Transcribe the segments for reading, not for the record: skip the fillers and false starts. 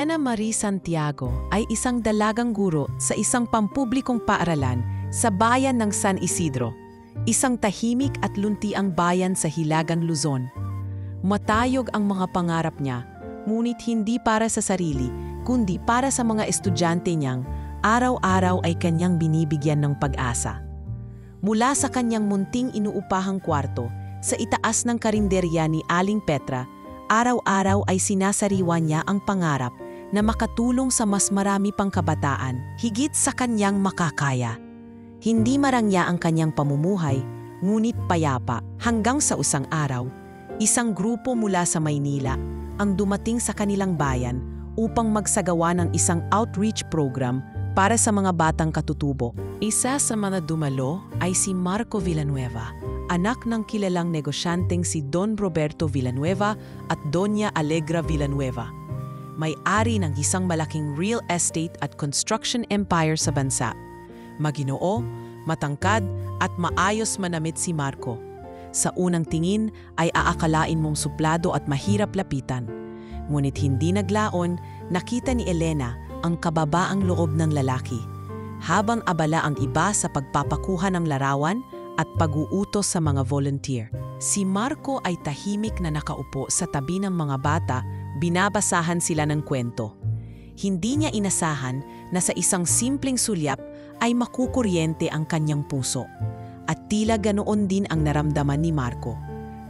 Elena Marie Santiago ay isang dalagang guro sa isang pampublikong paaralan sa bayan ng San Isidro, isang tahimik at luntiang bayan sa Hilagang Luzon. Matayog ang mga pangarap niya, ngunit hindi para sa sarili, kundi para sa mga estudyante niyang araw-araw ay kanyang binibigyan ng pag-asa. Mula sa kanyang munting inuupahang kwarto sa itaas ng karinderya ni Aling Petra, araw-araw ay sinasariwa niya ang pangarap na makatulong sa mas marami pang kabataan, higit sa kanyang makakaya. Hindi marangya ang kanyang pamumuhay, ngunit payapa. Hanggang sa isang araw, isang grupo mula sa Maynila ang dumating sa kanilang bayan upang magsagawa ng isang outreach program para sa mga batang katutubo. Isa sa mga dumalo ay si Marco Villanueva, anak ng kilalang negosyanteng si Don Roberto Villanueva at Doña Alegra Villanueva. May-ari ng isang malaking real estate at construction empire sa bansa. Maginoo, matangkad at maayos manamit si Marco. Sa unang tingin ay aakalain mong suplado at mahirap lapitan. Ngunit hindi naglaon, nakita ni Elena ang kababaang loob ng lalaki. Habang abala ang iba sa pagpapakuha ng larawan at pag-uutos sa mga volunteer, si Marco ay tahimik na nakaupo sa tabi ng mga bata, binabasahan sila ng kwento. Hindi niya inasahan na sa isang simpleng sulyap ay makukuryente ang kanyang puso. At tila ganoon din ang naramdaman ni Marco.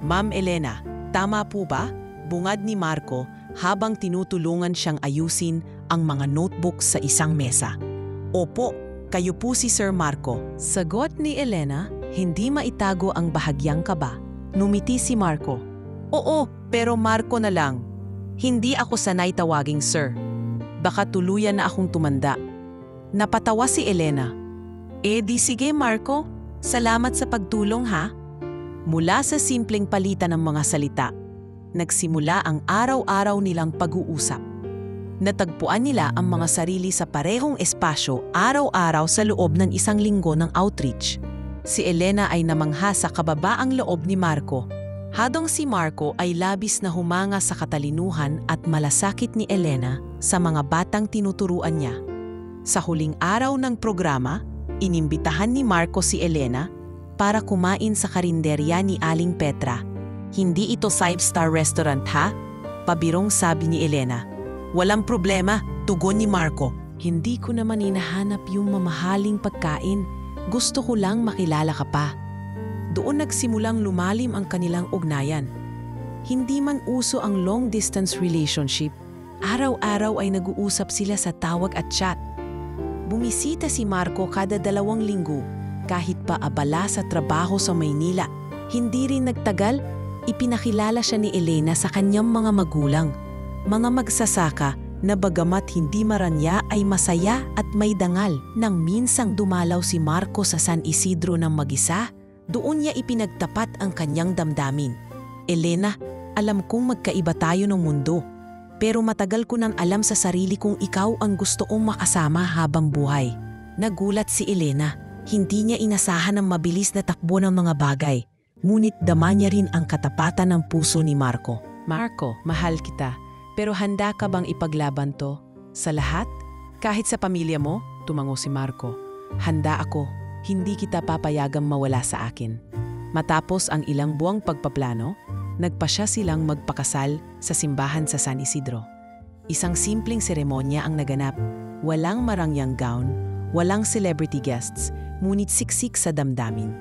"Ma'am Elena, tama po ba?" Bungad ni Marco habang tinutulungan siyang ayusin ang mga notebooks sa isang mesa. "Opo, kayo po si Sir Marco." Sagot ni Elena, hindi maitago ang bahagyang kaba. Numiti si Marco. "Oo, pero Marco na lang. Hindi ako sanay tawaging Sir. Baka tuluyan na akong tumanda." Napatawa si Elena. Di sige Marco, salamat sa pagtulong ha." Mula sa simpleng palitan ng mga salita, nagsimula ang araw-araw nilang pag-uusap. Natagpuan nila ang mga sarili sa parehong espasyo araw-araw sa loob ng isang linggo ng outreach. Si Elena ay namangha sa kababaang loob ni Marco. Hadong si Marco ay labis na humanga sa katalinuhan at malasakit ni Elena sa mga batang tinuturuan niya. Sa huling araw ng programa, inimbitahan ni Marco si Elena para kumain sa karinderya ni Aling Petra. "Hindi ito 5-star restaurant ha?" Pabirong sabi ni Elena. "Walang problema," tugon ni Marco. "Hindi ko naman hinahanap yung mamahaling pagkain. Gusto ko lang makilala ka pa." Doon nagsimulang lumalim ang kanilang ugnayan. Hindi man uso ang long-distance relationship, araw-araw ay nag-uusap sila sa tawag at chat. Bumisita si Marco kada 2 linggo, kahit pa abala sa trabaho sa Maynila. Hindi rin nagtagal, ipinakilala siya ni Elena sa kanyang mga magulang. Mga magsasaka na bagamat hindi maranya ay masaya at may dangal. Nang minsang dumalaw si Marco sa San Isidro ng mag-isa, doon niya ipinagtapat ang kanyang damdamin. "Elena, alam kong magkaiba tayo ng mundo, pero matagal ko nang alam sa sarili kong ikaw ang gusto kong makasama habang buhay." Nagulat si Elena. Hindi niya inasahan ang mabilis na takbo ng mga bagay. Ngunit dama niya rin ang katapatan ng puso ni Marco. "Marco, mahal kita. Pero handa ka bang ipaglaban to? Sa lahat? Kahit sa pamilya mo?" Tumango si Marco. "Handa ako. Hindi kita papayagang mawala sa akin." Matapos ang ilang buwang pagpaplano, nagpasya silang magpakasal sa simbahan sa San Isidro. Isang simpleng seremonya ang naganap. Walang marangyang gown, walang celebrity guests, ngunit siksik sa damdamin.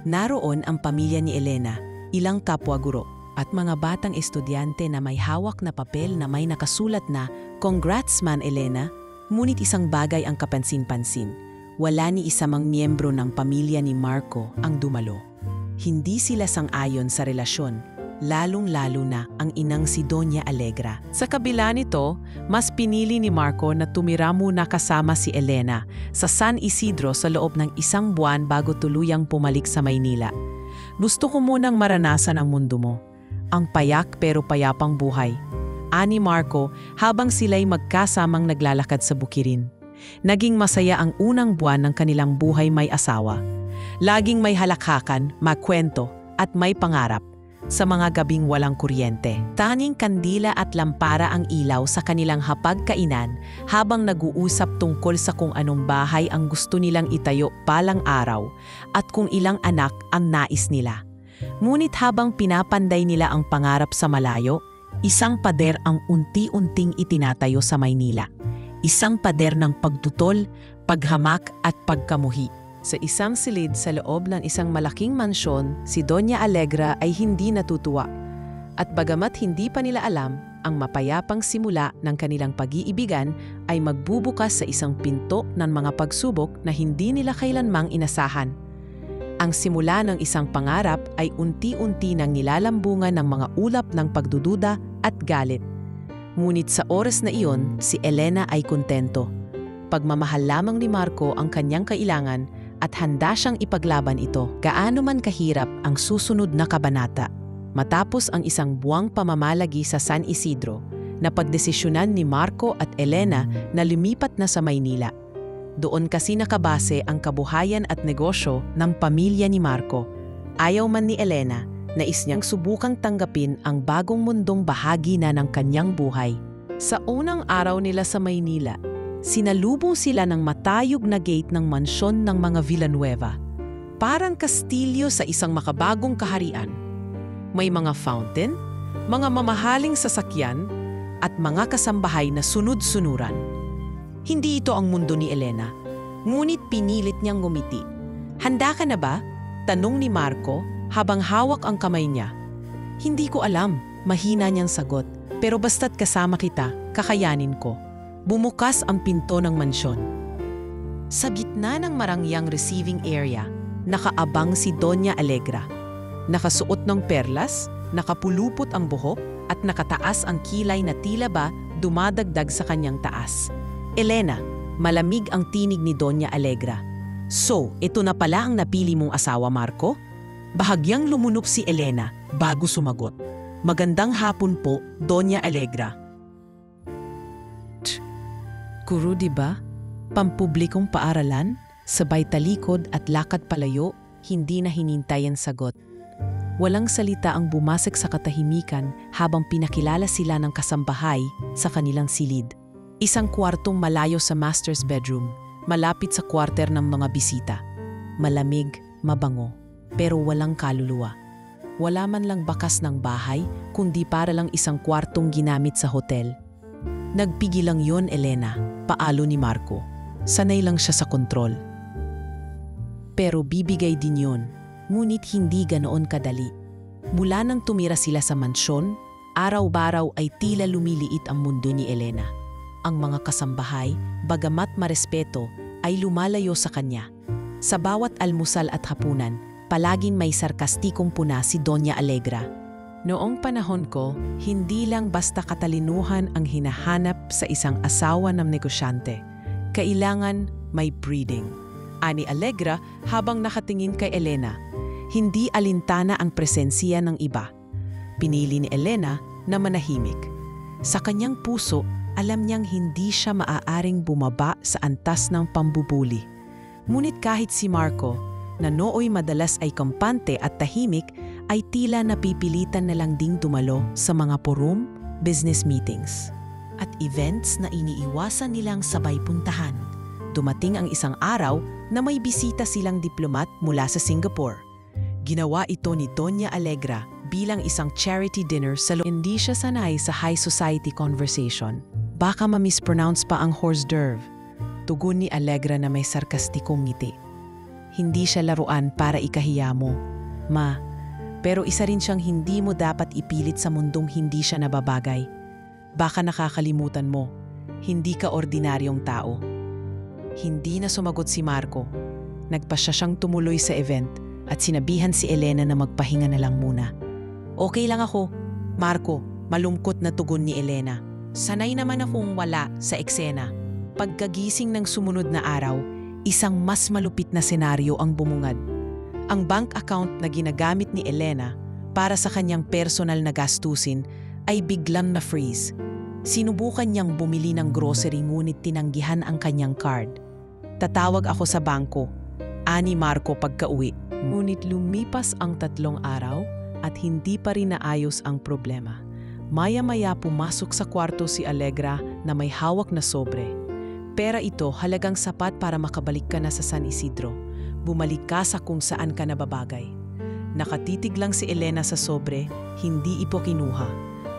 Naroon ang pamilya ni Elena, ilang kapwa guro, at mga batang estudyante na may hawak na papel na may nakasulat na "Congrats man Elena." Ngunit isang bagay ang kapansin-pansin. Wala ni isa mang miyembro ng pamilya ni Marco ang dumalo. Hindi sila sang-ayon sa relasyon, lalong-lalo na ang inang si Doña Alegra. Sa kabila nito, mas pinili ni Marco na tumira muna kasama si Elena sa San Isidro sa loob ng 1 buwan bago tuluyang pumalik sa Maynila. "Gusto ko munang maranasan ang mundo mo. Ang payak pero payapang buhay," ani Marco habang sila'y magkasamang naglalakad sa bukirin. Naging masaya ang unang buwan ng kanilang buhay may asawa. Laging may halakhakan, makwento at may pangarap. sa mga gabing walang kuryente. Tanging kandila at lampara ang ilaw sa kanilang hapagkainan habang nag-uusap tungkol sa kung anong bahay ang gusto nilang itayo balang araw at kung ilang anak ang nais nila. Ngunit habang pinapanday nila ang pangarap sa malayo, isang pader ang unti-unting itinatayo sa Maynila. Isang pader ng pagtutol, paghamak at pagkamuhi. Sa isang silid sa loob ng isang malaking mansyon, si Doña Alegra ay hindi natutuwa. At bagamat hindi pa nila alam, ang mapayapang simula ng kanilang pag-iibigan ay magbubukas sa isang pinto ng mga pagsubok na hindi nila kailanmang inasahan. Ang simula ng isang pangarap ay unti-unti nang nilalambungan ng mga ulap ng pagdududa at galit. Ngunit sa oras na iyon, si Elena ay kontento. Pagmamahal lamang ni Marco ang kanyang kailangan at handa siyang ipaglaban ito. Gaano man kahirap ang susunod na kabanata. Matapos ang isang buwang pamamalagi sa San Isidro, napagdesisyonan ni Marco at Elena na lumipat na sa Maynila. Doon kasi nakabase ang kabuhayan at negosyo ng pamilya ni Marco. Ayaw man ni Elena, nais niyang subukang tanggapin ang bagong mundong bahagi na ng kanyang buhay. Sa unang araw nila sa Maynila, sinalubong sila ng matayog na gate ng mansyon ng mga Villanueva. Parang kastilyo sa isang makabagong kaharian. May mga fountain, mga mamahaling sasakyan, at mga kasambahay na sunod-sunuran. Hindi ito ang mundo ni Elena, ngunit pinilit niyang ngumiti. "Handa ka na ba?" tanong ni Marco habang hawak ang kamay niya. "Hindi ko alam," mahina niyang sagot. "Pero basta't kasama kita, kakayanin ko." Bumukas ang pinto ng mansyon. Sa gitna ng marangyang receiving area, nakaabang si Doña Alegra. Nakasuot ng perlas, nakapulupot ang buhok at nakataas ang kilay na tila ba dumadagdag sa kanyang taas. "Elena," malamig ang tinig ni Doña Alegra. "So, ito na pala ang napili mong asawa, Marco?" Bahagyang lumunok si Elena bago sumagot. "Magandang hapon po, Doña Alegra." Guru, di ba? Pampublikong paaralan, sabay talikod at lakad palayo, hindi na hinintay ang sagot. Walang salita ang bumasek sa katahimikan habang pinakilala sila ng kasambahay sa kanilang silid. Isang kwartong malayo sa master's bedroom, malapit sa kwarter ng mga bisita. Malamig, mabango, pero walang kaluluwa. Wala man lang bakas ng bahay, kundi para lang isang kwartong ginamit sa hotel. "Nagpigil lang yon, Elena," paalo ni Marco. "Sanay lang siya sa kontrol." Pero bibigay din yon, ngunit hindi ganoon kadali. Mula nang tumira sila sa mansyon, araw-baraw ay tila lumiliit ang mundo ni Elena. Ang mga kasambahay, bagamat marespeto, ay lumalayo sa kanya. Sa bawat almusal at hapunan, palaging may sarkastikong puna si Doña Alegra. "Noong panahon ko, hindi lang basta katalinuhan ang hinahanap sa isang asawa ng negosyante. Kailangan may breeding," ani Alegra habang nakatingin kay Elena. Hindi alintana ang presensiya ng iba. Pinili ni Elena na manahimik. Sa kanyang puso, alam niyang hindi siya maaaring bumaba sa antas ng pambubuli. Ngunit kahit si Marco, na nooy madalas ay kampante at tahimik, ay tila napipilitan na lang ding dumalo sa mga forum, business meetings, at events na iniiwasan nilang sabay puntahan. Dumating ang isang araw na may bisita silang diplomat mula sa Singapore. Ginawa ito ni Doña Alegra bilang isang charity dinner sa hindi siya sanay sa high society conversation. "Baka ma-mispronounce pa ang hors d'oeuvre," tugon ni Alegra na may sarkastikong ngiti. "Hindi siya laruan para ikahiya mo, Ma. Pero isa rin siyang hindi mo dapat ipilit sa mundong hindi siya nababagay. Baka nakakalimutan mo, hindi ka ordinaryong tao." Hindi na sumagot si Marco. Nagpasya siyang tumuloy sa event at sinabihan si Elena na magpahinga na lang muna. "Okay lang ako, Marco," malungkot na tugon ni Elena. "Sanay naman akong wala sa eksena." Pagkagising ng sumunod na araw, isang mas malupit na senaryo ang bumungad. Ang bank account na ginagamit ni Elena para sa kanyang personal na gastusin ay biglang na-freeze. Sinubukan niyang bumili ng grocery ngunit tinanggihan ang kanyang card. "Tatawag ako sa bangko," ani Marco pagka-uwi. Ngunit lumipas ang 3 araw at hindi pa rin naayos ang problema. Maya-maya pumasok sa kwarto si Allegra na may hawak na sobre. Pera ito halagang sapat para makabalik ka na sa San Isidro. Bumalik ka sa kung saan ka nababagay. Nakatitig lang si Elena sa sobre, hindi ipo kinuha.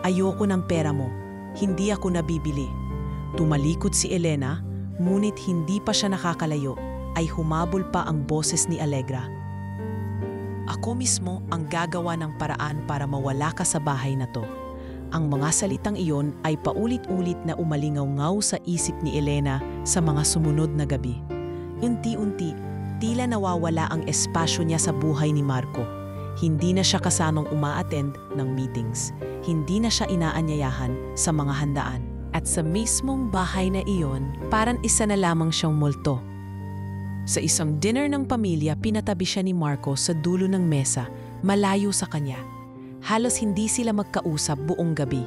Ayoko ng pera mo, hindi ako nabibili. Tumalikod si Elena, ngunit hindi pa siya nakakalayo, ay humabol pa ang boses ni Allegra. Ako mismo ang gagawa ng paraan para mawala ka sa bahay na to. Ang mga salitang iyon ay paulit-ulit na umalingaw-ngaw sa isip ni Elena sa mga sumunod na gabi. Unti-unti, tila nawawala ang espasyo niya sa buhay ni Marco. Hindi na siya kasamang uma-attend ng meetings. Hindi na siya inaanyayahan sa mga handaan. At sa mismong bahay na iyon, parang isa na lamang siyang multo. Sa isang dinner ng pamilya, pinatabi siya ni Marco sa dulo ng mesa, malayo sa kanya. Halos hindi sila magkausap buong gabi.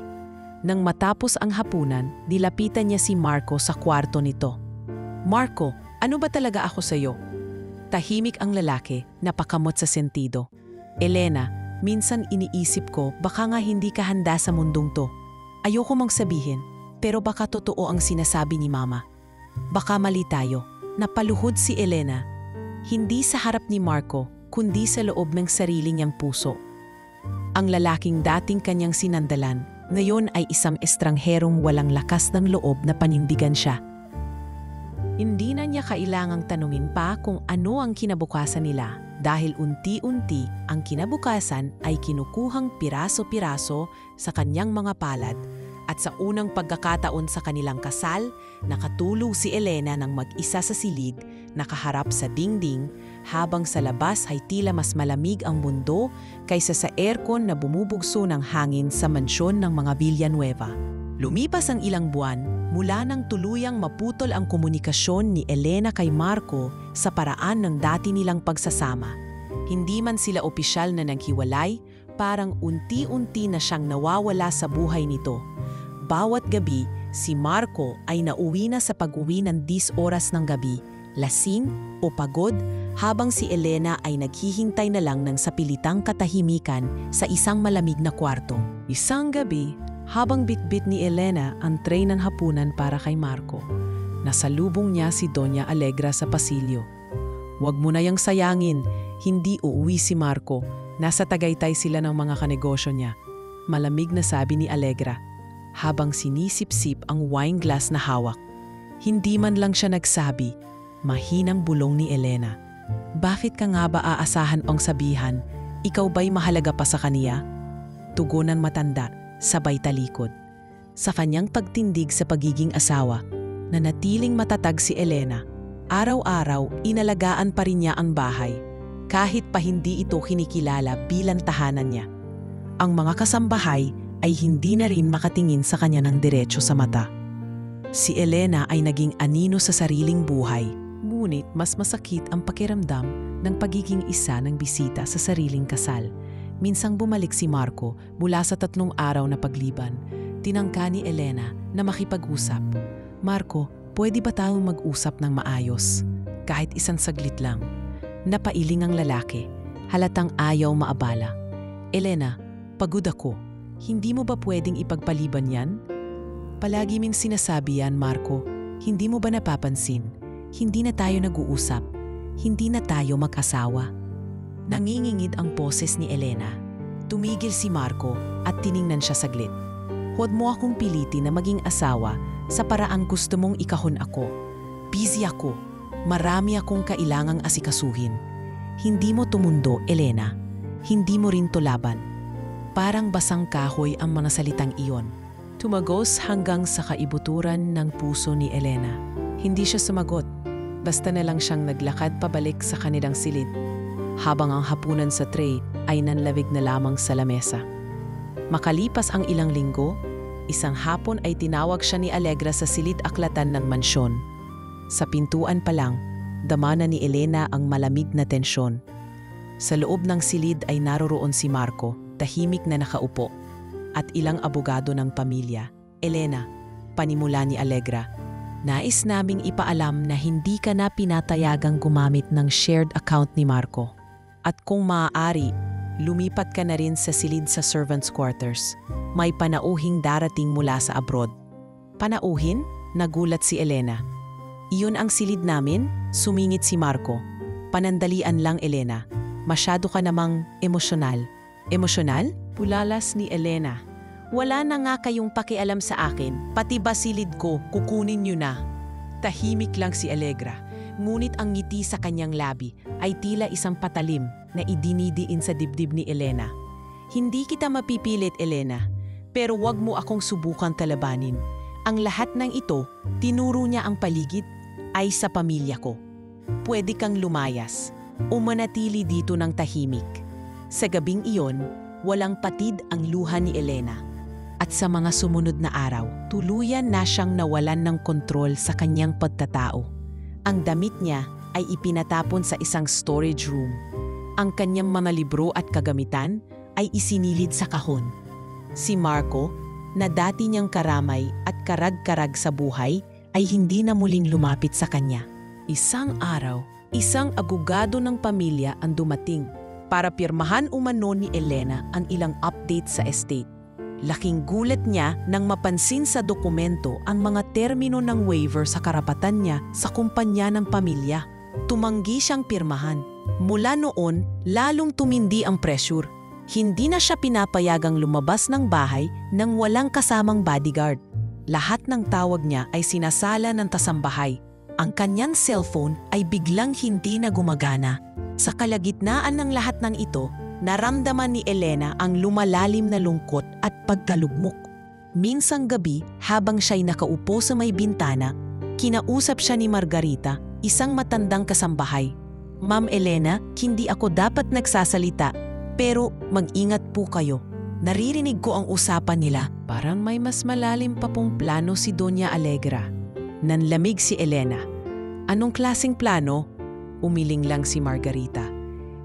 Nang matapos ang hapunan, nilapitan niya si Marco sa kwarto nito. Marco, ano ba talaga ako sa'yo? Tahimik ang lalaki, napakamot sa sentido. Elena, minsan iniisip ko baka nga hindi ka handa sa mundong to. Ayoko mang sabihin, pero baka totoo ang sinasabi ni Mama. Baka mali tayo. Napaluhod si Elena, hindi sa harap ni Marco, kundi sa loob ng sarili niyang puso. Ang lalaking dating kanyang sinandalan, ngayon ay isang estrangherong walang lakas ng loob na panindigan siya. Hindi na niya kailangang tanungin pa kung ano ang kinabukasan nila dahil unti-unti ang kinabukasan ay kinukuhang piraso-piraso sa kanyang mga palad. At sa unang pagkakataon sa kanilang kasal, nakatulog si Elena ng mag-isa sa silid, nakaharap sa dingding, habang sa labas ay tila mas malamig ang mundo kaysa sa aircon na bumubugso ng hangin sa mansyon ng mga Villanueva. Lumipas ang ilang buwan, mula nang tuluyang maputol ang komunikasyon ni Elena kay Marco sa paraan ng dati nilang pagsasama. Hindi man sila opisyal na naghiwalay, parang unti-unti na siyang nawawala sa buhay nito. Bawat gabi, si Marco ay nauwi na sa pag-uwi ng 10 oras ng gabi, lasing o pagod, habang si Elena ay naghihintay na lang ng sapilitang katahimikan sa isang malamig na kwarto. Isang gabi, habang bitbit ni Elena ang tray ng hapunan para kay Marco, nasalubong niya si Doña Allegra sa pasilyo. "Huwag mo na yang sayangin, hindi uuwi si Marco, nasa Tagaytay sila ng mga kanegosyo niya," malamig na sabi ni Allegra, habang sinisip-sip ang wine glass na hawak. Hindi man lang siya nagsabi, mahinang bulong ni Elena. "Bakit ka nga ba aasahan pang sabihan, ikaw ba'y mahalaga pa sa kaniya?" Tugunan matanda, sabay talikod. Sa kanyang pagtindig sa pagiging asawa, nanatiling matatag si Elena. Araw-araw, inalagaan pa rin niya ang bahay, kahit pa hindi ito kinikilala bilang tahanan niya. Ang mga kasambahay ay hindi na rin makatingin sa kanya ng diretso sa mata. Si Elena ay naging anino sa sariling buhay, ngunit mas masakit ang pakiramdam ng pagiging isa ng bisita sa sariling kasal. Minsang bumalik si Marco mula sa 3 araw na pagliban. Tinangka ni Elena na makipag-usap. "Marco, pwede ba tayong mag-usap ng maayos? Kahit isang saglit lang." Napailing ang lalaki, halatang ayaw maabala. "Elena, pagod ako. Hindi mo ba pwedeng ipagpaliban yan?" "Palagi ming sinasabi yan, Marco. Hindi mo ba napapansin? Hindi na tayo nag-uusap. Hindi na tayo mag-asawa." Nangingingid ang boses ni Elena. Tumigil si Marco at tiningnan siya saglit. "Huwag mo akong pilitin na maging asawa sa paraang gusto mong ikahon ako. Busy ako. Marami akong kailangang asikasuhin. Hindi mo tumundo, Elena. Hindi mo rin tulaban." Parang basang kahoy ang mga salitang iyon. Tumagos hanggang sa kaibuturan ng puso ni Elena. Hindi siya sumagot. Basta na lang siyang naglakad pabalik sa kanilang silid, habang ang hapunan sa tray ay nanlawig na lamang sa lamesa. Makalipas ang ilang linggo, isang hapon ay tinawag siya ni Allegra sa silid-aklatan ng mansyon. Sa pintuan pa lang, dama na ni Elena ang malamig na tensyon. Sa loob ng silid ay naroroon si Marco, tahimik na nakaupo, at ilang abogado ng pamilya. "Elena," panimula ni Allegra, "nais naming ipaalam na hindi ka na pinatayagang gumamit ng shared account ni Marco. At kung maaari, lumipat ka na rin sa silid sa servants' quarters. May panauhing darating mula sa abroad. Panauhin? Nagulat si Elena. Iyon ang silid namin? Sumingit si Marco. Panandalian lang, Elena. Masyado ka namang emosyonal. Emosyonal? Pulalas ni Elena. Wala na nga kayong pakialam sa akin, pati ba silid ko, kukunin niyo na. Tahimik lang si Allegra, ngunit ang ngiti sa kanyang labi ay tila isang patalim na idinidiin sa dibdib ni Elena. Hindi kita mapipilit, Elena, pero wag mo akong subukan talabanin. Ang lahat ng ito, tinuro niya ang paligid, ay sa pamilya ko. Pwede kang lumayas o manatili dito ng tahimik. Sa gabing iyon, walang patid ang luha ni Elena. At sa mga sumunod na araw, tuluyan na siyang nawalan ng kontrol sa kanyang pagtatao. Ang damit niya ay ipinatapon sa isang storage room. Ang kanyang mga libro at kagamitan ay isinilid sa kahon. Si Marco, na dati niyang karamay at karag-karag sa buhay, ay hindi na muling lumapit sa kanya. Isang araw, isang agugado ng pamilya ang dumating para pirmahan umano ni Elena ang ilang update sa estate. Laking gulat niya nang mapansin sa dokumento ang mga termino ng waiver sa karapatan niya sa kumpanya ng pamilya. Tumanggi siyang pirmahan. Mula noon, lalong tumindi ang pressure. Hindi na siya pinapayagang lumabas ng bahay nang walang kasamang bodyguard. Lahat ng tawag niya ay sinasala ng tasambahay. Ang kanyang cellphone ay biglang hindi na gumagana. Sa kalagitnaan ng lahat ng ito, naramdaman ni Elena ang lumalalim na lungkot at pagkalugmok. Minsang gabi, habang siya'y nakaupo sa may bintana, kinausap siya ni Margarita, isang matandang kasambahay. Ma'am Elena, hindi ako dapat nagsasalita, pero mag-ingat po kayo. Naririnig ko ang usapan nila. Parang may mas malalim pa pong plano si Doña Allegra. Nanlamig si Elena. Anong klaseng plano? Umiling lang si Margarita.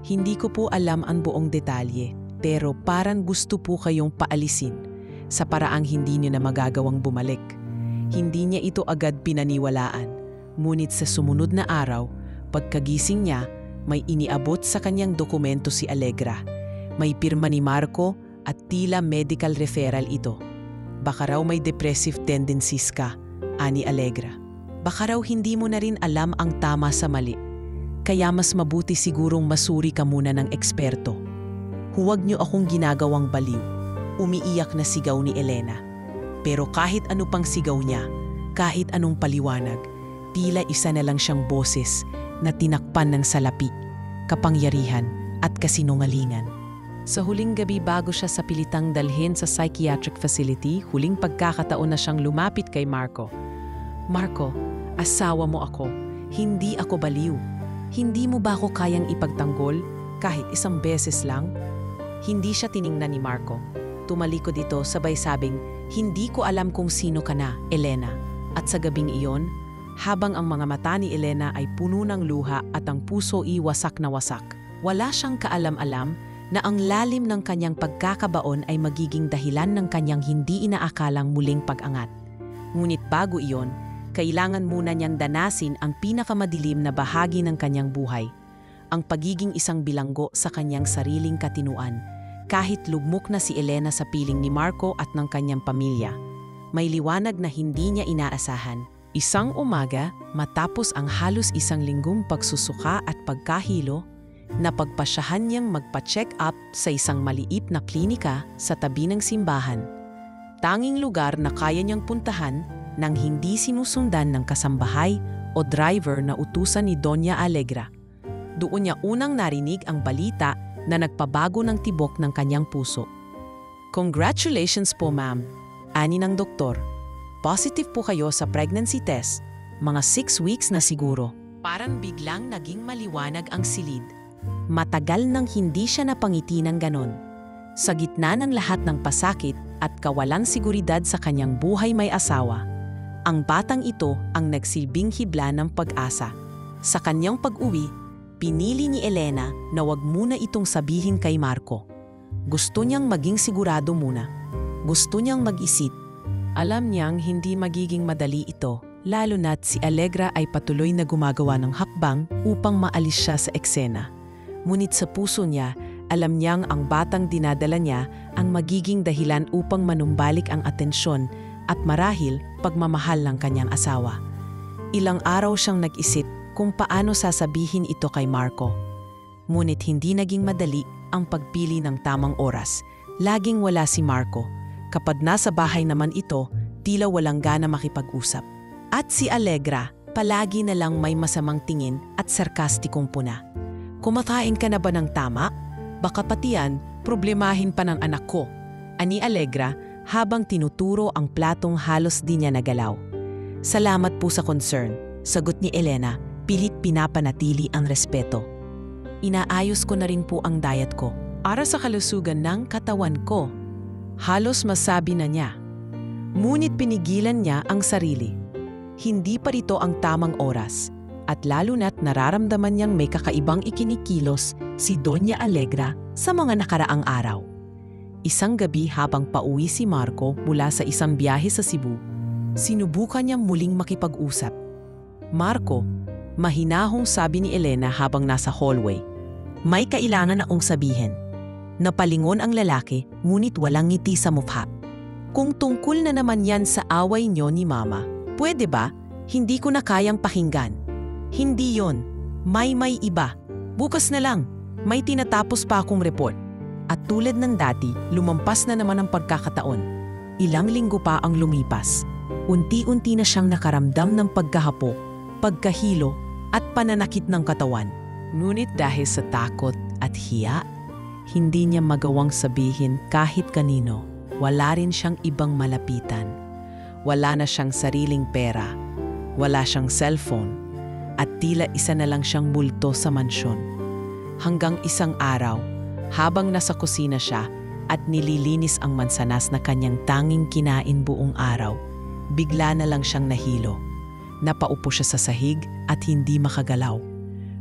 Hindi ko po alam ang buong detalye, pero parang gusto po kayong paalisin sa paraang hindi niyo na magagawang bumalik. Hindi niya ito agad pinaniwalaan, ngunit sa sumunod na araw, pagkagising niya, may iniabot sa kanyang dokumento si Allegra. May pirma ni Marco at tila medical referral ito. Baka raw may depressive tendencies ka, ani Allegra. Baka raw hindi mo na rin alam ang tama sa mali. Kaya mas mabuti sigurong masuri ka muna ng eksperto. Huwag niyo akong ginagawang baliw. Umiiyak na sigaw ni Elena. Pero kahit ano pang sigaw niya, kahit anong paliwanag, tila isa na lang siyang boses na tinakpan ng salapi, kapangyarihan at kasinungalingan. Sa huling gabi bago siya sa pilitang dalhin sa psychiatric facility, huling pagkakataon na siyang lumapit kay Marco. Marco, asawa mo ako. Hindi ako baliw. Hindi mo ba ako kayang ipagtanggol kahit isang beses lang? Hindi siya tiningnan ni Marco. Tumalikod ito sabay sabing, hindi ko alam kung sino ka na, Elena. At sa gabing iyon, habang ang mga mata ni Elena ay puno ng luha at ang puso ay wasak na wasak, wala siyang kaalam-alam na ang lalim ng kanyang pagkakabaon ay magiging dahilan ng kanyang hindi inaakalang muling pag-angat. Ngunit bago iyon, kailangan muna niyang danasin ang pinakamadilim na bahagi ng kanyang buhay, ang pagiging isang bilanggo sa kanyang sariling katinuan. Kahit lugmok na si Elena sa piling ni Marco at ng kanyang pamilya, may liwanag na hindi niya inaasahan. Isang umaga, matapos ang halos isang linggong pagsusuka at pagkahilo, napagpasyahan niyang magpa-check up sa isang maliit na klinika sa tabi ng simbahan. Tanging lugar na kaya niyang puntahan nang hindi sinusundan ng kasambahay o driver na utusan ni Doña Allegra. Doon niya unang narinig ang balita na nagpabago ng tibok ng kanyang puso. Congratulations po, ma'am, ani ng doktor. Positive po kayo sa pregnancy test, mga 6 weeks na siguro. Parang biglang naging maliwanag ang silid. Matagal nang hindi siya napangiti ng ganon. Sa gitna ng lahat ng pasakit at kawalan seguridad sa kanyang buhay may asawa, ang batang ito ang nagsilbing hibla ng pag-asa. Sa kanyang pag-uwi, pinili ni Elena na wag muna itong sabihin kay Marco. Gusto niyang maging sigurado muna. Gusto niyang mag-isip. Alam niyang hindi magiging madali ito, lalo na't si Allegra ay patuloy na gumagawa ng hakbang upang maalis siya sa eksena. Ngunit sa puso niya Alam niyang ang batang dinadala niya ang magiging dahilan upang manumbalik ang atensyon at marahil pagmamahal ng kanyang asawa. Ilang araw siyang nag-isip kung paano sasabihin ito kay Marco. Ngunit hindi naging madali ang pagpili ng tamang oras. Laging wala si Marco. Kapag nasa bahay naman ito, tila walang gana makipag-usap. At si Allegra, palagi na lang may masamang tingin at sarkastikong puna. Kumakain ka na ba ng tama? Baka pati yan, problemahin pa ng anak ko. Ani Allegra habang tinuturo ang platong halos di niya nagalaw. Salamat po sa concern, sagot ni Elena, pilit pinapanatili ang respeto. Inaayos ko na rin po ang diet ko, para sa kalusugan ng katawan ko. Halos masabi na niya. Ngunit pinigilan niya ang sarili. Hindi pa rito ang tamang oras. At lalo na't nararamdaman niyang may kakaibang ikinikilos si Doña Allegra sa mga nakaraang araw. Isang gabi habang pauwi si Marco mula sa isang biyahe sa Cebu, sinubukan niyang muling makipag-usap. Marco, mahinahong sabi ni Elena habang nasa hallway. May kailangan akong sabihin. Napalingon ang lalaki, ngunit walang ngiti sa mukha. Kung tungkol na naman yan sa away niyo ni Mama, pwede ba? Hindi ko na kayang pakinggan. Hindi yon. May iba. Bukas na lang. May tinatapos pa akong report. At tulad ng dati, lumampas na naman ang pagkakataon. Ilang linggo pa ang lumipas. Unti-unti na siyang nakaramdam ng pagkahapo, pagkahilo at pananakit ng katawan. Ngunit dahil sa takot at hiya, hindi niya magawang sabihin kahit kanino. Wala rin siyang ibang malapitan. Wala na siyang sariling pera. Wala siyang cellphone. At tila isa na lang siyang multo sa mansyon. Hanggang isang araw, habang nasa kusina siya at nililinis ang mansanas na kanyang tanging kinain buong araw, bigla na lang siyang nahilo. Napaupo siya sa sahig at hindi makagalaw.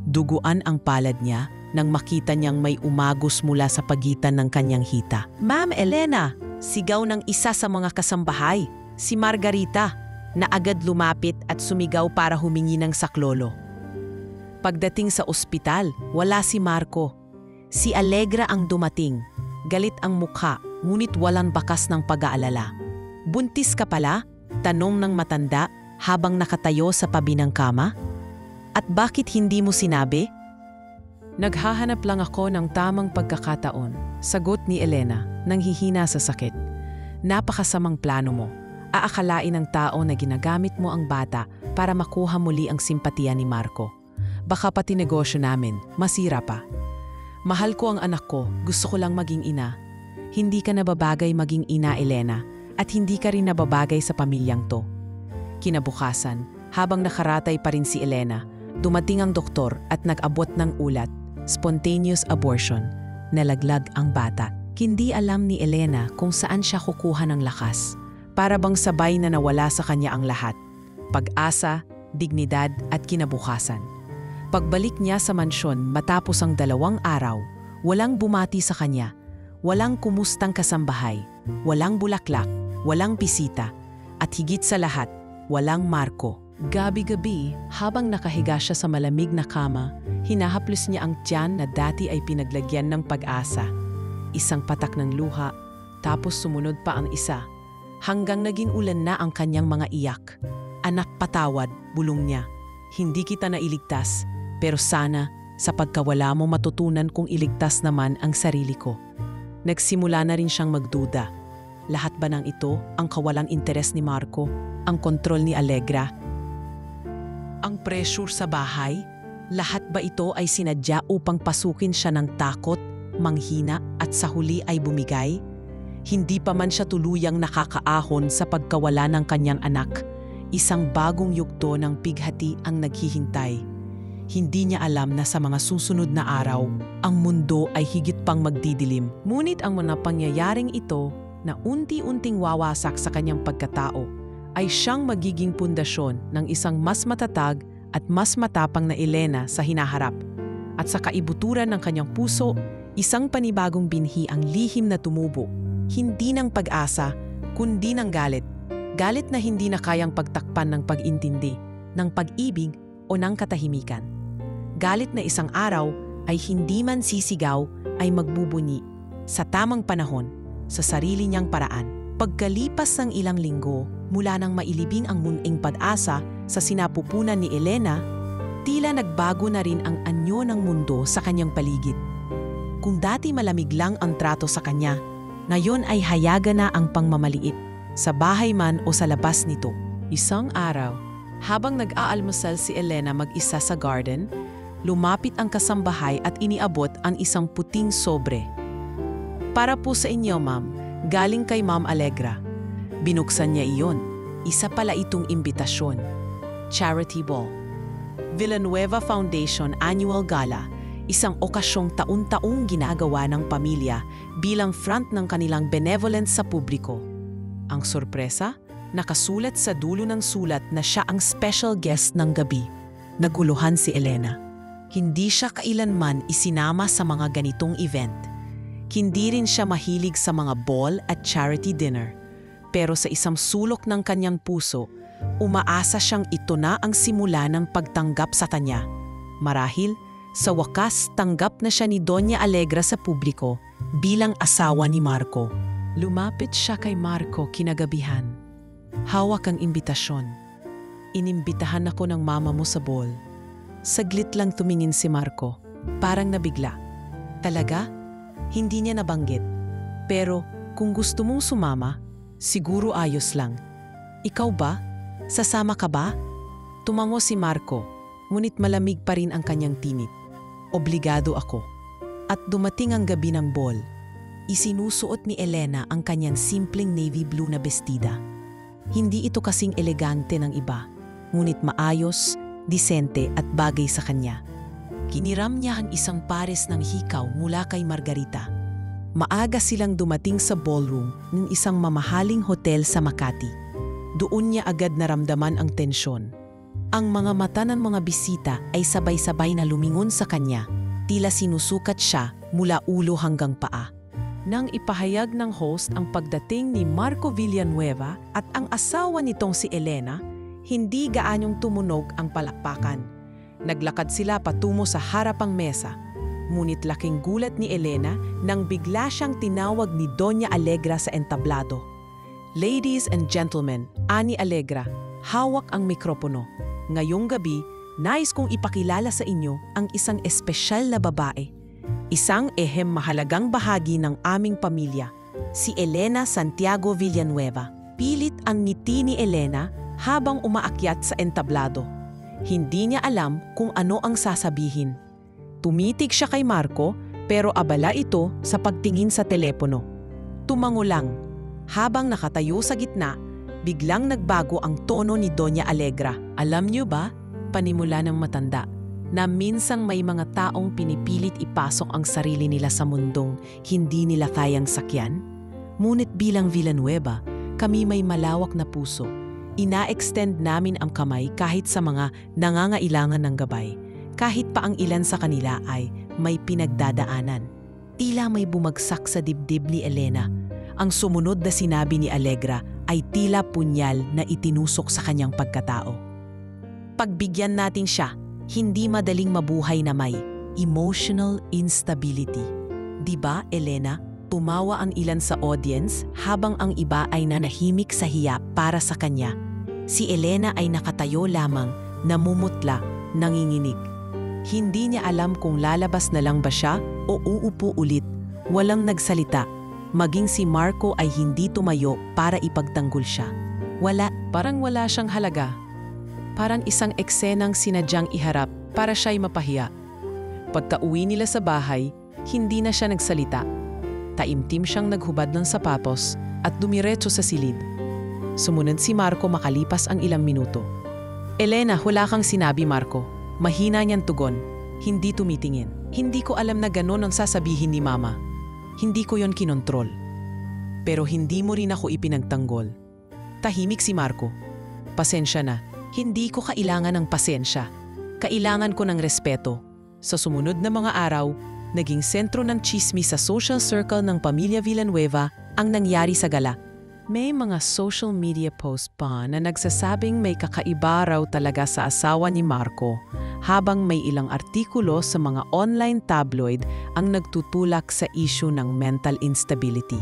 Duguan ang palad niya nang makita niyang may umagos mula sa pagitan ng kanyang hita. Ma'am Elena, sigaw ng isa sa mga kasambahay, si Margarita, na agad lumapit at sumigaw para humingi ng saklolo. Pagdating sa ospital, wala si Marco. Si Allegra ang dumating. Galit ang mukha, ngunit walang bakas ng pag-aalala. Buntis ka pala? Tanong ng matanda habang nakatayo sa tabi ng kama. At bakit hindi mo sinabi? Naghahanap lang ako ng tamang pagkakataon, sagot ni Elena, nang hihina sa sakit. Napakasamang plano mo. Aakalain ng tao na ginagamit mo ang bata para makuha muli ang simpatiya ni Marco. Baka pati negosyo namin, masira pa. Mahal ko ang anak ko, gusto ko lang maging ina. Hindi ka nababagay maging ina, Elena, at hindi ka rin nababagay sa pamilyang to. Kinabukasan, habang nakaratay pa rin si Elena, dumating ang doktor at nag-abot ng ulat, spontaneous abortion, nalaglag ang bata. Hindi alam ni Elena kung saan siya kukuha ng lakas. Para bang sabay na nawala sa kanya ang lahat. Pag-asa, dignidad at kinabukasan. Pagbalik niya sa mansyon matapos ang 2 araw, walang bumati sa kanya, walang kumustang kasambahay, walang bulaklak, walang bisita, at higit sa lahat, walang Marco. Gabi-gabi, habang nakahiga siya sa malamig na kama, hinahaplos niya ang tiyan na dati ay pinaglagyan ng pag-asa. Isang patak ng luha, tapos sumunod pa ang isa. Hanggang naging ulan na ang kanyang mga iyak. Anak, patawad, bulong niya. Hindi kita nailigtas, pero sana sa pagkawala mo matutunan kong iligtas naman ang sarili ko. Nagsimula na rin siyang magduda. Lahat ba ng ito ang kawalang interes ni Marco? Ang kontrol ni Allegra? Ang pressure sa bahay? Lahat ba ito ay sinadya upang pasukin siya ng takot, manghina at sa huli ay bumigay? Hindi pa man siya tuluyang nakakaahon sa pagkawala ng kanyang anak. Isang bagong yugto ng pighati ang naghihintay. Hindi niya alam na sa mga susunod na araw, ang mundo ay higit pang magdidilim. Ngunit ang mga pangyayaring ito na unti-unting wawasak sa kanyang pagkatao ay siyang magiging pundasyon ng isang mas matatag at mas matapang na Elena sa hinaharap. At sa kaibuturan ng kanyang puso, isang panibagong binhi ang lihim na tumubo. Hindi ng pag-asa, kundi ng galit. Galit na hindi na kayang pagtakpan ng pag-intindi, ng pag-ibig o ng katahimikan. Galit na isang araw ay hindi man sisigaw ay magbubunyi sa tamang panahon sa sarili niyang paraan. Pagkalipas ng ilang linggo mula nang mailibing ang munting pag-asa sa sinapupunan ni Elena, tila nagbago na rin ang anyo ng mundo sa kanyang paligid. Kung dati malamig lang ang trato sa kanya, ngayon ay hayaga na ang pangmamaliit, sa bahay man o sa labas nito. Isang araw, habang nag-aalmusal si Elena mag-isa sa garden, lumapit ang kasambahay at iniabot ang isang puting sobre. Para po sa inyo, ma'am, galing kay Ma'am Allegra. Binuksan niya iyon. Isa pala itong imbitasyon. Charity Ball. Villanueva Foundation Annual Gala, isang okasyong taon-taong ginagawa ng pamilya bilang front ng kanilang benevolence sa publiko. Ang sorpresa, nakasulat sa dulo ng sulat na siya ang special guest ng gabi. Naguluhan si Elena. Hindi siya kailanman isinama sa mga ganitong event. Hindi rin siya mahilig sa mga ball at charity dinner. Pero sa isang sulok ng kanyang puso, umaasa siyang ito na ang simula ng pagtanggap sa kanya. Marahil, sa wakas tanggap na siya ni Doña Allegra sa publiko bilang asawa ni Marco. Lumapit siya kay Marco kinagabihan. Hawak ang imbitasyon. Inimbitahan ako ng mama mo sa ball. Saglit lang tumingin si Marco. Parang nabigla. Talaga? Hindi niya nabanggit. Pero kung gusto mong sumama, siguro ayos lang. Ikaw ba? Sasama ka ba? Tumango si Marco, ngunit malamig pa rin ang kanyang tinig. Obligado ako. At dumating ang gabi ng ball. Isinusuot ni Elena ang kanyang simpleng navy blue na bestida. Hindi ito kasing elegante ng iba, ngunit maayos, disente at bagay sa kanya. Kiniram niya ang isang pares ng hikaw mula kay Margarita. Maaga silang dumating sa ballroom ng isang mamahaling hotel sa Makati. Doon niya agad naramdaman ang tensyon. Ang mga mata ng mga bisita ay sabay-sabay na lumingon sa kanya, tila sinusukat siya mula ulo hanggang paa. Nang ipahayag ng host ang pagdating ni Marco Villanueva at ang asawa nitong si Elena, hindi gaanyong tumunog ang palakpakan. Naglakad sila patungo sa harapang mesa. Ngunit laking gulat ni Elena nang bigla siyang tinawag ni Doña Allegra sa entablado. Ladies and gentlemen, Ani Allegra, hawak ang mikropono. Ngayong gabi, nais kong ipakilala sa inyo ang isang espesyal na babae. Isang mahalagang bahagi ng aming pamilya, si Elena Santiago Villanueva. Pilit ang ngiti ni Elena habang umaakyat sa entablado. Hindi niya alam kung ano ang sasabihin. Tumitig siya kay Marco pero abala ito sa pagtingin sa telepono. Tumango lang. Habang nakatayo sa gitna, biglang nagbago ang tono ni Doña Allegra. Alam niyo ba, panimula ng matanda, na minsang may mga taong pinipilit ipasok ang sarili nila sa mundong hindi nila kayang sakyan? Ngunit bilang Villanueva, kami may malawak na puso. Ina-extend namin ang kamay kahit sa mga nangangailangan ng gabay, kahit pa ang ilan sa kanila ay may pinagdadaanan. Tila may bumagsak sa dibdib ni Elena. Ang sumunod na sinabi ni Allegra ay tila punyal na itinusok sa kanyang pagkatao. Pagbigyan natin siya, hindi madaling mabuhay na may emotional instability. Diba, Elena? Tumawa ang ilan sa audience habang ang iba ay nanahimik sa hiya para sa kanya. Si Elena ay nakatayo lamang, namumutla, nanginginig. Hindi niya alam kung lalabas na lang ba siya o uupo ulit. Walang nagsalita. Maging si Marco ay hindi tumayo para ipagtanggol siya. Parang wala siyang halaga. Parang isang eksenang sinadyang iharap para siya'y mapahiya. Pagka-uwi nila sa bahay, hindi na siya nagsalita. Taimtim siyang naghubad ng sapatos at dumiretso sa silid. Sumunod si Marco makalipas ang ilang minuto. Elena, wala kang sinabi, Marco. Mahina niyang tugon. Hindi tumitingin. Hindi ko alam na ganon ang sasabihin ni Mama. Hindi ko yon kinontrol. Pero hindi mo rin ako ipinagtanggol. Tahimik si Marco. Pasensya na. Hindi ko kailangan ng pasensya. Kailangan ko ng respeto. Sa sumunod na mga araw, naging sentro ng tsismis sa social circle ng pamilya Villanueva ang nangyari sa gala. May mga social media post pa na nagsasabing may kakaiba raw talaga sa asawa ni Marco, habang may ilang artikulo sa mga online tabloid ang nagtutulak sa issue ng mental instability.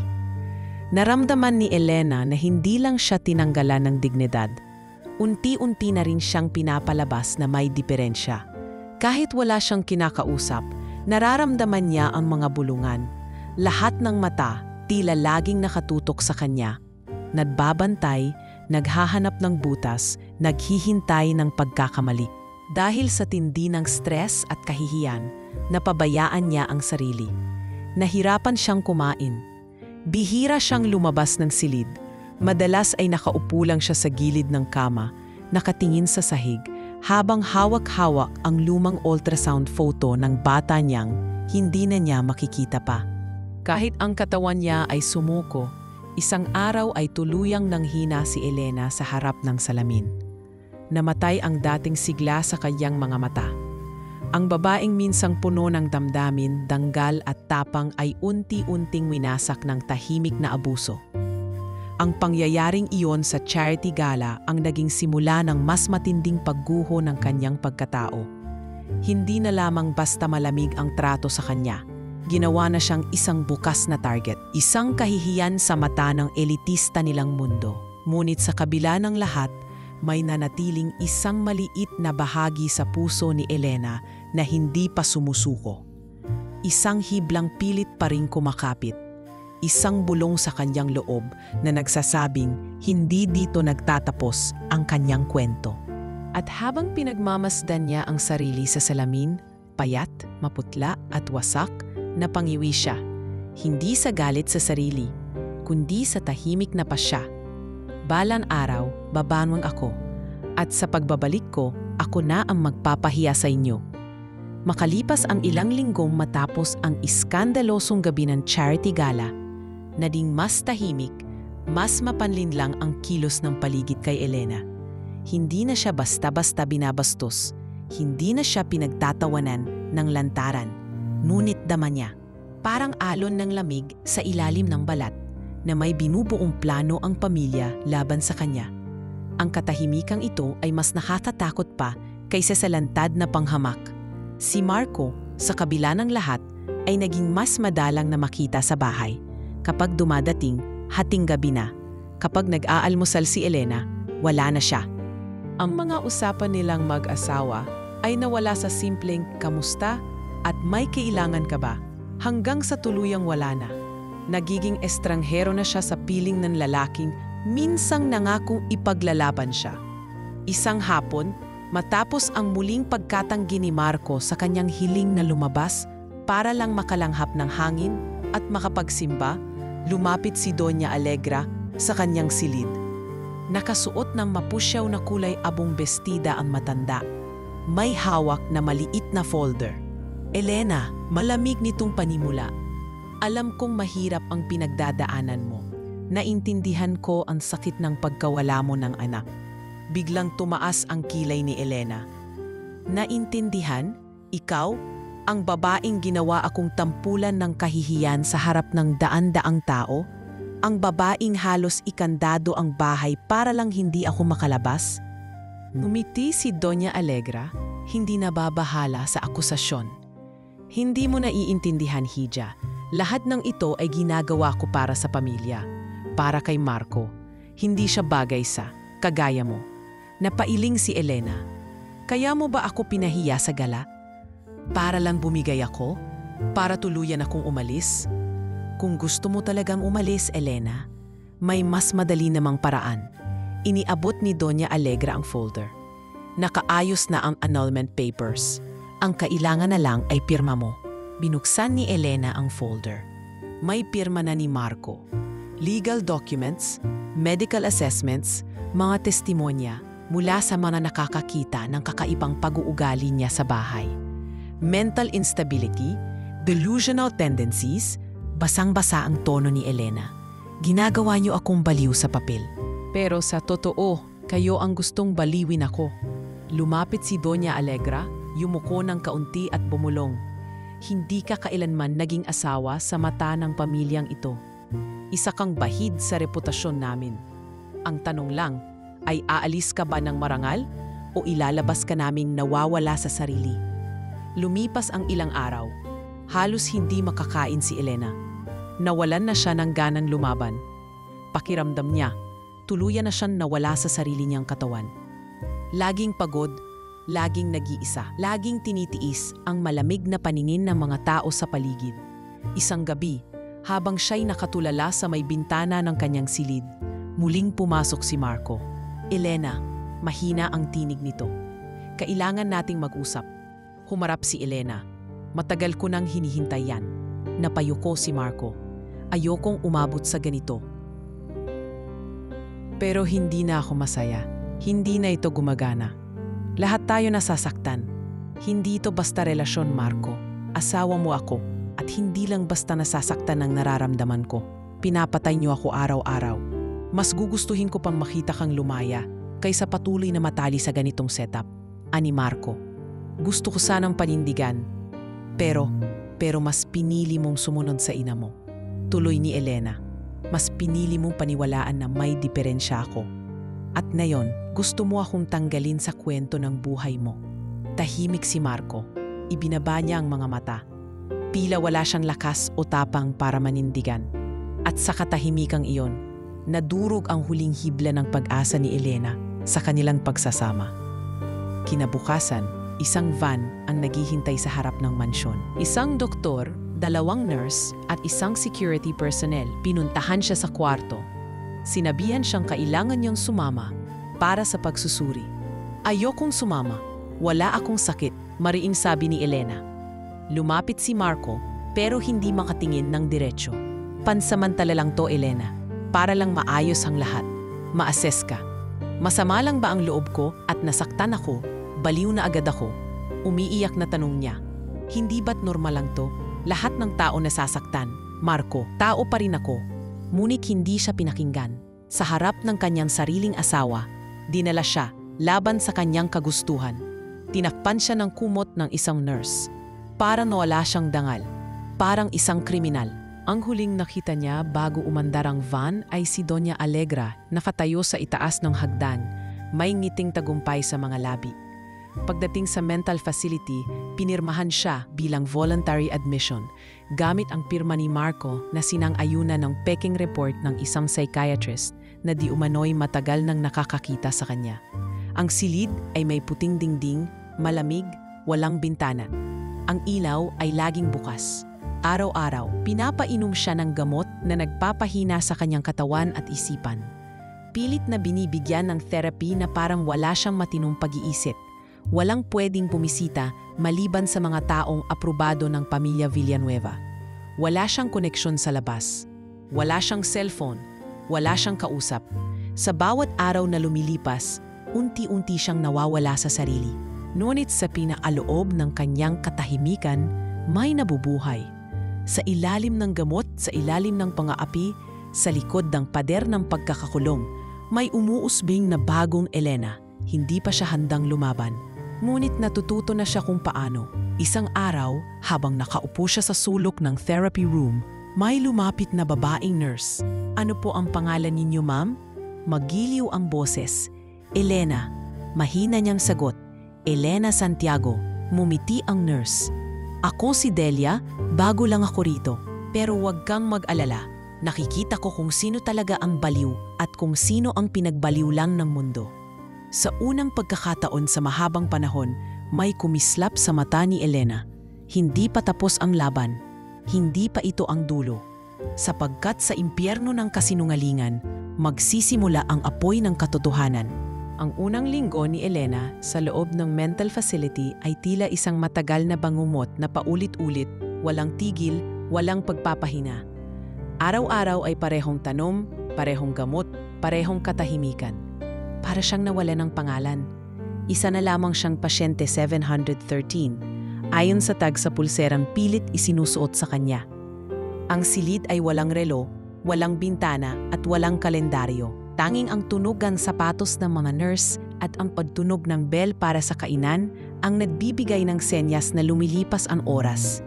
Naramdaman ni Elena na hindi lang siya tinanggalan ng dignidad. Unti-unti na rin siyang pinapalabas na may diferensya. Kahit wala siyang kinakausap, nararamdaman niya ang mga bulungan. Lahat ng mata tila laging nakatutok sa kanya. Nagbabantay, naghahanap ng butas, naghihintay ng pagkakamali. Dahil sa tindi ng stress at kahihiyan, napabayaan niya ang sarili. Nahirapan siyang kumain. Bihira siyang lumabas ng silid. Madalas ay nakaupo lang siya sa gilid ng kama, nakatingin sa sahig, habang hawak-hawak ang lumang ultrasound photo ng bata niyang hindi na niya makikita pa. Kahit ang katawan niya ay sumuko, isang araw ay tuluyang nanghina si Elena sa harap ng salamin. Namatay ang dating sigla sa kanyang mga mata. Ang babaeng minsang puno ng damdamin, danggal at tapang ay unti-unting winasak ng tahimik na abuso. Ang pangyayaring iyon sa charity gala ang naging simula ng mas matinding pagguho ng kanyang pagkatao. Hindi na lamang basta malamig ang trato sa kanya. Ginawa na siyang isang bukas na target, isang kahihiyan sa mata ng elitista nilang mundo. Ngunit sa kabila ng lahat, may nanatiling isang maliit na bahagi sa puso ni Elena na hindi pa sumusuko. Isang hiblang pilit pa ring kumakapit. Isang bulong sa kanyang loob na nagsasabing hindi dito nagtatapos ang kanyang kwento. At habang pinagmamasdan niya ang sarili sa salamin, payat, maputla at wasak, napangiwi siya, hindi sa galit sa sarili, kundi sa tahimik na pasya. Balang araw, babangon ako, at sa pagbabalik ko, ako na ang magpapahiya sa inyo. Makalipas ang ilang linggong matapos ang iskandalosong gabi ng charity gala, naging mas tahimik, mas mapanlinlang ang kilos ng paligid kay Elena. Hindi na siya basta-basta binabastos, hindi na siya pinagtatawanan ng lantaran. Ngunit dama niya, parang alon ng lamig sa ilalim ng balat, na may binubuong plano ang pamilya laban sa kanya. Ang katahimikang ito ay mas nakakatakot pa kaysa sa lantad na panghamak. Si Marco, sa kabila ng lahat, ay naging mas madalang na makita sa bahay. Kapag dumadating, hating gabi na. Kapag nag-aalmusal si Elena, wala na siya. Ang mga usapan nilang mag-asawa ay nawala sa simpleng kamusta at may kailangan ka ba, hanggang sa tuluyang wala na. Nagiging estranghero na siya sa piling ng lalaking minsang nangakong ipaglalaban siya. Isang hapon, matapos ang muling pagkatanggi ni Marco sa kanyang hiling na lumabas para lang makalanghap ng hangin at makapagsimba, lumapit si Doña Alegra sa kanyang silid. Nakasuot ng mapusyaw na kulay abong bestida ang matanda. May hawak na maliit na folder. Elena, malamig nitong panimula. Alam kong mahirap ang pinagdadaanan mo. Naintindihan ko ang sakit ng pagkawala mo ng anak. Biglang tumaas ang kilay ni Elena. Naintindihan? Ikaw? Ang babaeng ginawa akong tampulan ng kahihiyan sa harap ng daan-daang tao? Ang babaeng halos ikandado ang bahay para lang hindi ako makalabas? Ngumiti si Doña Alegra, hindi nababahala sa akusasyon. Hindi mo naiintindihan, Hija. Lahat ng ito ay ginagawa ko para sa pamilya. Para kay Marco. Hindi siya bagay sa kagaya mo. Napailing si Elena. Kaya mo ba ako pinahiya sa gala? Para lang bumigay ako? Para tuluyan akong umalis? Kung gusto mo talagang umalis, Elena, may mas madali namang paraan. Iniabot ni Doña Alegra ang folder. Nakaayos na ang annulment papers. Ang kailangan na lang ay pirma mo. Binuksan ni Elena ang folder. May pirma na ni Marco. Legal documents, medical assessments, mga testimonya mula sa mga nakakakita ng kakaibang pag-uugali niya sa bahay. Mental instability, delusional tendencies, basang-basa ang tono ni Elena. Ginagawa niyo akong baliw sa papel. Pero sa totoo, kayo ang gustong baliwin ako. Lumapit si Doña Alegra, yumuko ng kaunti at bumulong. Hindi ka kailanman naging asawa sa mata ng pamilyang ito. Isa kang bahid sa reputasyon namin. Ang tanong lang, ay aalis ka ba ng marangal o ilalabas ka naming nawawala sa sarili? Lumipas ang ilang araw. Halos hindi makakain si Elena. Nawalan na siya ng ganang lumaban. Pakiramdam niya, tuluyan na siyang nawala sa sarili niyang katawan. Laging pagod, laging nag-iisa, laging tinitiis ang malamig na paningin ng mga tao sa paligid. Isang gabi, habang siya'y nakatulala sa may bintana ng kanyang silid, muling pumasok si Marco. Elena, mahina ang tinig nito. Kailangan nating mag-usap. Humarap si Elena. Matagal ko nang hinihintay yan. Napayuko si Marco. Ayokong umabot sa ganito. Pero hindi na ako masaya. Hindi na ito gumagana. Lahat tayo nasasaktan. Hindi ito basta relasyon, Marco. Asawa mo ako at hindi lang basta nasasaktan ang nararamdaman ko. Pinapatay niyo ako araw-araw. Mas gugustuhin ko pang makita kang lumaya kaysa patuloy na matali sa ganitong setup. Ani Marco. Gusto ko sanang panindigan. Pero mas pinili mong sumunod sa ina mo. Tuloy ni Elena. Mas pinili mong paniwalaan na may diferensya ako. At ngayon, gusto mo akong tanggalin sa kwento ng buhay mo. Tahimik si Marco. Ibinaba niya ang mga mata. Tila wala siyang lakas o tapang para manindigan. At sa katahimikang iyon, nadurog ang huling hibla ng pag-asa ni Elena sa kanilang pagsasama. Kinabukasan, isang van ang naghihintay sa harap ng mansyon. Isang doktor, 2 nurse at isang security personnel. Pinuntahan siya sa kwarto. Sinabihan siyang kailangan niyang sumama para sa pagsusuri. Ayokong sumama. Wala akong sakit, mariing sabi ni Elena. Lumapit si Marco pero hindi makatingin ng diretsyo. Pansamantala lang to, Elena. Para lang maayos ang lahat. Ma-assess ka. Masama lang ba ang loob ko at nasaktan ako? Baliw na agad ako. Umiiyak na tanong niya. Hindi ba't normal lang to? Lahat ng tao nasasaktan. Marco, tao pa rin ako. Ngunit hindi siya pinakinggan. Sa harap ng kanyang sariling asawa, dinala siya laban sa kanyang kagustuhan. Tinakpan siya ng kumot ng isang nurse. Parang nawala siyang dangal. Parang isang kriminal. Ang huling nakita niya bago umandar ang van ay si Doña Alegra, nakatayo sa itaas ng hagdan, may ngiting tagumpay sa mga labi. Pagdating sa mental facility, pinirmahan siya bilang voluntary admission, gamit ang pirma ni Marco na sinang-ayunan ng peking report ng isang psychiatrist na di umano'y matagal nang nakakakita sa kanya. Ang silid ay may puting dingding, malamig, walang bintana. Ang ilaw ay laging bukas. Araw-araw, pinapainom siya ng gamot na nagpapahina sa kanyang katawan at isipan. Pilit na binibigyan ng therapy na parang wala siyang matinong pag-iisip. Walang pwedeng bumisita maliban sa mga taong aprobado ng pamilya Villanueva. Wala siyang koneksyon sa labas. Wala siyang cellphone. Wala siyang kausap. Sa bawat araw na lumilipas, unti-unti siyang nawawala sa sarili. Ngunit sa pinaaloob ng kanyang katahimikan, may nabubuhay. Sa ilalim ng gamot, sa ilalim ng pang-aapi, sa likod ng pader ng pagkakakulong, may umuusbing na bagong Elena. Hindi pa siya handang lumaban. Ngunit natututo na siya kung paano. Isang araw, habang nakaupo siya sa sulok ng therapy room, may lumapit na babaeng nurse. Ano po ang pangalan ninyo, ma'am? Magiliw ang boses. Elena. Mahina niyang sagot. Elena Santiago. Mumiti ang nurse. Ako si Delia, bago lang ako rito. Pero huwag kang mag-alala. Nakikita ko kung sino talaga ang baliw at kung sino ang pinagbaliw lang ng mundo. Sa unang pagkakataon sa mahabang panahon, may kumislap sa mata ni Elena. Hindi pa tapos ang laban. Hindi pa ito ang dulo. Sapagkat sa impyerno ng kasinungalingan, magsisimula ang apoy ng katotohanan. Ang unang linggo ni Elena sa loob ng mental facility ay tila isang matagal na bangumot na paulit-ulit, walang tigil, walang pagpapahina. Araw-araw ay parehong tanom, parehong gamot, parehong katahimikan. Para siyang nawala ng pangalan. Isa na lamang siyang pasyente 713, ayon sa tag sa pulserang pilit isinusuot sa kanya. Ang silid ay walang relo, walang bintana at walang kalendaryo. Tanging ang tunog ng sapatos ng mga nurse at ang pagtunog ng bell para sa kainan ang nagbibigay ng senyas na lumilipas ang oras.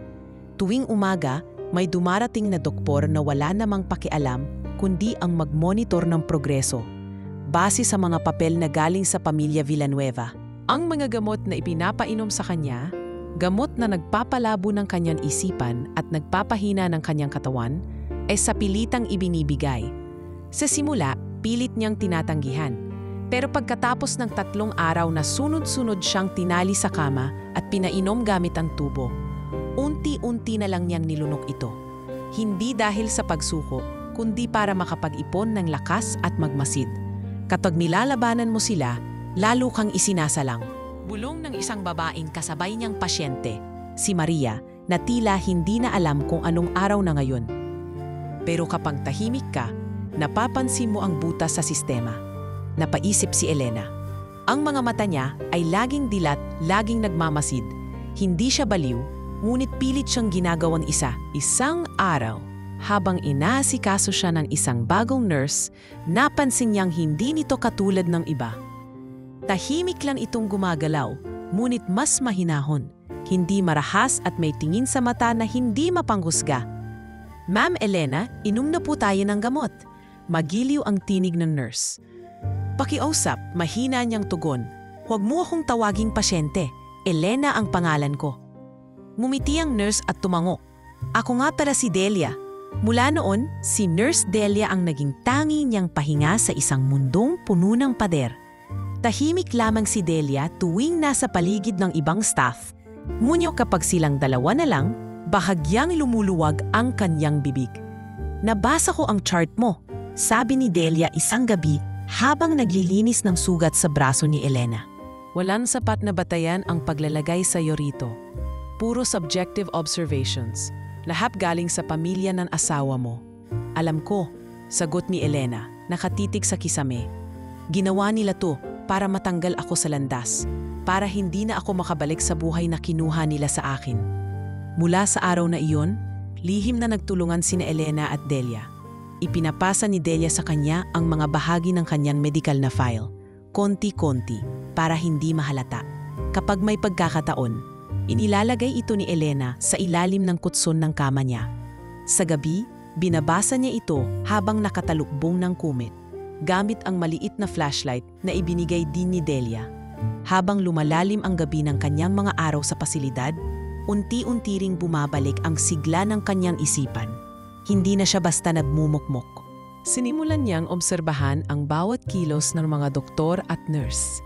Tuwing umaga, may dumarating na doktor na wala namang pakialam kundi ang mag-monitor ng progreso, base sa mga papel na galing sa pamilya Villanueva. Ang mga gamot na ipinapainom sa kanya, gamot na nagpapalabo ng kanyang isipan at nagpapahina ng kanyang katawan, ay sa pilitang ibinibigay. Sa simula, pilit niyang tinatanggihan. Pero pagkatapos ng 3 araw na sunod-sunod siyang tinali sa kama at pinainom gamit ang tubo, unti-unti na lang niyang nilunok ito. Hindi dahil sa pagsuko, kundi para makapag-ipon ng lakas at magmasid. Kapag nilalabanan mo sila, lalo kang isinasalang. Bulong ng isang babaeng kasabay niyang pasyente, si Maria, na tila hindi na alam kung anong araw na ngayon. Pero kapag tahimik ka, napapansin mo ang butas sa sistema. Napaisip si Elena. Ang mga mata niya ay laging dilat, laging nagmamasid. Hindi siya baliw, ngunit pilit siyang ginagawang isang araw. Habang inaasikaso siya ng isang bagong nurse, napansin niyang hindi nito katulad ng iba. Tahimik lang itong gumagalaw, ngunit mas mahinahon. Hindi marahas at may tingin sa mata na hindi mapanghusga. "Ma'am Elena, inom na po tayo ng gamot." Magiliw ang tinig ng nurse. Pakiusap, mahina niyang tugon. "Huwag mo akong tawaging pasyente. Elena ang pangalan ko." Ngumiti ang nurse at tumango. "Ako nga pala si Delia." Mula noon, si Nurse Delia ang naging tangi niyang pahinga sa isang mundong puno ng pader. Tahimik lamang si Delia tuwing nasa paligid ng ibang staff. Ngunit kapag silang dalawa na lang, bahagyang lumuluwag ang kanyang bibig. "Nabasa ko ang chart mo," sabi ni Delia isang gabi habang naglilinis ng sugat sa braso ni Elena. "Walang sapat na batayan ang paglalagay sa iyo rito. Puro subjective observations. Lahat galing sa pamilya ng asawa mo." "Alam ko," sagot ni Elena, nakatitig sa kisame. "Ginawa nila to para matanggal ako sa landas, para hindi na ako makabalik sa buhay na kinuha nila sa akin." Mula sa araw na iyon, lihim na nagtulungan sina Elena at Delia. Ipinapasa ni Delia sa kanya ang mga bahagi ng kanyang medical na file, konti-konti, para hindi mahalata. Kapag may pagkakataon, inilalagay ito ni Elena sa ilalim ng kutson ng kama niya. Sa gabi, binabasa niya ito habang nakatalukbong ng kumit, gamit ang maliit na flashlight na ibinigay din ni Delia. Habang lumalalim ang gabi ng kanyang mga araw sa pasilidad, unti-unti ring bumabalik ang sigla ng kanyang isipan. Hindi na siya basta nagmumukmok. Sinimulan niyang obserbahan ang bawat kilos ng mga doktor at nurse.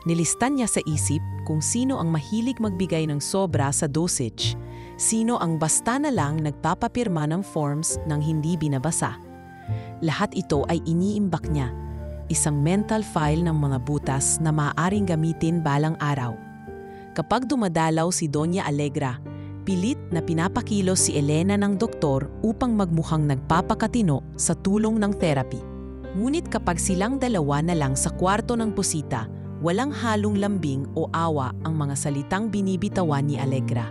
Nilistan niya sa isip kung sino ang mahilig magbigay ng sobra sa dosage, sino ang basta na lang nagpapapirma ng forms nang hindi binabasa. Lahat ito ay iniimbak niya, isang mental file ng mga butas na maaaring gamitin balang araw. Kapag dumadalaw si Doña Alegra, pilit na pinapakilos si Elena ng doktor upang magmukhang nagpapakatino sa tulong ng therapy. Ngunit kapag silang dalawa na lang sa kwarto ng posita, walang halong lambing o awa ang mga salitang binibitawan ni Alegra.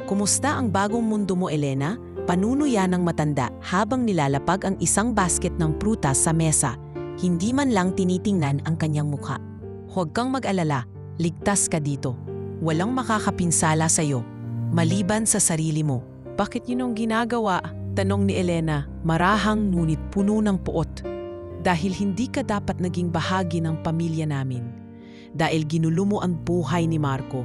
"Kumusta ang bagong mundo mo, Elena?" Panunuya ng matanda habang nilalapag ang isang basket ng prutas sa mesa, hindi man lang tinitingnan ang kanyang mukha. "Huwag kang mag-alala, ligtas ka dito. Walang makakapinsala sa'yo, maliban sa sarili mo." "Bakit yun ang ginagawa?" tanong ni Elena, marahang ngunit puno ng puot. "Dahil hindi ka dapat naging bahagi ng pamilya namin. Dahil ginulo mo ang buhay ni Marco.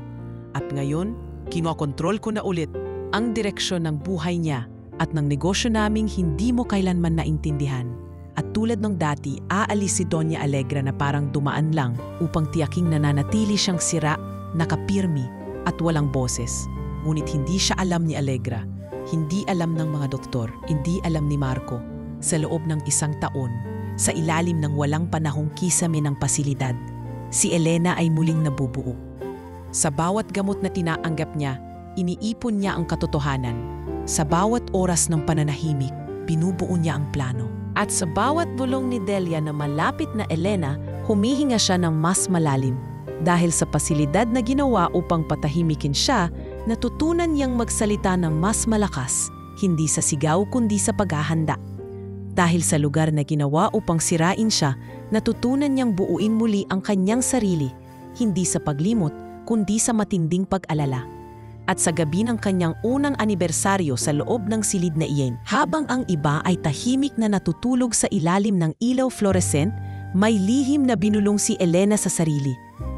At ngayon, kinokontrol ko na ulit ang direksyon ng buhay niya at ng negosyo naming hindi mo kailanman naintindihan." At tulad ng dati, aalis si Doña Alegra na parang dumaan lang upang tiyaking nananatili siyang sira, nakapirmi at walang boses. Ngunit hindi siya alam ni Alegra, hindi alam ng mga doktor, hindi alam ni Marco. Sa loob ng 1 taon, sa ilalim ng walang panahong kisame ng pasilidad, si Elena ay muling nabubuo. Sa bawat gamot na tinaanggap niya, iniipon niya ang katotohanan. Sa bawat oras ng pananahimik, binubuo niya ang plano. At sa bawat bulong ni Delia na malapit na Elena, humihinga siya ng mas malalim. Dahil sa pasilidad na ginawa upang patahimikin siya, natutunan niyang magsalita ng mas malakas, hindi sa sigaw kundi sa paghahanda. Dahil sa lugar na ginawa upang sirain siya, natutunan niyang buuin muli ang kanyang sarili, hindi sa paglimot, kundi sa matinding pag-alala. at sa gabi ng kanyang unang anibersaryo sa loob ng silid na iyon. Habang ang iba ay tahimik na natutulog sa ilalim ng ilaw fluorescent, may lihim na binulong si Elena sa sarili.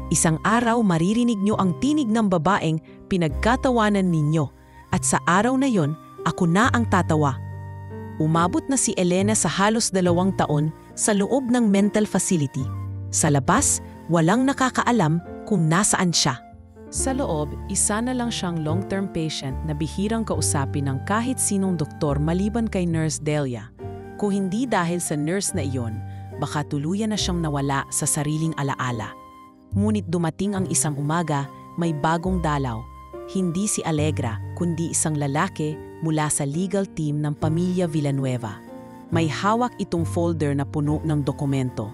Isang araw maririnig niyo ang tinig ng babaeng pinagkatawanan ninyo, at sa araw na yon, ako na ang tatawa. Umabot na si Elena sa halos 2 taon sa loob ng mental facility. Sa labas, walang nakakaalam kung nasaan siya. Sa loob, isa na lang siyang long-term patient na bihirang kausapin ng kahit sinong doktor maliban kay Nurse Delia. Kung hindi dahil sa nurse na iyon, baka tuluyan na siyang nawala sa sariling alaala. Ngunit dumating ang isang umaga, may bagong dalaw. Hindi si Allegra, kundi isang lalaki mula sa legal team ng pamilya Villanueva. May hawak itong folder na puno ng dokumento.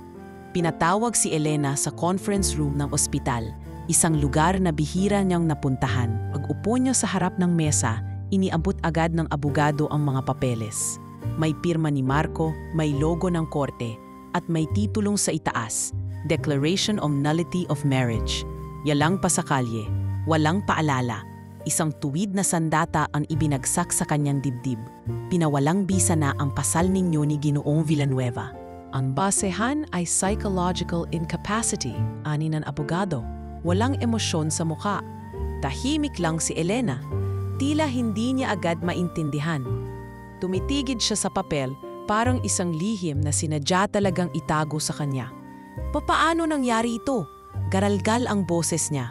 Pinatawag si Elena sa conference room ng ospital, isang lugar na bihira niyang napuntahan. Pag-upo niya sa harap ng mesa, iniabot agad ng abogado ang mga papeles. May pirma ni Marco, may logo ng korte, at may titulong sa itaas, Declaration of Nullity of Marriage. Yalang pa sa kalye, walang paalala. Isang tuwid na sandata ang ibinagsak sa kanyang dibdib. Pinawalang bisa na ang pasal ninyo ni Ginoong Villanueva. Ang basehan ay psychological incapacity, ani ng abogado. Walang emosyon sa mukha. Tahimik lang si Elena. Tila hindi niya agad maintindihan. Tumitigid siya sa papel, parang isang lihim na sinadya talagang itago sa kanya. Papaano nangyari ito? Garalgal ang boses niya.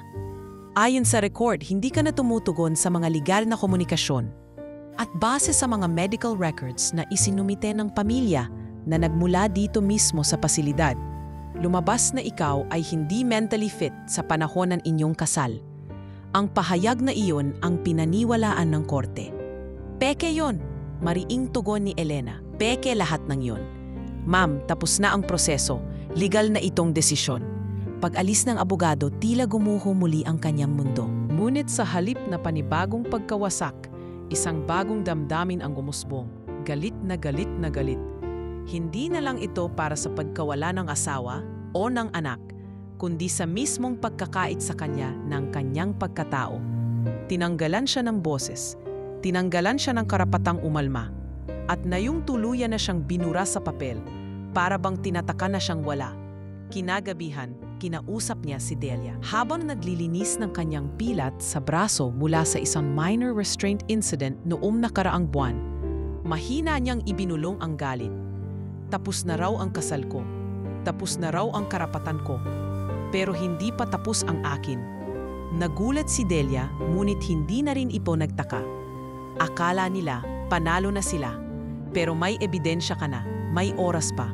Ayon sa record, hindi ka na tumutugon sa mga legal na komunikasyon. At base sa mga medical records na isinumite ng pamilya na nagmula dito mismo sa pasilidad, lumabas na ikaw ay hindi mentally fit sa panahon ng inyong kasal. Ang pahayag na iyon ang pinaniwalaan ng korte. Peke yon, mariing tugon ni Elena. Peke lahat ng yon. Ma'am, tapos na ang proseso. Legal na itong desisyon. Pag-alis ng abogado, tila gumuho muli ang kanyang mundo. Ngunit sa halip na panibagong pagkawasak, isang bagong damdamin ang gumusbong. Galit na galit na galit. Hindi na lang ito para sa pagkawala ng asawa o ng anak, kundi sa mismong pagkakait sa kanya ng kanyang pagkatao. Tinanggalan siya ng boses, tinanggalan siya ng karapatang umalma, at ngayong tuluyan na siyang binura sa papel, para bang tinataka na siyang wala. Kinagabihan, kinausap niya si Delia. Habang naglilinis ng kanyang pilat sa braso mula sa isang minor restraint incident noong nakaraang buwan, mahina niyang ibinulong ang galit. Tapos na raw ang kasal ko. Tapos na raw ang karapatan ko. Pero hindi pa tapos ang akin. Nagulat si Delia, ngunit hindi na rin ito nagtaka. Akala nila, panalo na sila. Pero may ebidensya ka na, may oras pa,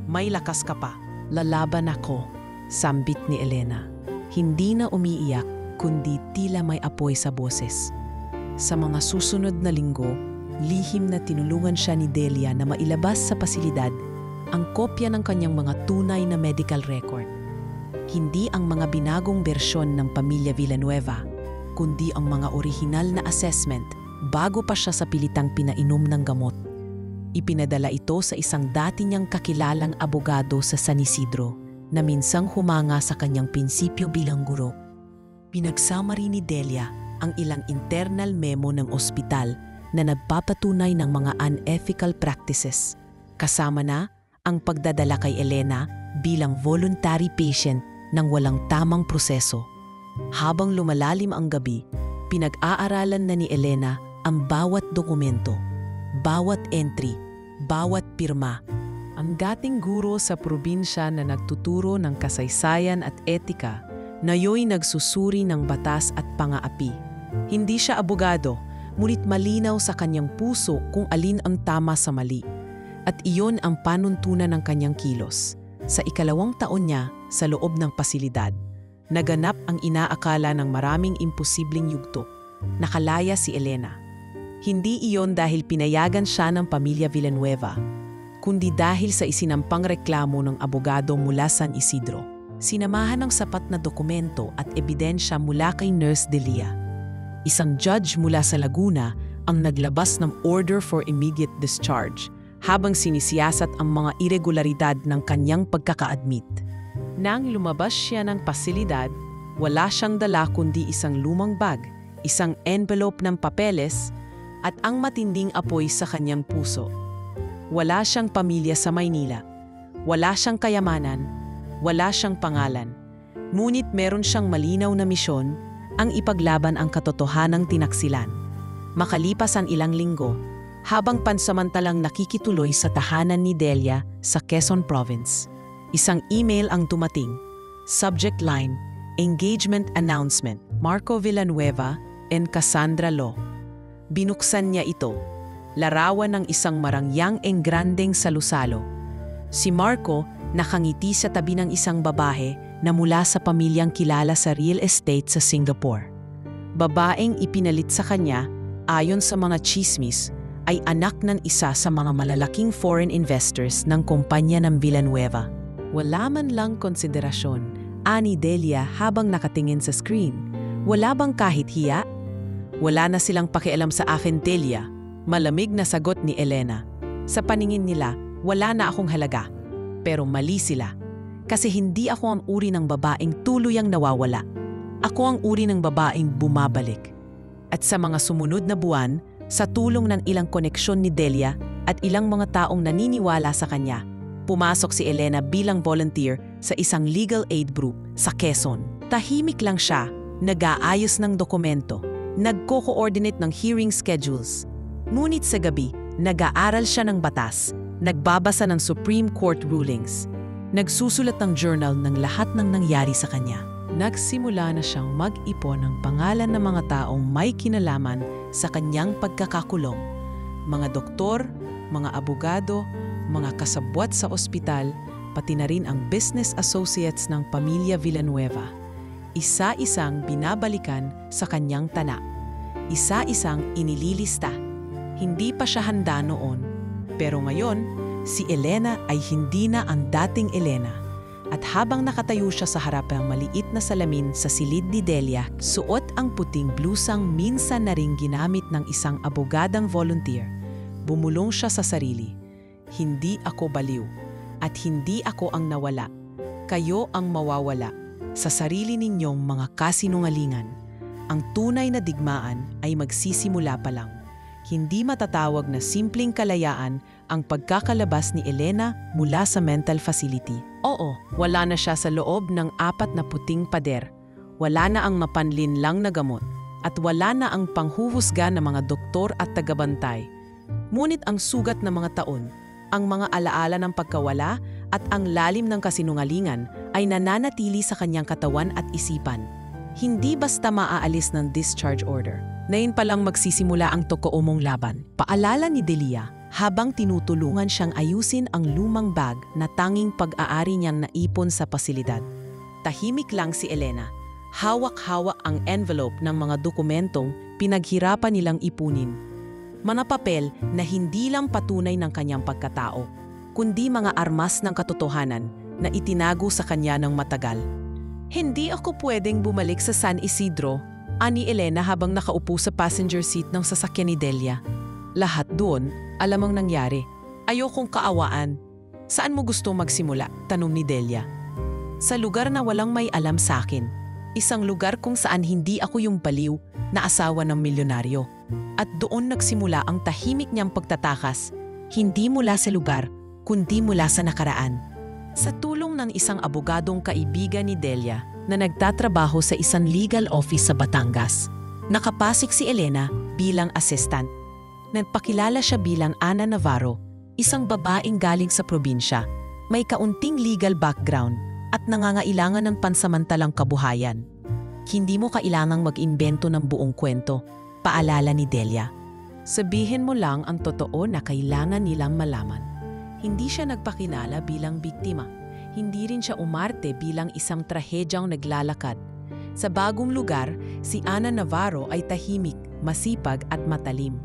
may lakas ka pa. Lalaban ako, sambit ni Elena. Hindi na umiiyak, kundi tila may apoy sa boses. Sa mga susunod na linggo, lihim na tinulungan siya ni Delia na mailabas sa pasilidad ang kopya ng kanyang mga tunay na medical record. Hindi ang mga binagong bersyon ng pamilya Villanueva, kundi ang mga orihinal na assessment bago pa siya sa pilitang pinainom ng gamot. Ipinadala ito sa isang dati niyang kakilalang abogado sa San Isidro na minsang humanga sa kanyang prinsipyo bilang guro. Pinagsama rin ni Delia ang ilang internal memo ng ospital na nagpapatunay ng mga unethical practices, kasama na ang pagdadala kay Elena bilang voluntary patient ng walang tamang proseso. Habang lumalalim ang gabi, pinag-aaralan na ni Elena ang bawat dokumento, bawat entry, bawat pirma. Ang dating guro sa probinsya na nagtuturo ng kasaysayan at etika, ngayoy nagsusuri ng batas at pang-aapi. Hindi siya abogado, ngunit malinaw sa kanyang puso kung alin ang tama sa mali. At iyon ang panuntunan ng kanyang kilos. Sa 2nd taon niya sa loob ng pasilidad, naganap ang inaakala ng maraming imposibleng yugto. Nakalaya si Elena. Hindi iyon dahil pinayagan siya ng pamilya Villanueva, kundi dahil sa isinampang reklamo ng abogado mula San Isidro. Sinamahan ng sapat na dokumento at ebidensya mula kay Nurse Delia. Isang judge mula sa Laguna ang naglabas ng order for immediate discharge habang sinisiyasat ang mga irregularidad ng kanyang pagkaka-admit. Nang lumabas siya ng pasilidad, wala siyang dala kundi isang lumang bag, isang envelope ng papeles, at ang matinding apoy sa kanyang puso. Wala siyang pamilya sa Maynila. Wala siyang kayamanan. Wala siyang pangalan. Ngunit meron siyang malinaw na misyon, ang ipaglaban ang katotohanang tinaksilan. Makalipas ang ilang linggo, habang pansamantalang nakikituloy sa tahanan ni Delia sa Quezon Province, isang email ang dumating. Subject line, Engagement Announcement, Marco Villanueva and Cassandra Lo. Binuksan niya ito. Larawan ng isang marangyang engrandeng salusalo. Si Marco nakangiti sa tabi ng isang babae na mula sa pamilyang kilala sa real estate sa Singapore. Babaeng ipinalit sa kanya, ayon sa mga chismis, ay anak ng isa sa mga malalaking foreign investors ng kumpanya ng Villanueva. Wala man lang konsiderasyon, ani Delia habang nakatingin sa screen. Wala bang kahit hiya? Wala na silang pakialam sa akin, Delia. Malamig na sagot ni Elena. Sa paningin nila, wala na akong halaga. Pero mali sila. Kasi hindi ako ang uri ng babaeng tuluyang nawawala. Ako ang uri ng babaeng bumabalik. At sa mga sumunod na buwan, sa tulong ng ilang koneksyon ni Delia at ilang mga taong naniniwala sa kanya, pumasok si Elena bilang volunteer sa isang legal aid group sa Quezon. Tahimik lang siya, nag-aayos ng dokumento, nagko-coordinate ng hearing schedules. Ngunit sa gabi, nag-aaral siya ng batas, nagbabasa ng Supreme Court rulings, nagsusulat ng journal ng lahat ng nangyari sa kanya. Nagsimula na siyang mag-ipon ng pangalan ng mga taong may kinalaman sa kanyang pagkakakulong. Mga doktor, mga abogado, mga kasabwat sa ospital, pati na rin ang business associates ng pamilya Villanueva. Isa-isang binabalikan sa kanyang tana. Isa-isang inililista. Hindi pa siya handa noon, pero ngayon, si Elena ay hindi na ang dating Elena. At habang nakatayo siya sa harap ng maliit na salamin sa silid ni Delia, suot ang puting blusang minsan na ring ginamit ng isang abogadang volunteer. Bumulong siya sa sarili. Hindi ako baliw. At hindi ako ang nawala. Kayo ang mawawala. Sa sarili ninyong mga kasinungalingan. Ang tunay na digmaan ay magsisimula pa lang. Hindi matatawag na simpleng kalayaan ang pagkakalabas ni Elena mula sa mental facility. Oo, wala na siya sa loob ng 4 na puting pader. Wala na ang mapanlinlang na gamot. At wala na ang panghuhusga ng mga doktor at tagabantay. Ngunit ang sugat ng mga taon, ang mga alaala ng pagkawala at ang lalim ng kasinungalingan ay nananatili sa kanyang katawan at isipan. Hindi basta maaalis ng discharge order. Ngayon pa lang magsisimula ang tokoomong laban. Paalala ni Delia habang tinutulungan siyang ayusin ang lumang bag na tanging pag-aari niyang naipon sa pasilidad. Tahimik lang si Elena. Hawak-hawak ang envelope ng mga dokumentong pinaghirapan nilang ipunin. Mga papel na hindi lang patunay ng kanyang pagkatao, kundi mga armas ng katotohanan na itinago sa kanya ng matagal. Hindi ako pwedeng bumalik sa San Isidro, ani Elena habang nakaupo sa passenger seat ng sasakyan ni Delia. Lahat doon, alam ang nangyari. Ayokong kaawaan. Saan mo gusto magsimula? Tanong ni Delia. Sa lugar na walang may alam sa akin. Isang lugar kung saan hindi ako yung baliw na asawa ng milyonaryo. At doon nagsimula ang tahimik niyang pagtatakas, hindi mula sa lugar, kundi mula sa nakaraan. Sa tulong ng isang abogadong kaibigan ni Delia na nagtatrabaho sa isang legal office sa Batangas, nakapasok si Elena bilang assistant. Nagpakilala siya bilang Ana Navarro, isang babaeng galing sa probinsya, may kaunting legal background at nangangailangan ng pansamantalang kabuhayan. Hindi mo kailangang mag-imbento ng buong kwento, paalala ni Delia. Sabihin mo lang ang totoo na kailangan nilang malaman. Hindi siya nagpakilala bilang biktima. Hindi rin siya umarte bilang isang trahedyang naglalakad. Sa bagong lugar, si Ana Navarro ay tahimik, masipag at matalim.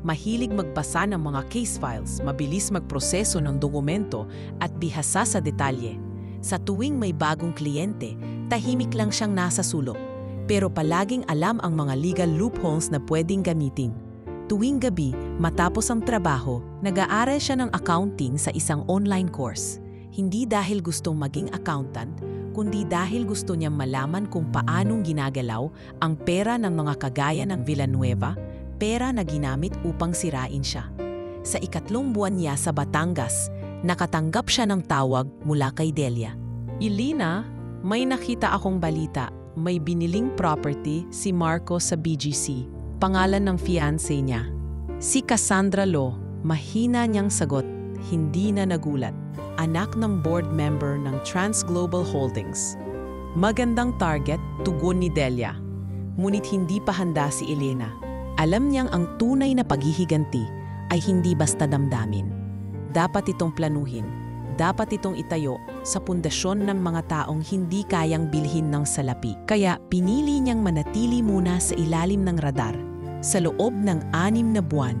Mahilig magbasa ng mga case files, mabilis magproseso ng dokumento at bihasa sa detalye. Sa tuwing may bagong kliyente, tahimik lang siyang nasa sulok. Pero palaging alam ang mga legal loopholes na pwedeng gamitin. Tuwing gabi, matapos ang trabaho, nag-aaral siya ng accounting sa isang online course. Hindi dahil gustong maging accountant, kundi dahil gusto niyang malaman kung paanong ginagalaw ang pera ng mga kagaya ng Villanueva, pera na ginamit upang sirain siya. Sa 3 buwan niya sa Batangas, nakatanggap siya ng tawag mula kay Delia. "Ilina, may nakita akong balita. May biniling property si Marco sa BGC. Pangalan ng fiancé niya. Si Cassandra Lo." Mahina niyang sagot, hindi na nagulat. Anak ng board member ng Transglobal Holdings. Magandang target, tugon ni Delia. Ngunit hindi pa handa si Elena. Alam niyang ang tunay na paghihiganti ay hindi basta damdamin. Dapat itong planuhin. Dapat itong itayo sa pundasyon ng mga taong hindi kayang bilhin ng salapi. Kaya pinili niyang manatili muna sa ilalim ng radar. Sa loob ng 6 na buwan,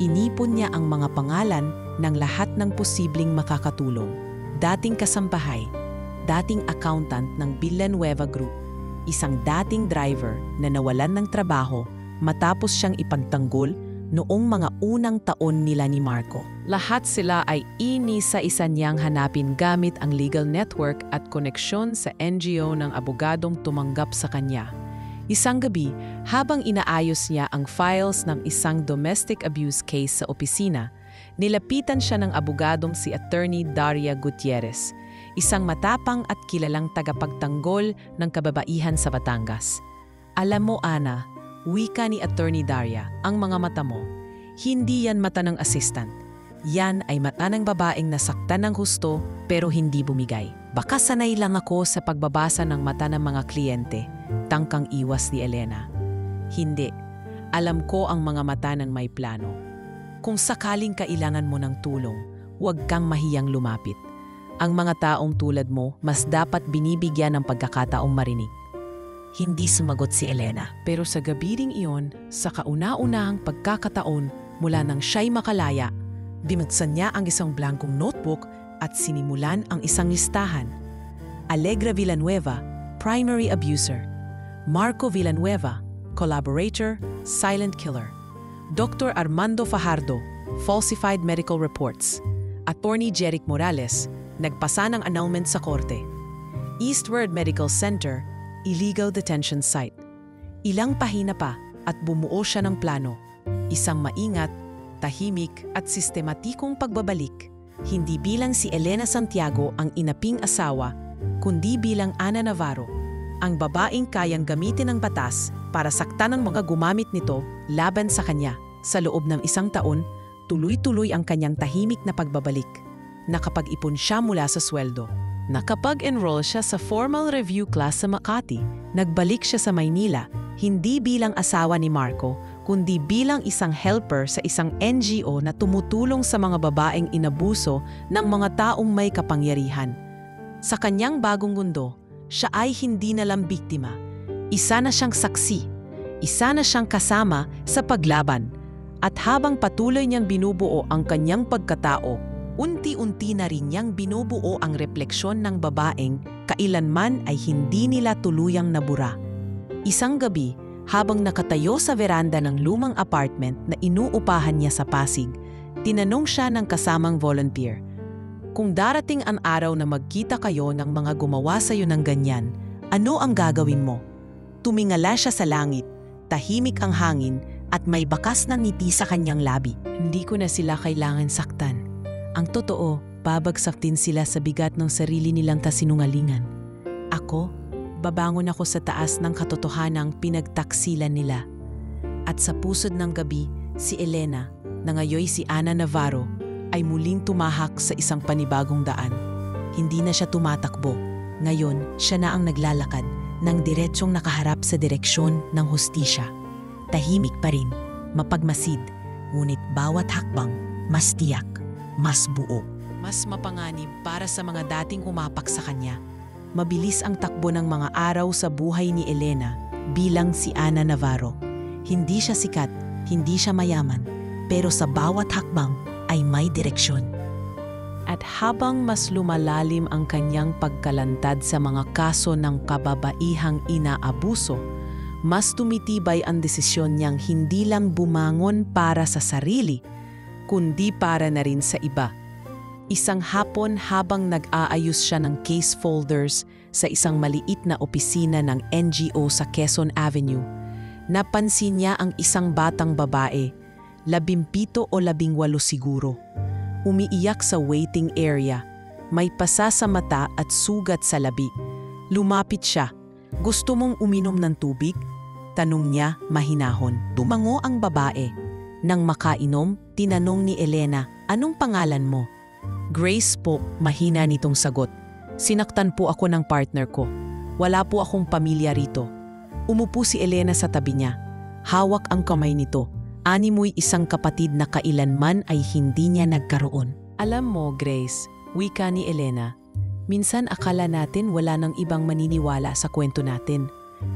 inipon niya ang mga pangalan ng lahat ng posibleng makakatulong. Dating kasambahay, dating accountant ng Villanueva Group, isang dating driver na nawalan ng trabaho matapos siyang ipagtanggol noong mga unang taon nila ni Marco. Lahat sila ay inisa-isa niyang hanapin gamit ang legal network at koneksyon sa NGO ng abogadong tumanggap sa kanya. Isang gabi, habang inaayos niya ang files ng isang domestic abuse case sa opisina, nilapitan siya ng abogadong si Attorney Daria Gutierrez, isang matapang at kilalang tagapagtanggol ng kababaihan sa Batangas. "Alam mo, Ana," wika ni Attorney Daria, "ang mga mata mo, hindi yan mata ng assistant. Yan ay mata ng babaeng nasaktan ng husto pero hindi bumigay. Baka sanay lang ako sa pagbabasa ng mata ng mga kliyente," tangkang iwas ni Elena. "Hindi. Alam ko ang mga mata ng may plano. Kung sakaling kailangan mo ng tulong, huwag kang mahiyang lumapit. Ang mga taong tulad mo mas dapat binibigyan ng pagkakataong marinig." Hindi sumagot si Elena. Pero sa gabiring iyon, sa kauna-unahang pagkakataon mula nang siya'y makalaya, binuksan niya ang isang blankong notebook at sinimulan ang isang listahan. Allegra Villanueva, primary abuser. Marco Villanueva, collaborator, silent killer. Dr. Armando Fajardo, falsified medical reports. Attorney Jeric Morales, nagpasa ng annulment sa korte. Eastward Medical Center, illegal detention site. Ilang pahina pa at bumuo siya ng plano. Isang maingat, tahimik at sistematikong pagbabalik. Hindi bilang si Elena Santiago ang inaping asawa, kundi bilang Ana Navarro, ang babaeng kayang gamitin ng batas para saktan ng mga gumamit nito laban sa kanya. Sa loob ng 1 taon, tuloy-tuloy ang kanyang tahimik na pagbabalik. Nakapag-ipon siya mula sa sweldo. Nakapag-enroll siya sa formal review class sa Makati. Nagbalik siya sa Maynila, hindi bilang asawa ni Marco, kundi bilang isang helper sa isang NGO na tumutulong sa mga babaeng inabuso ng mga taong may kapangyarihan. Sa kanyang bagong mundo, siya ay hindi na lang biktima. Isa na siyang saksi. Isa na siyang kasama sa paglaban. At habang patuloy niyang binubuo ang kanyang pagkatao, unti-unti na rin niyang binubuo ang refleksyon ng babaeng kailanman ay hindi nila tuluyang nabura. Isang gabi, habang nakatayo sa veranda ng lumang apartment na inuupahan niya sa Pasig, tinanong siya ng kasamang volunteer, "Kung darating ang araw na magkita kayo ng mga gumawa sa iyo ng ganyan, ano ang gagawin mo?" Tumingala siya sa langit, tahimik ang hangin at may bakas na ngiti sa kanyang labi. "Hindi ko na sila kailangan saktan. Ang totoo, babagsak din sila sa bigat ng sarili nilang kasinungalingan. Ako, babangon ako sa taas ng katotohanang pinagtaksilan nila." At sa pusod ng gabi, si Elena, na ngayoy si Ana Navarro, ay muling tumahak sa isang panibagong daan. Hindi na siya tumatakbo. Ngayon, siya na ang naglalakad ng diretsyong nakaharap sa direksyon ng hustisya. Tahimik pa rin, mapagmasid, ngunit bawat hakbang mas tiyak, mas buo. Mas mapanganib para sa mga dating humapak sa kanya. Mabilis ang takbo ng mga araw sa buhay ni Elena bilang si Ana Navarro. Hindi siya sikat, hindi siya mayaman, pero sa bawat hakbang ay may direksyon. At habang mas lumalalim ang kanyang pagkalantad sa mga kaso ng kababaihang inaabuso, mas tumitibay ang desisyon niyang hindi lang bumangon para sa sarili, kundi para na rin sa iba. Isang hapon habang nag-aayos siya ng case folders sa isang maliit na opisina ng NGO sa Quezon Avenue. Napansin niya ang isang batang babae, 17 o 18 siguro. Umiiyak sa waiting area, may pasa sa mata at sugat sa labi. Lumapit siya. "Gusto mong uminom ng tubig?" Tanong niya mahinahon. Tumango ang babae. Nang makainom, tinanong ni Elena, "Anong pangalan mo?" "Grace po," mahina nitong sagot. "Sinaktan po ako ng partner ko. Wala po akong pamilya rito." Umupo si Elena sa tabi niya. Hawak ang kamay nito. Animoy isang kapatid na kailanman ay hindi niya nagkaroon. "Alam mo, Grace," wika ni Elena, "minsan akala natin wala nang ibang maniniwala sa kwento natin.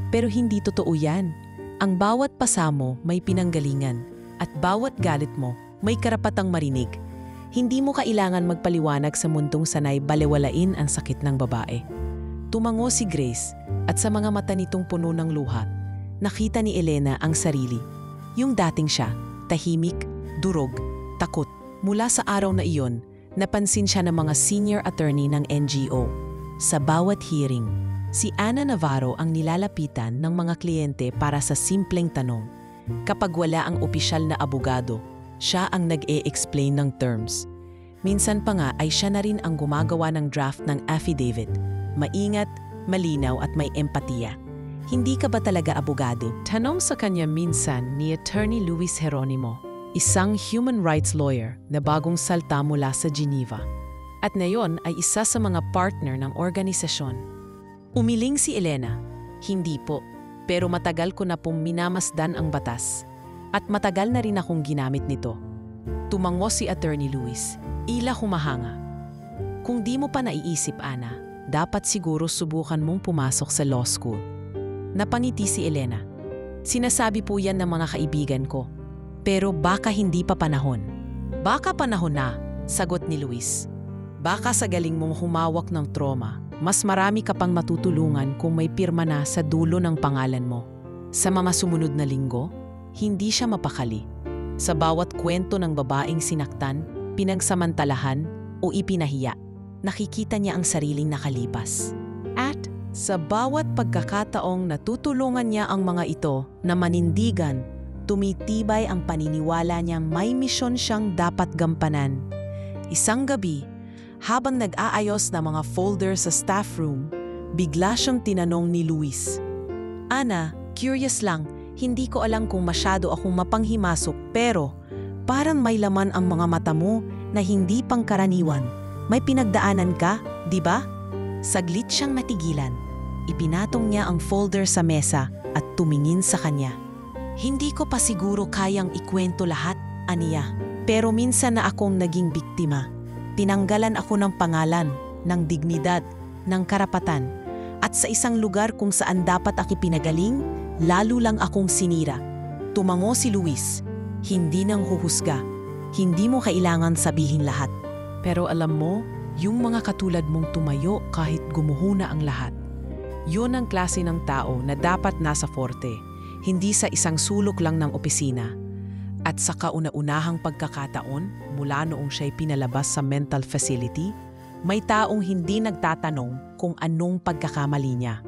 Pero hindi totoo yan. Ang bawat pasa mo may pinanggalingan at bawat galit mo may karapatang marinig. Hindi mo kailangan magpaliwanag sa mundong sanay balewalain ang sakit ng babae." Tumango si Grace at sa mga mata nitong puno ng luha, nakita ni Elena ang sarili. Yung dating siya, tahimik, durog, takot. Mula sa araw na iyon, napansin siya ng mga senior attorney ng NGO. Sa bawat hearing, si Ana Navarro ang nilalapitan ng mga kliyente para sa simpleng tanong. Kapag wala ang opisyal na abogado, siya ang nag-e-explain ng terms. Minsan pa nga ay siya na rin ang gumagawa ng draft ng affidavit. Maingat, malinaw at may empatiya. "Hindi ka ba talaga abogado?" Tanong sa kanya minsan ni Attorney Luis Jeronimo, isang human rights lawyer na bagong salta mula sa Geneva. At ngayon ay isa sa mga partner ng organisasyon. Umiling si Elena, "Hindi po, pero matagal ko na pong minamasdan ang batas. At matagal na rin akong ginamit nito." Tumango si Attorney Luis, ila humahanga. "Kung di mo pa naiisip, Ana, dapat siguro subukan mong pumasok sa law school." Napangiti si Elena. "Sinasabi po yan ng mga kaibigan ko. Pero baka hindi pa panahon." "Baka panahon na," sagot ni Luis. "Baka sa galing mong humawak ng trauma, mas marami ka pang matutulungan kung may pirma na sa dulo ng pangalan mo." Sa mga sumunod na linggo, hindi siya mapakali. Sa bawat kwento ng babaeng sinaktan, pinagsamantalahan o ipinahiya, nakikita niya ang sariling nakalipas. At sa bawat pagkakataong natutulungan niya ang mga ito na manindigan, tumitibay ang paniniwala niyang may misyon siyang dapat gampanan. Isang gabi, habang nag-aayos ng mga folder sa staff room, bigla siyang tinanong ni Luis, "Ana, curious lang, hindi ko alam kung masyado akong mapanghimasok pero parang may laman ang mga mata mo na hindi pangkaraniwan. May pinagdaanan ka, di ba?" Saglit siyang natigilan. Ipinatong niya ang folder sa mesa at tumingin sa kanya. "Hindi ko pa siguro kayang ikwento lahat," aniya. "Pero minsan na akong naging biktima. Tinanggalan ako ng pangalan, ng dignidad, ng karapatan. At sa isang lugar kung saan dapat ako pinagaling, lalo lang akong sinira." Tumango si Luis. "Hindi nang huhusga. Hindi mo kailangan sabihin lahat. Pero alam mo, yung mga katulad mong tumayo kahit gumuho na ang lahat. Yun ang klase ng tao na dapat nasa forte, hindi sa isang sulok lang ng opisina." At sa kauna-unahang pagkakataon, mula noong siya'y pinalabas sa mental facility, may taong hindi nagtatanong kung anong pagkakamali niya.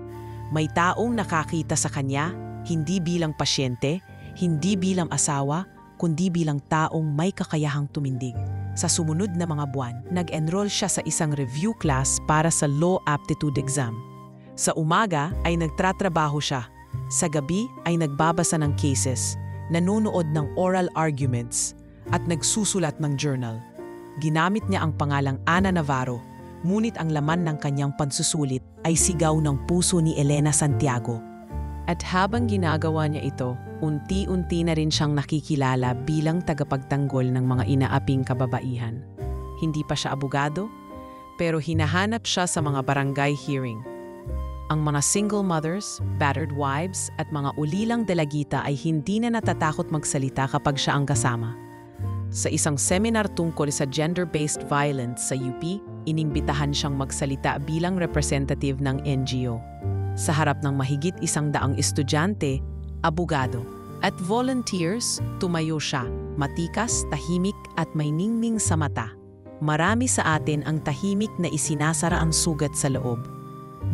May taong nakakita sa kanya, hindi bilang pasyente, hindi bilang asawa, kundi bilang taong may kakayahang tumindig. Sa sumunod na mga buwan, nag-enroll siya sa isang review class para sa law aptitude exam. Sa umaga ay nagtratrabaho siya. Sa gabi ay nagbabasa ng cases, nanonood ng oral arguments, at nagsusulat ng journal. Ginamit niya ang pangalang Ana Navarro, ngunit ang laman ng kanyang pansusulit ay sigaw ng puso ni Elena Santiago. At habang ginagawa niya ito, unti-unti na rin siyang nakikilala bilang tagapagtanggol ng mga inaaping kababaihan. Hindi pa siya abogado, pero hinahanap siya sa mga barangay hearing. Ang mga single mothers, battered wives at mga ulilang dalagita ay hindi na natatakot magsalita kapag siya ang kasama. Sa isang seminar tungkol sa gender-based violence sa UP, inimbitahan siyang magsalita bilang representative ng NGO. Sa harap ng mahigit 100 estudyante, abogado, at volunteers, tumayo siya, matikas, tahimik at may ningning sa mata. Marami sa atin ang tahimik na isinasara ang sugat sa loob.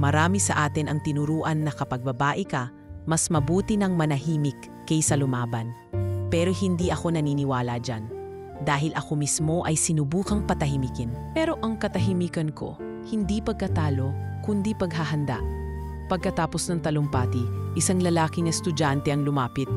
marami sa atin ang tinuruan na kapag babae ka, mas mabuti ng manahimik kaysa lumaban. Pero hindi ako naniniwala dyan. Dahil ako mismo ay sinubukang patahimikin. Pero ang katahimikan ko, hindi pagkatalo, kundi paghahanda. Pagkatapos ng talumpati, isang lalaking estudyante ang lumapit.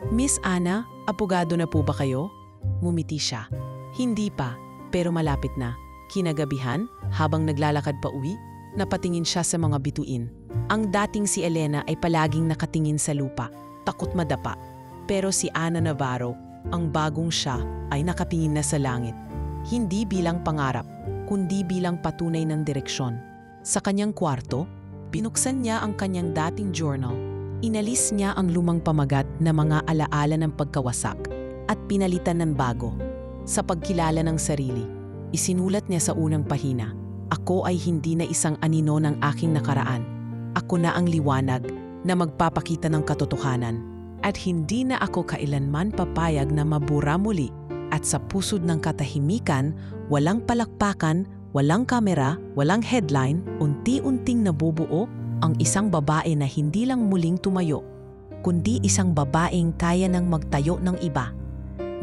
"Miss Ana, abogado na po ba kayo?" Ngumiti siya. "Hindi pa, pero malapit na." Kinagabihan, habang naglalakad pa uwi, napatingin siya sa mga bituin. Ang dating si Elena ay palaging nakatingin sa lupa, takot madapa. Pero si Ana Navarro, ang bagong siya, ay nakatingin na sa langit. Hindi bilang pangarap, kundi bilang patunay ng direksyon. Sa kanyang kwarto, binuksan niya ang kanyang dating journal. Inalis niya ang lumang pamagat na mga alaala ng pagkawasak at pinalitan ng bago. Sa pagkilala ng sarili, isinulat niya sa unang pahina, "Ako ay hindi na isang anino ng aking nakaraan. Ako na ang liwanag na magpapakita ng katotohanan. At hindi na ako kailanman papayag na mabura muli." At sa pusod ng katahimikan, walang palakpakan, walang kamera, walang headline, unti-unting nabubuo ang isang babae na hindi lang muling tumayo, kundi isang babaeng kaya nang magtayo ng iba.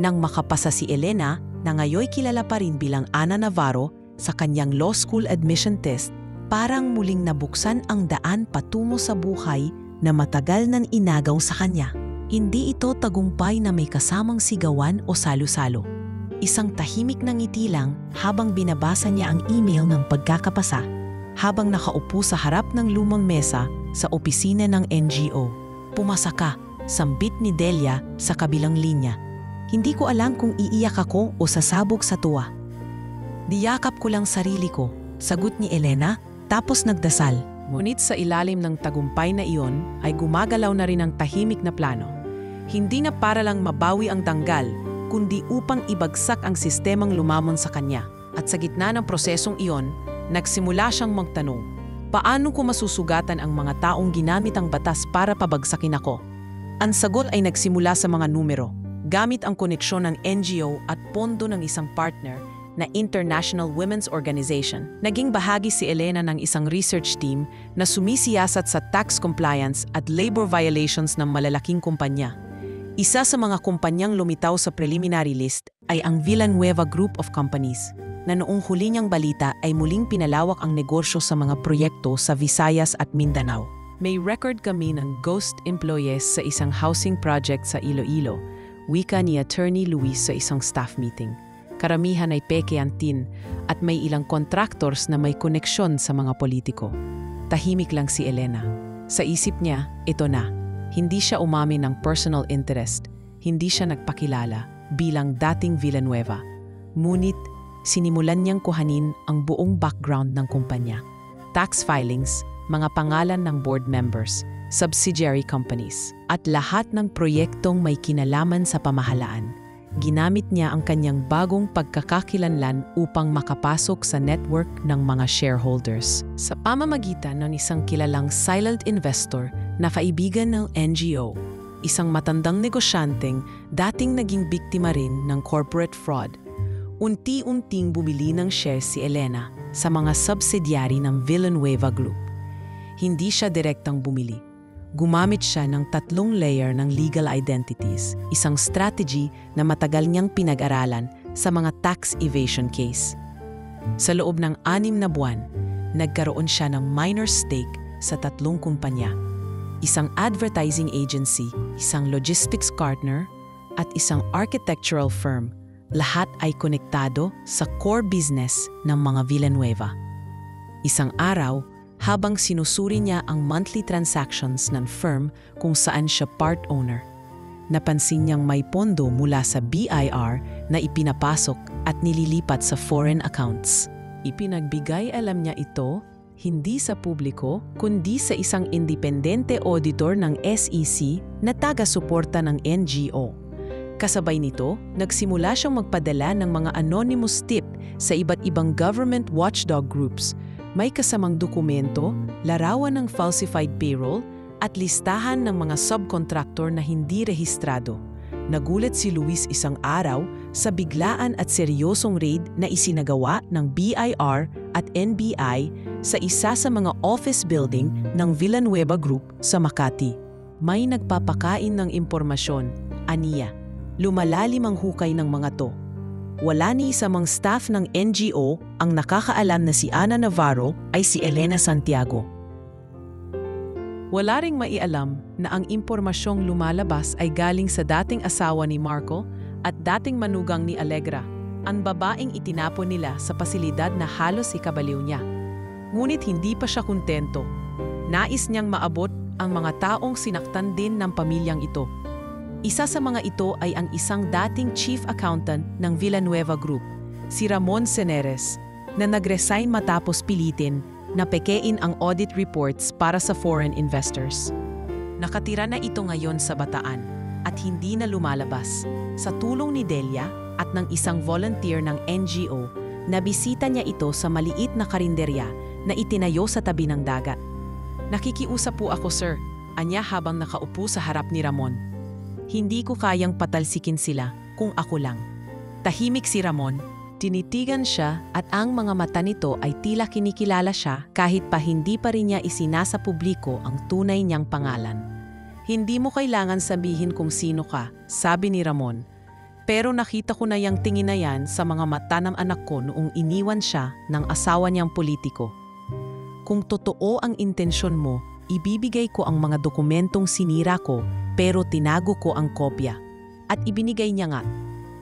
Nang makapasa si Elena, na ngayoy kilala pa rin bilang Ana Navarro, sa kanyang law school admission test, parang muling nabuksan ang daan patungo sa buhay na matagal nang inagaw sa kanya. Hindi ito tagumpay na may kasamang sigawan o salo-salo. Isang tahimik na ngiti lang habang binabasa niya ang email ng pagkakapasa, habang nakaupo sa harap ng lumang mesa sa opisina ng NGO. "Pumasa ka," sambit ni Delia sa kabilang linya. "Hindi ko alam kung iiyak ako o sasabog sa tuwa." "Diyakap ko lang sarili ko," sagot ni Elena, tapos nagdasal. Ngunit sa ilalim ng tagumpay na iyon ay gumagalaw na rin ang tahimik na plano. Hindi na para lang mabawi ang tanggal, kundi upang ibagsak ang sistemang lumamon sa kanya. At sa gitna ng prosesong iyon, nagsimula siyang magtanong, "Paano ko masusugatan ang mga taong ginamit ang batas para pabagsakin ako?" Ang sagot ay nagsimula sa mga numero, gamit ang koneksyon ng NGO at pondo ng isang partner na International Women's Organization. Naging bahagi si Elena ng isang research team na sumisiyasat sa tax compliance at labor violations ng malalaking kumpanya. Isa sa mga kumpanyang lumitaw sa preliminary list ay ang Villanueva Group of Companies, na noong huli niyang balita ay muling pinalawak ang negosyo sa mga proyekto sa Visayas at Mindanao. May record kami ng ghost employees sa isang housing project sa Iloilo, wika ni Attorney Luis sa isang staff meeting. Karamihan ay peke antin at may ilang contractors na may koneksyon sa mga politiko. Tahimik lang si Elena. Sa isip niya, ito na. Hindi siya umamin ng personal interest. Hindi siya nagpakilala bilang dating Villanueva. Ngunit, sinimulan niyang kuhanin ang buong background ng kumpanya. Tax filings, mga pangalan ng board members, subsidiary companies, at lahat ng proyektong may kinalaman sa pamahalaan. Ginamit niya ang kanyang bagong pagkakakilanlan upang makapasok sa network ng mga shareholders. Sa pamamagitan ng isang kilalang silent investor na kaibigan ng NGO, isang matandang negosyanteng dating naging biktima rin ng corporate fraud, unti-unting bumili ng shares si Elena sa mga subsidiary ng Villanueva Group. Hindi siya direktang bumili. Gumamit siya ng 3 layer ng legal identities, isang strategy na matagal niyang pinag-aralan sa mga tax evasion case. Sa loob ng 6 na buwan, nagkaroon siya ng minor stake sa 3 kumpanya, isang advertising agency, isang logistics partner, at isang architectural firm. Lahat ay konektado sa core business ng mga Villanueva. Isang araw, habang sinusuri niya ang monthly transactions ng firm kung saan siya part owner, napansin niyang may pondo mula sa BIR na ipinapasok at nililipat sa foreign accounts. Ipinagbigay alam niya ito hindi sa publiko kundi sa isang independente auditor ng SEC na taga-suporta ng NGO. Kasabay nito, nagsimula siyang magpadala ng mga anonymous tip sa iba't ibang government watchdog groups. May kasamang dokumento, larawan ng falsified payroll, at listahan ng mga subcontractor na hindi rehistrado. Nagulat si Luis isang araw sa biglaan at seryosong raid na isinagawa ng BIR at NBI sa isa sa mga office building ng Villanueva Group sa Makati. May nagpapakain ng impormasyon, aniya. Lumalalim ang hukay ng mga to. Wala ni isa mang staff ng NGO ang nakakaalam na si Ana Navarro ay si Elena Santiago. Wala ring maialam na ang impormasyong lumalabas ay galing sa dating asawa ni Marco at dating manugang ni Allegra, ang babaeng itinapon nila sa pasilidad na halos ikabaliw niya. Ngunit hindi pa siya kontento. Nais niyang maabot ang mga taong sinaktan din ng pamilyang ito. Isa sa mga ito ay ang isang dating chief accountant ng Villanueva Group, si Ramon Seneres, na nag-resign matapos pilitin na pekein ang audit reports para sa foreign investors. Nakatira na ito ngayon sa Bataan at hindi na lumalabas. Sa tulong ni Delia at ng isang volunteer ng NGO, nabisita niya ito sa maliit na karinderya na itinayo sa tabi ng dagat. Nakikiusap po ako, sir, anya habang nakaupo sa harap ni Ramon. Hindi ko kayang patalsikin sila kung ako lang. Tahimik si Ramon. Tinitigan siya at ang mga mata nito ay tila kinikilala siya kahit pa hindi pa rin niya isinasa publiko ang tunay niyang pangalan. Hindi mo kailangan sabihin kung sino ka, sabi ni Ramon. Pero nakita ko na yang tingin na yan sa mga mata ng anak ko noong iniwan siya ng asawa niyang politiko. Kung totoo ang intensyon mo, ibibigay ko ang mga dokumentong sinira ko pero tinago ko ang kopya. At ibinigay niya nga,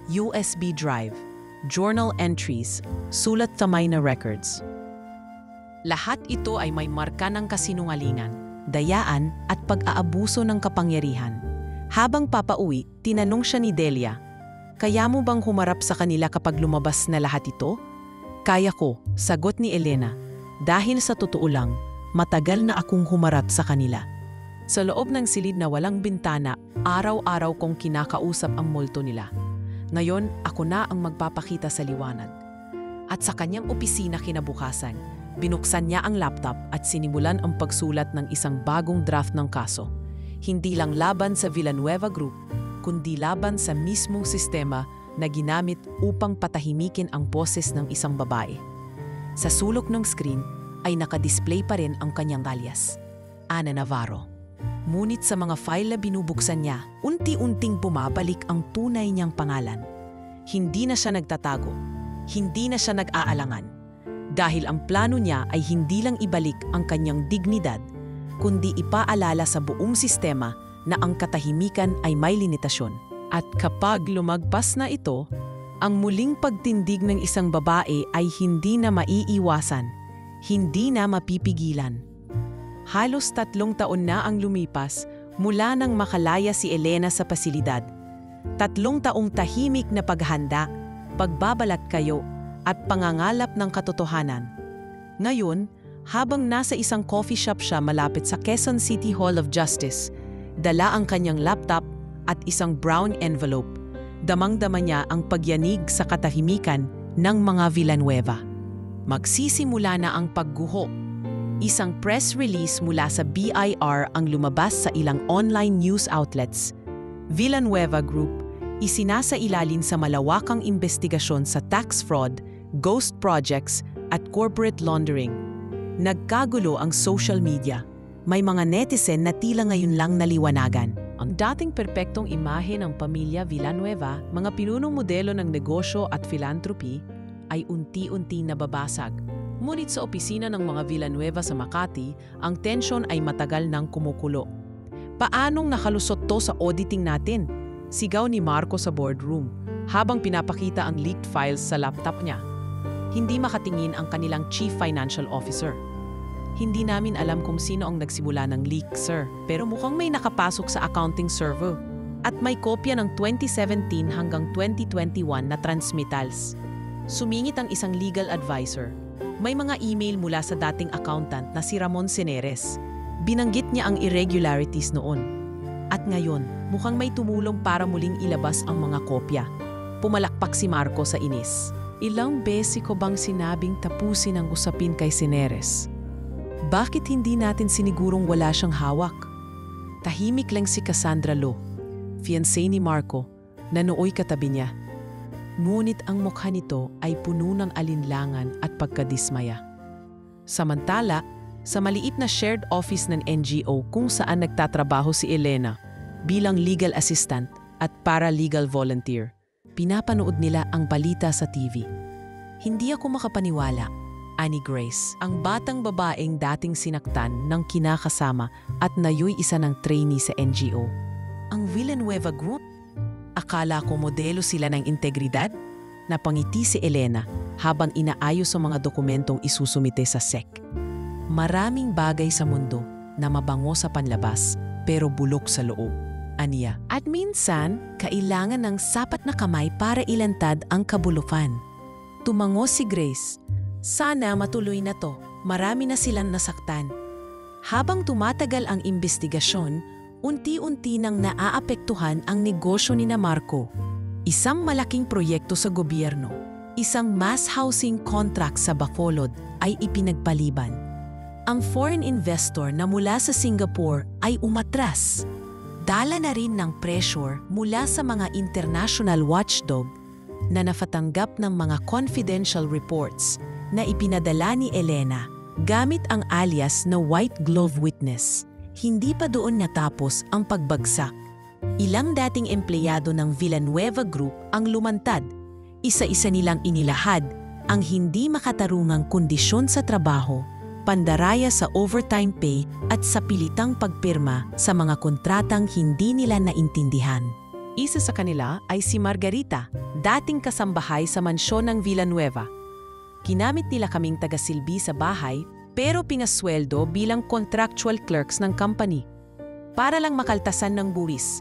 USB drive, journal entries, sulat tamay na records. Lahat ito ay may marka ng kasinungalingan, dayaan at pag-aabuso ng kapangyarihan. Habang papauwi, tinanong siya ni Delia, "Kaya mo bang humarap sa kanila kapag lumabas na lahat ito?" "Kaya ko," sagot ni Elena. "Dahil sa totoo lang, matagal na akong humarap sa kanila." Sa loob ng silid na walang bintana, araw-araw kong kinakausap ang multo nila. Ngayon, ako na ang magpapakita sa liwanag. At sa kanyang opisina kinabukasan, binuksan niya ang laptop at sinimulan ang pagsulat ng isang bagong draft ng kaso. Hindi lang laban sa Villanueva Group, kundi laban sa mismong sistema na ginamit upang patahimikin ang boses ng isang babae. Sa sulok ng screen ay nakadisplay pa rin ang kanyang alias, Ana Navarro. Ngunit sa mga file na binubuksan niya, unti-unting bumabalik ang tunay niyang pangalan. Hindi na siya nagtatago, hindi na siya nag-aalangan. Dahil ang plano niya ay hindi lang ibalik ang kanyang dignidad, kundi ipaalala sa buong sistema na ang katahimikan ay may limitasyon. At kapag lumagpas na ito, ang muling pagtindig ng isang babae ay hindi na maiiwasan, hindi na mapipigilan. Halos 3 taon na ang lumipas mula nang makalaya si Elena sa pasilidad. 3 taong tahimik na paghanda, pagbabalat kayo, at pangangalap ng katotohanan. Ngayon, habang nasa isang coffee shop siya malapit sa Quezon City Hall of Justice, dala ang kanyang laptop at isang brown envelope. Damang-dama niya ang pagyanig sa katahimikan ng mga Villanueva. Magsisimula na ang pagguho. Isang press release mula sa BIR ang lumabas sa ilang online news outlets. Villanueva Group, isinasailalim sa malawakang investigasyon sa tax fraud, ghost projects at corporate laundering. Nagkagulo ang social media. May mga netizen na tila ngayon lang naliwanagan. Ang dating perpektong imahe ng pamilya Villanueva, mga pinunong modelo ng negosyo at philanthropy, ay unti-unti nababasag. Ngunit sa opisina ng mga Villanueva sa Makati, ang tensyon ay matagal nang kumukulo. Paanong nakalusot to sa auditing natin? Sigaw ni Marco sa boardroom, habang pinapakita ang leaked files sa laptop niya. Hindi makatingin ang kanilang chief financial officer. "Hindi namin alam kung sino ang nagsimula ng leak, sir, pero mukhang may nakapasok sa accounting server. At may kopya ng 2017 hanggang 2021 na transmittals." Sumingit ang isang legal advisor. May mga email mula sa dating accountant na si Ramon Seneres. Binanggit niya ang irregularities noon. At ngayon, mukhang may tumulong para muling ilabas ang mga kopya. Pumalakpak si Marco sa inis. "Ilang beses ko bang sinabing tapusin ang usapin kay Seneres? Bakit hindi natin sinigurong wala siyang hawak?" Tahimik lang si Cassandra Lo, fiancé ni Marco, na nooy katabi niya. Ngunit ang mukha nito ay puno ng alinlangan at pagkadismaya. Samantala, sa maliit na shared office ng NGO kung saan nagtatrabaho si Elena bilang legal assistant at paralegal volunteer, pinapanood nila ang balita sa TV. Hindi ako makapaniwala, ani Grace, ang batang babaeng dating sinaktan ng kinakasama at nayo'y isa ng trainee sa NGO. Ang Villanueva Group? Akala ko modelo sila ng integridad? Napangiti si Elena habang inaayos ang mga dokumentong isusumite sa SEC. Maraming bagay sa mundo na mabango sa panlabas pero bulok sa loob, aniya. At minsan, kailangan ng sapat na kamay para ilantad ang kabulukan. Tumango si Grace. Sana matuloy na to. Marami na silang nasaktan. Habang tumatagal ang investigasyon, unti-unti nang naaapektuhan ang negosyo ni Marco. Isang malaking proyekto sa gobyerno, isang mass housing contract sa Bacolod ay ipinagpaliban. Ang foreign investor na mula sa Singapore ay umatras. Dala na rin ng pressure mula sa mga international watchdog na nafatanggap ng mga confidential reports na ipinadala ni Elena gamit ang alias na White Glove Witness. Hindi pa doon natapos ang pagbagsak. Ilang dating empleyado ng Villanueva Group ang lumantad. Isa-isa nilang inilahad ang hindi makatarungang kondisyon sa trabaho, pandaraya sa overtime pay at sa pilitang pagpirma sa mga kontratang hindi nila naintindihan. Isa sa kanila ay si Margarita, dating kasambahay sa mansyon ng Villanueva. Ginamit nila kaming tagasilbi sa bahay pero pinasweldo bilang contractual clerks ng company. Para lang makaltasan ng buwis.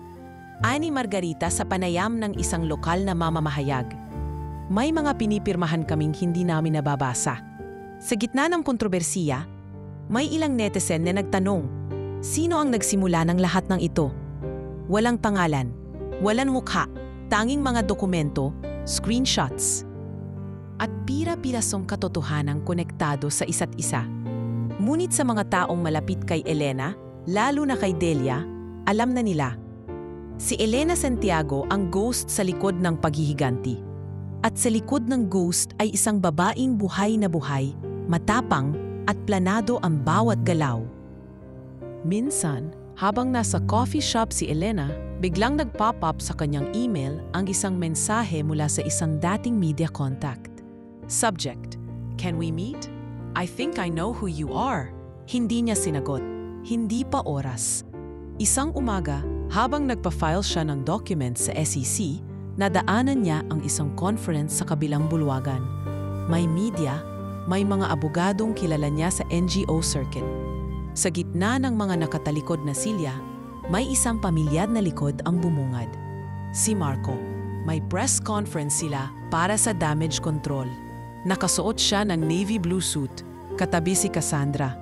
Ani Margarita sa panayam ng isang lokal na mamamahayag. May mga pinipirmahan kaming hindi namin nababasa. Sa gitna ng kontrobersiya, may ilang netizen na nagtanong, sino ang nagsimula ng lahat ng ito? Walang pangalan, walang mukha, tanging mga dokumento, screenshots. At pira-pirasong katotohanang konektado sa isa't isa. Ngunit sa mga taong malapit kay Elena, lalo na kay Delia, alam na nila. Si Elena Santiago ang ghost sa likod ng paghihiganti. At sa likod ng ghost ay isang babaeng buhay na buhay, matapang at planado ang bawat galaw. Minsan, habang nasa coffee shop si Elena, biglang nag-pop up sa kanyang email ang isang mensahe mula sa isang dating media contact. Subject, "Can we meet? I think I know who you are." Hindi niya sinagot. Hindi pa oras. Isang umaga, habang nagpa-file siya ng documents sa SEC, nadaanan niya ang isang conference sa kabilang bulwagan. May media, may mga abogadong kilala niya sa NGO circuit. Sa gitna ng mga nakatalikod na silya, may isang pamilyar na likod ang bumungad. Si Marco. May press conference sila para sa damage control. Nakasuot siya ng navy blue suit, katabi si Cassandra.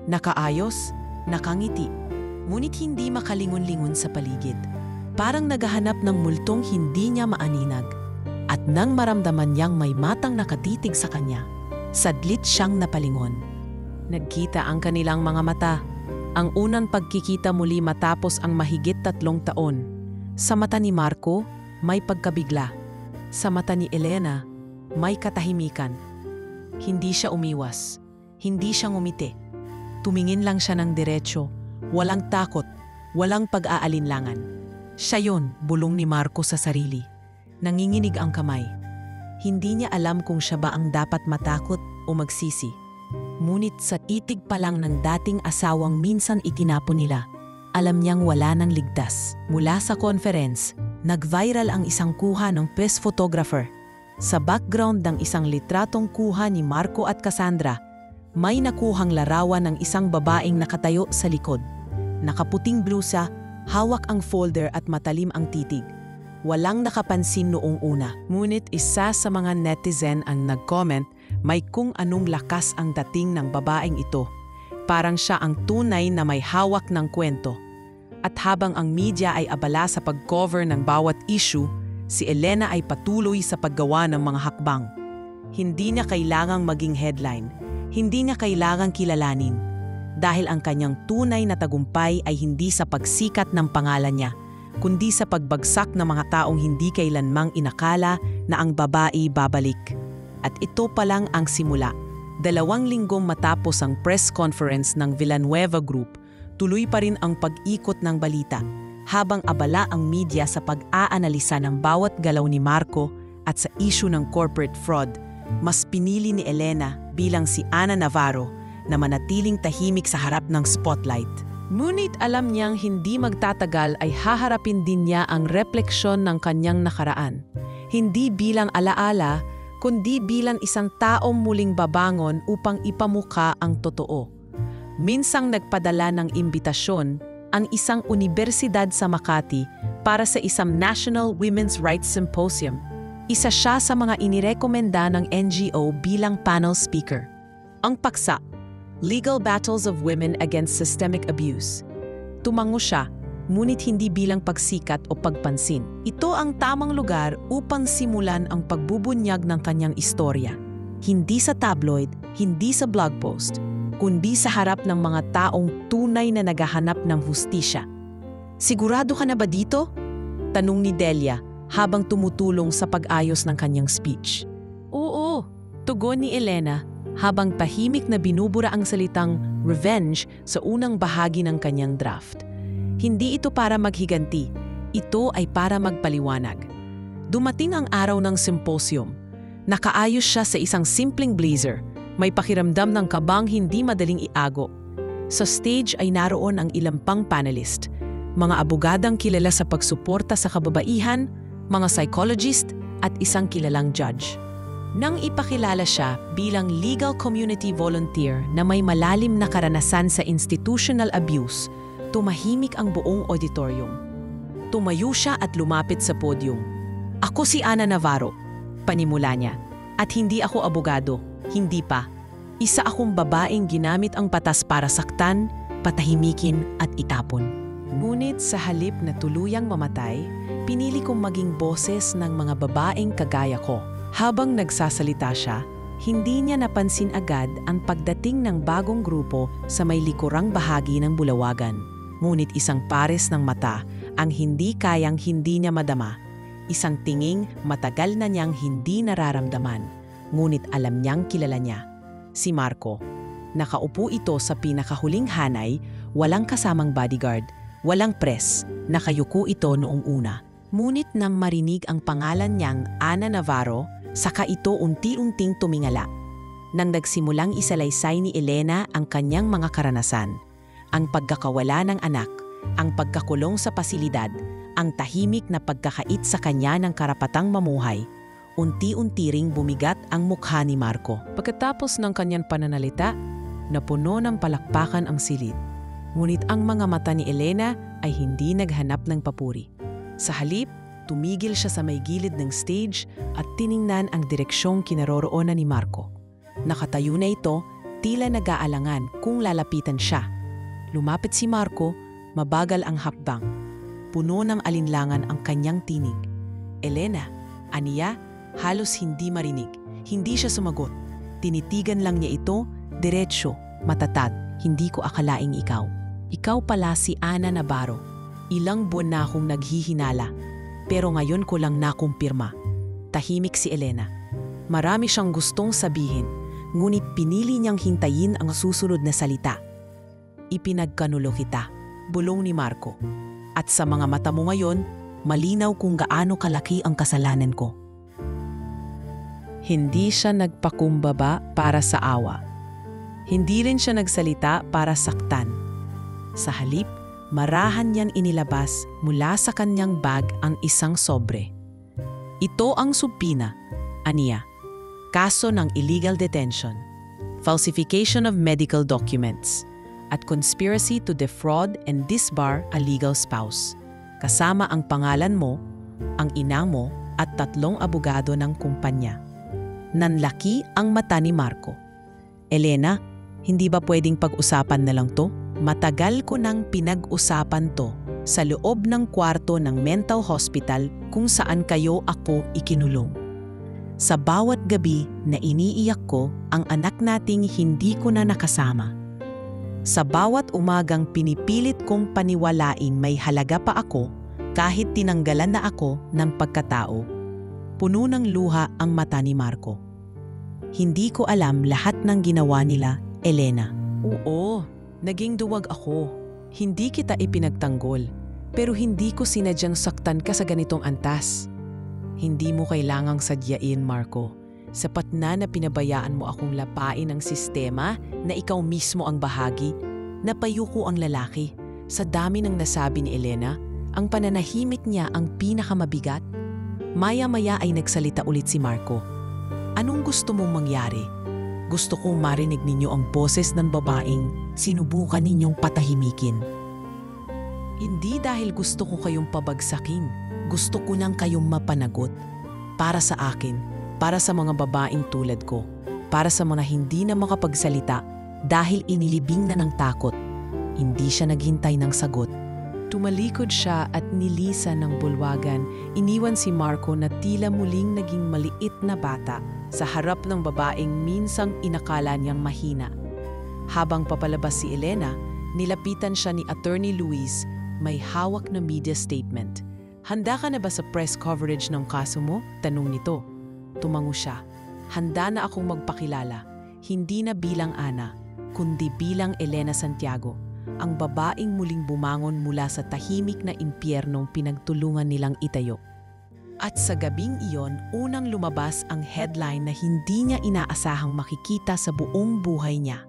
Nakaayos, nakangiti, ngunit hindi makalingon-lingon sa paligid. Parang naghahanap ng multong hindi niya maaninag. At nang maramdaman niyang may matang nakatitig sa kanya, sadlit siyang napalingon. Nagkita ang kanilang mga mata. Ang unang pagkikita muli matapos ang mahigit 3 taon. Sa mata ni Marco, may pagkabigla. Sa mata ni Elena, may katahimikan. Hindi siya umiwas. Hindi siya ngumiti. Tumingin lang siya ng diretsyo. Walang takot. Walang pag-aalinlangan. Siya yun, bulong ni Marco sa sarili. Nanginginig ang kamay. Hindi niya alam kung siya ba ang dapat matakot o magsisi. Ngunit sa titig pa lang ng dating asawang minsan itinapon nila, alam niyang wala nang ligtas. Mula sa conference, nag-viral ang isang kuha ng press photographer. Sa background ng isang litratong kuha ni Marco at Cassandra, may nakuhang larawan ng isang babaeng nakatayo sa likod. Nakaputing blusa, hawak ang folder at matalim ang titig. Walang nakapansin noong una. Ngunit isa sa mga netizen ang nag-comment, may kung anong lakas ang dating ng babaeng ito. Parang siya ang tunay na may hawak ng kwento. At habang ang media ay abala sa pag-cover ng bawat issue, si Elena ay patuloy sa paggawa ng mga hakbang. Hindi niya kailangang maging headline. Hindi niya kailangang kilalanin. Dahil ang kanyang tunay na tagumpay ay hindi sa pagsikat ng pangalan niya, kundi sa pagbagsak ng mga taong hindi kailanmang inakala na ang babae babalik. At ito pa lang ang simula. 2 linggong matapos ang press conference ng Villanueva Group, tuloy pa rin ang pag-ikot ng balita, habang abala ang media sa pag-aanalisa ng bawat galaw ni Marco at sa issue ng corporate fraud. Mas pinili ni Elena bilang si Ana Navarro na manatiling tahimik sa harap ng spotlight. Ngunit alam niyang hindi magtatagal ay haharapin din niya ang refleksyon ng kanyang nakaraan. Hindi bilang alaala, kundi bilang isang taong muling babangon upang ipamukha ang totoo. Minsang nagpadala ng imbitasyon ang isang universidad sa Makati para sa isang National Women's Rights Symposium. Isa siya sa mga inirekomenda ng NGO bilang panel speaker. Ang paksa, Legal Battles of Women Against Systemic Abuse. Tumango siya, ngunit hindi bilang pagsikat o pagpansin. Ito ang tamang lugar upang simulan ang pagbubunyag ng kanyang istorya. Hindi sa tabloid, hindi sa blog post, kundi sa harap ng mga taong tunay na naghahanap ng hustisya. Sigurado ka na ba dito? Tanong ni Delia habang tumutulong sa pag-ayos ng kanyang speech. Oo, tugon ni Elena habang tahimik na binubura ang salitang revenge sa unang bahagi ng kanyang draft. Hindi ito para maghiganti, ito ay para magpaliwanag. Dumating ang araw ng symposium. Nakaayos siya sa isang simpleng blazer, may pakiramdam ng kabang hindi madaling iago. Sa stage ay naroon ang ilang pang panelist, mga abogadang kilala sa pagsuporta sa kababaihan, mga psychologist at isang kilalang judge. Nang ipakilala siya bilang legal community volunteer na may malalim na karanasan sa institutional abuse, tumahimik ang buong auditorium. Tumayo siya at lumapit sa podium. Ako si Ana Navarro, panimula niya. At hindi ako abogado, hindi pa. Isa akong babaeng ginamit ang batas para saktan, patahimikin at itapon. Ngunit sa halip na tuluyang mamatay, pinili kong maging boses ng mga babaeng kagaya ko. Habang nagsasalita siya, hindi niya napansin agad ang pagdating ng bagong grupo sa may likurang bahagi ng bulawagan. Ngunit isang pares ng mata ang hindi kayang hindi niya madama. Isang tinging matagal na niyang hindi nararamdaman. Ngunit alam niyang kilala niya. Si Marco. Nakaupo ito sa pinakahuling hanay, walang kasamang bodyguard, walang press. Nakayuko ito noong una. Ngunit nang marinig ang pangalan niyang Ana Navarro, saka ito unti-unting tumingala. Nang nagsimulang isalaysay ni Elena ang kanyang mga karanasan, ang pagkakawala ng anak, ang pagkakulong sa pasilidad, ang tahimik na pagkakait sa kanya ng karapatang mamuhay, unti-unti ring bumigat ang mukha ni Marco. Pagkatapos ng kanyang pananalita, napuno ng palakpakan ang silid. Ngunit ang mga mata ni Elena ay hindi naghanap ng papuri. Sa halip, tumigil siya sa may gilid ng stage at tiningnan ang direksyong kinaroroonan ni Marco. Nakatayo na ito, tila nag-aalangan kung lalapitan siya. Lumapit si Marco, mabagal ang hakbang. Puno ng alinlangan ang kanyang tinig. Elena, aniya, halos hindi marinig. Hindi siya sumagot. Tinitigan lang niya ito, diretsyo, matatag. Hindi ko akalaing ikaw. Ikaw pala si Ana Navarro. Ilang buwan na akong naghihinala. Pero ngayon ko lang nakumpirma. Tahimik si Elena. Marami siyang gustong sabihin, ngunit pinili niyang hintayin ang susunod na salita. Ipinagkanulo kita, bulong ni Marco. At sa mga mata mo ngayon, malinaw kung gaano kalaki ang kasalanan ko. Hindi siya nagpakumbaba para sa awa. Hindi rin siya nagsalita para saktan. Sa halip, marahan niyang inilabas mula sa kanyang bag ang isang sobre. Ito ang subpina, aniya. Kaso ng illegal detention, falsification of medical documents, at conspiracy to defraud and disbar a legal spouse. Kasama ang pangalan mo, ang ina mo, at 3 abogado ng kumpanya. Nanlaki ang mata ni Marco. Elena, hindi ba pwedeng pag-usapan na lang to? Matagal ko nang pinag-usapan to sa loob ng kwarto ng mental hospital kung saan kayo ako ikinulong. Sa bawat gabi na iniiyak ko ang anak nating hindi ko na nakasama. Sa bawat umagang pinipilit kong paniwalain may halaga pa ako, Kahit tinanggalan na ako ng pagkatao, puno ng luha ang mata ni Marco. Hindi ko alam lahat ng ginawa nila, Elena. Oo, naging duwag ako. Hindi kita ipinagtanggol, pero hindi ko sinadyang saktan ka sa ganitong antas. Hindi mo kailangang sadyain, Marco. Sapat na pinabayaan mo akong lapain ng sistema na ikaw mismo ang bahagi. Napayuko ang lalaki. Sa dami ng nasabi ni Elena, ang pananahimik niya ang pinakamabigat. Maya-maya ay nagsalita ulit si Marco. Anong gusto mong mangyari? Gusto kong marinig ninyo ang boses ng babaeng sinubukan ninyong patahimikin. Hindi dahil gusto ko kayong pabagsakin. Gusto ko nang kayong mapanagot. Para sa akin, para sa mga babaeng tulad ko, para sa mga hindi na makapagsalita dahil inilibing na ng takot. Hindi siya naghintay ng sagot. Tumalikod siya at nilisan ng bulwagan. Iniwan si Marco na tila muling naging maliit na bata sa harap ng babaeng minsang inakala niyang mahina. Habang papalabas si Elena, nilapitan siya ni Attorney Luis, may hawak na media statement. Handa ka na ba sa press coverage ng kaso mo? Tanong nito. Tumango siya. Handa na akong magpakilala, hindi na bilang Ana, kundi bilang Elena Santiago, ang babaeng muling bumangon mula sa tahimik na impyernong pinagtulungan nilang itayo. At sa gabing iyon, unang lumabas ang headline na hindi niya inaasahang makikita sa buong buhay niya.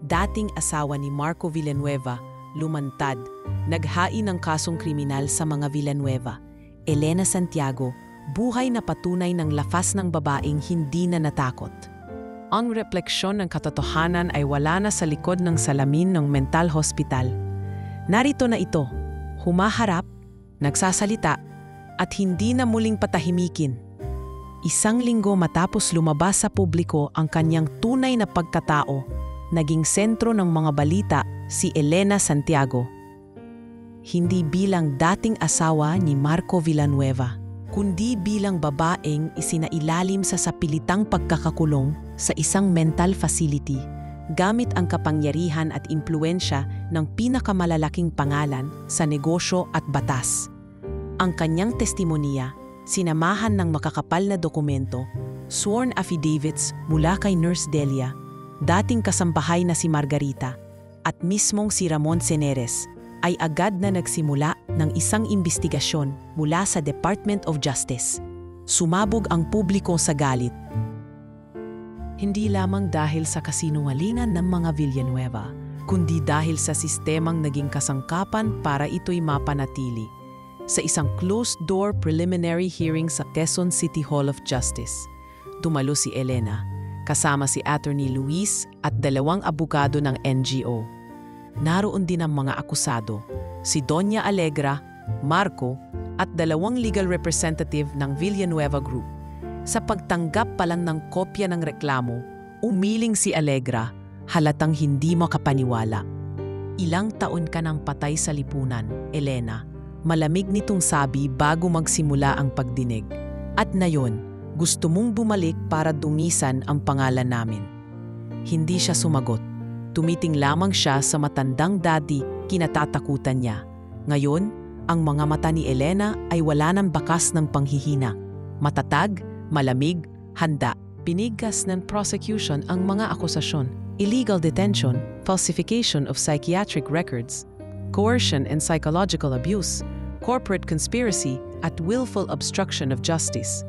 Dating asawa ni Marco Villanueva, lumantad, naghain ng kasong kriminal sa mga Villanueva. Elena Santiago, buhay na patunay ng lakas ng babaeng hindi na natakot. Ang refleksyon ng katotohanan ay wala na sa likod ng salamin ng mental hospital. Narito na ito, humaharap, nagsasalita, at hindi na muling patahimikin. Isang linggo matapos lumabas sa publiko ang kanyang tunay na pagkatao, naging sentro ng mga balita si Elena Santiago. Hindi bilang dating asawa ni Marco Villanueva, kundi bilang babaeng isinailalim sa sapilitang pagkakakulong sa isang mental facility gamit ang kapangyarihan at impluensya ng pinakamalalaking pangalan sa negosyo at batas. Ang kanyang testimonya, sinamahan ng makakapal na dokumento, sworn affidavits mula kay Nurse Delia, dating kasambahay na si Margarita, at mismong si Ramon Seneres, ay agad na nagsimula ng isang imbestigasyon mula sa Department of Justice. Sumabog ang publiko sa galit. Hindi lamang dahil sa kasinungalingan ng mga Villanueva, kundi dahil sa sistemang naging kasangkapan para ito'y mapanatili. Sa isang closed-door preliminary hearing sa Quezon City Hall of Justice, dumalo si Elena, kasama si Attorney Luis at 2 abogado ng NGO. Naroon din ang mga akusado, si Doña Alegra, Marco, at 2 legal representative ng Villanueva Group. Sa pagtanggap pa lang ng kopya ng reklamo, umiling si Alegra, halatang hindi makapaniwala. Ilang taon ka nang patay sa lipunan, Elena. Malamig nitong sabi bago magsimula ang pagdinig. At nayon, gusto mong bumalik para dungisan ang pangalan namin. Hindi siya sumagot. Tumiting lamang siya sa matandang daddy, kinatatakutan niya. Ngayon, ang mga mata ni Elena ay wala ng bakas ng panghihina. Matatag, malamig, handa. Pinigkas ng prosecution ang mga akusasyon. Illegal detention, falsification of psychiatric records, coercion and psychological abuse, corporate conspiracy at willful obstruction of justice.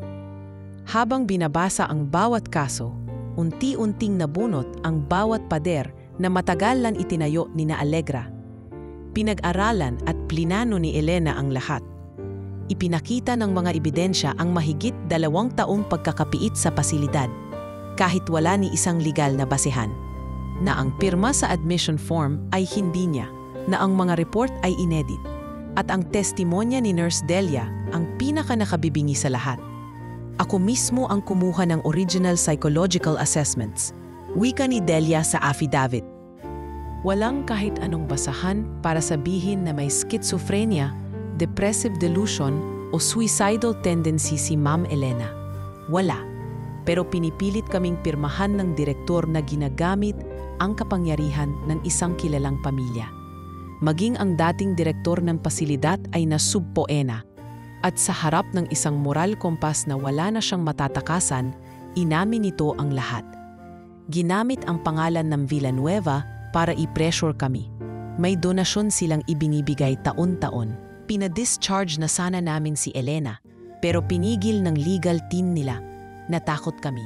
Habang binabasa ang bawat kaso, unti-unting nabunot ang bawat pader na matagal lang itinayo ni na Alegra. Pinag-aralan at plinano ni Elena ang lahat. Ipinakita ng mga ebidensya ang mahigit 2 taong pagkakapiit sa pasilidad, kahit wala ni isang legal na basehan. Na ang pirma sa admission form ay hindi niya, na ang mga report ay inedit, at ang testimonya ni Nurse Delia ang pinaka-nakabibingi sa lahat. Ako mismo ang kumuha ng original psychological assessments, wika ni Delia sa affidavit. Walang kahit anong basahan para sabihin na may schizophrenia, depressive delusion o suicidal tendency si Ma'am Elena. Wala. Pero pinipilit kaming pirmahan ng direktor na ginagamit ang kapangyarihan ng isang kilalang pamilya. maging ang dating direktor ng pasilidad ay nasubpoena. At sa harap ng isang moral kompas na wala na siyang matatakasan, inamin nito ang lahat. Ginamit ang pangalan ng Villanueva para i-pressure kami. May donasyon silang ibinibigay taon-taon. Pinadischarge na sana namin si Elena, pero pinigil ng legal team nila. Natakot kami.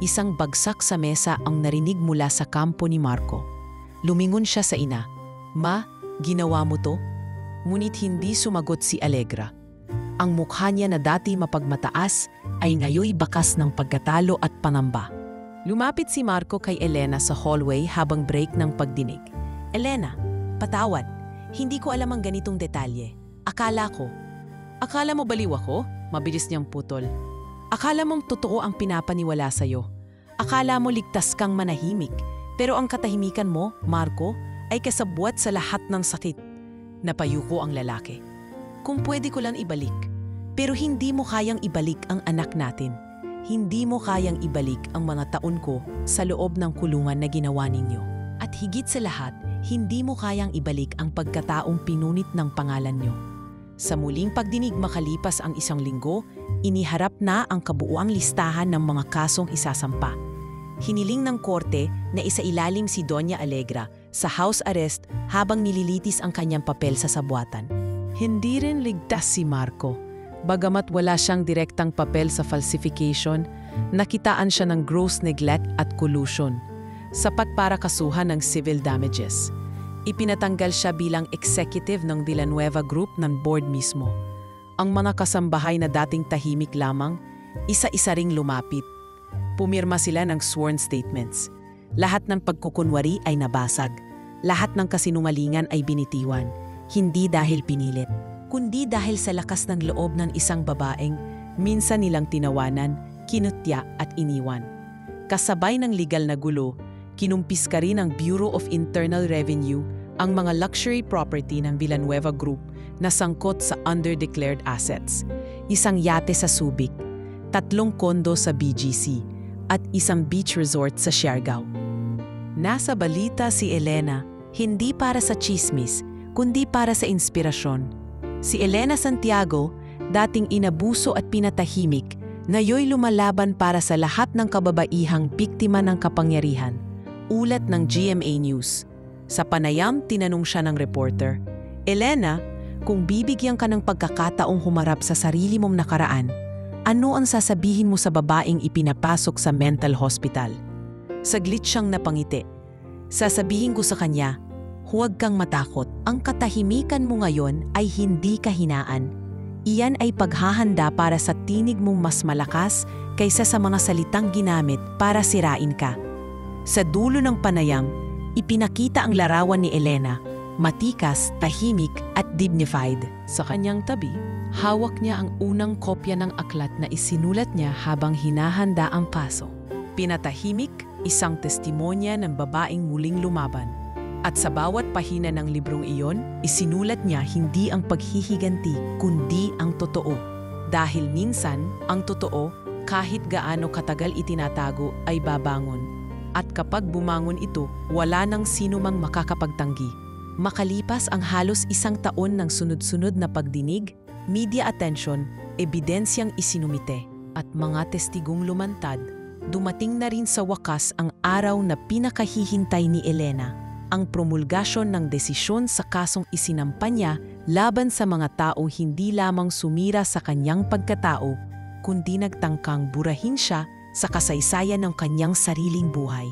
Isang bagsak sa mesa ang narinig mula sa kampo ni Marco. Lumingon siya sa ina. "Ma, ginawa mo to?" Ngunit hindi sumagot si Allegra. Ang mukha niya na dati mapagmataas ay ngayoy bakas ng pagkatalo at panamba. Lumapit si Marco kay Elena sa hallway habang break ng pagdinig. "Elena, patawad. Hindi ko alam ang ganitong detalye. Akala mo baliw ako?" Mabilis niyang putol. "Akala mong totoo ang pinapaniwala sa'yo. Akala mo ligtas kang manahimik. Pero ang katahimikan mo, Marco, ay kasabwat sa lahat ng sakit." Napayuko ang lalaki. "Kung pwede ko lang ibalik. Pero hindi mo kayang ibalik ang anak natin. Hindi mo kayang ibalik ang mga taon ko sa loob ng kulungan na ginawa ninyo. At higit sa lahat, hindi mo kayang ibalik ang pagkataong pinunit ng pangalan nyo." Sa muling pagdinig makalipas ang isang linggo, iniharap na ang kabuuang listahan ng mga kasong isasampa. Hiniling ng korte na isailalim si Doña Allegra sa house arrest habang nililitis ang kanyang papel sa sabwatan. Hindi rin ligtas si Marco. Bagamat wala siyang direktang papel sa falsification, nakitaan siya ng gross neglect at collusion. Sapat para kasuhan ng civil damages. Ipinatanggal siya bilang executive ng Villanueva Group ng board mismo. Ang mga kasambahay na dating tahimik lamang, isa-isa ring lumapit. Pumirma sila ng sworn statements. Lahat ng pagkukunwari ay nabasag. Lahat ng kasinungalingan ay binitiwan. Hindi dahil pinilit, kundi dahil sa lakas ng loob ng isang babaeng minsan nilang tinawanan, kinutya at iniwan. Kasabay ng legal na gulo, kinumpiska rin ng Bureau of Internal Revenue ang mga luxury property ng Villanueva Group na sangkot sa underdeclared assets. Isang yate sa Subic, 3 kondo sa BGC, at isang beach resort sa Siargao. Nasa balita si Elena, hindi para sa chismis, kundi para sa inspirasyon. Si Elena Santiago, dating inabuso at pinatahimik, ngayoy lumalaban para sa lahat ng kababaihang biktima ng kapangyarihan. Ulat ng GMA News. Sa panayam, tinanong siya ng reporter, "Elena, kung bibigyan ka ng pagkakataong humarap sa sarili mong nakaraan, ano ang sasabihin mo sa babaeng ipinapasok sa mental hospital?" Saglit siyang napangiti. Sasabihin ko sa kanya, "Huwag kang matakot. Ang katahimikan mo ngayon ay hindi kahinaan. Iyan ay paghahanda para sa tinig mong mas malakas kaysa sa mga salitang ginamit para sirain ka." Sa dulo ng panayam, ipinakita ang larawan ni Elena, matikas, tahimik at dignified. Sa kanyang tabi, hawak niya ang unang kopya ng aklat na isinulat niya habang hinahanda ang kaso. Pinatahimik, isang testimonya ng babaeng muling lumaban. At sa bawat pahina ng librong iyon, isinulat niya hindi ang paghihiganti, kundi ang totoo. Dahil minsan, ang totoo, kahit gaano katagal itinatago, ay babangon. At kapag bumangon ito, wala nang sinumang makakapagtanggi. Makalipas ang halos 1 taon ng sunod-sunod na pagdinig, media attention, ebidensyang isinumite, at mga testigong lumantad, dumating na rin sa wakas ang araw na pinakahihintay ni Elena. Ang promulgasyon ng desisyon sa kasong isinampa niya laban sa mga taong hindi lamang sumira sa kanyang pagkatao, kundi nagtangkang burahin siya sa kasaysayan ng kanyang sariling buhay.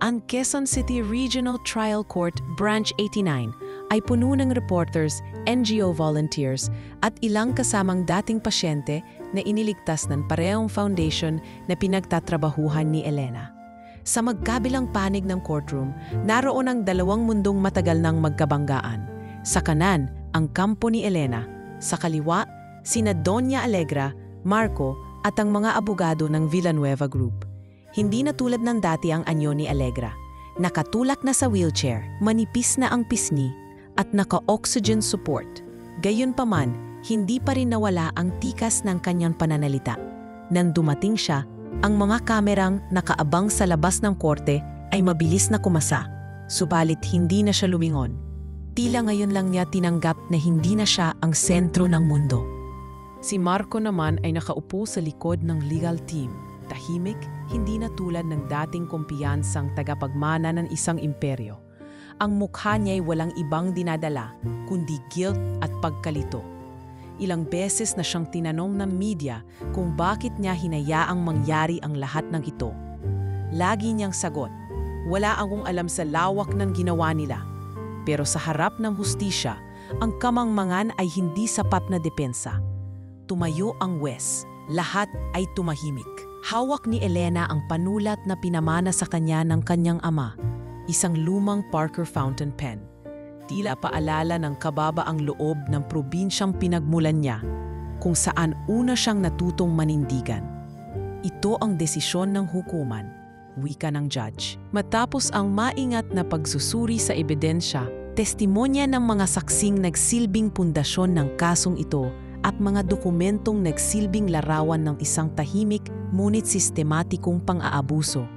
Ang Quezon City Regional Trial Court Branch 89 ay puno ng reporters, NGO volunteers at ilang kasamang dating pasyente na iniligtas ng parehong foundation na pinagtatrabahuhan ni Elena. Sa magkabilang panig ng courtroom, naroon ang 2 mundong matagal nang magkabanggaan. Sa kanan, ang kampo ni Elena. Sa kaliwa, sina Doña Allegra, Marco at ang mga abogado ng Villanueva Group. Hindi na tulad ng dati ang anyo ni Allegra. Nakatulak na sa wheelchair, manipis na ang pisngi, at naka-oxygen support. Gayunpaman, hindi pa rin nawala ang tikas ng kanyang pananalita. Nang dumating siya, ang mga kamerang nakaabang sa labas ng korte ay mabilis na kumasa, subalit hindi na siya lumingon. Tila ngayon lang niya tinanggap na hindi na siya ang sentro ng mundo. Si Marco naman ay nakaupo sa likod ng legal team. Tahimik, hindi na tulad ng dating kumpiyansang tagapagmana ng isang imperyo. Ang mukha niya'y walang ibang dinadala, kundi guilt at pagkalito. Ilang beses na siyang tinanong ng media kung bakit niya hinayaang mangyari ang lahat ng ito. Lagi niyang sagot, wala akong alam sa lawak ng ginawa nila. Pero sa harap ng hustisya, ang kamangmangan ay hindi sapat na depensa. Tumayo ang Wes, lahat ay tumahimik. Hawak ni Elena ang panulat na pinamana sa kanya ng kanyang ama, isang lumang Parker fountain pen. Tila paalala ng kababaang loob ng probinsyang pinagmulan niya, kung saan una siyang natutong manindigan. Ito ang desisyon ng hukuman, wika ng judge. Matapos ang maingat na pagsusuri sa ebidensya, testimonya ng mga saksing nagsilbing pundasyon ng kasong ito at mga dokumentong nagsilbing larawan ng isang tahimik ngunit sistematikong pang-aabuso.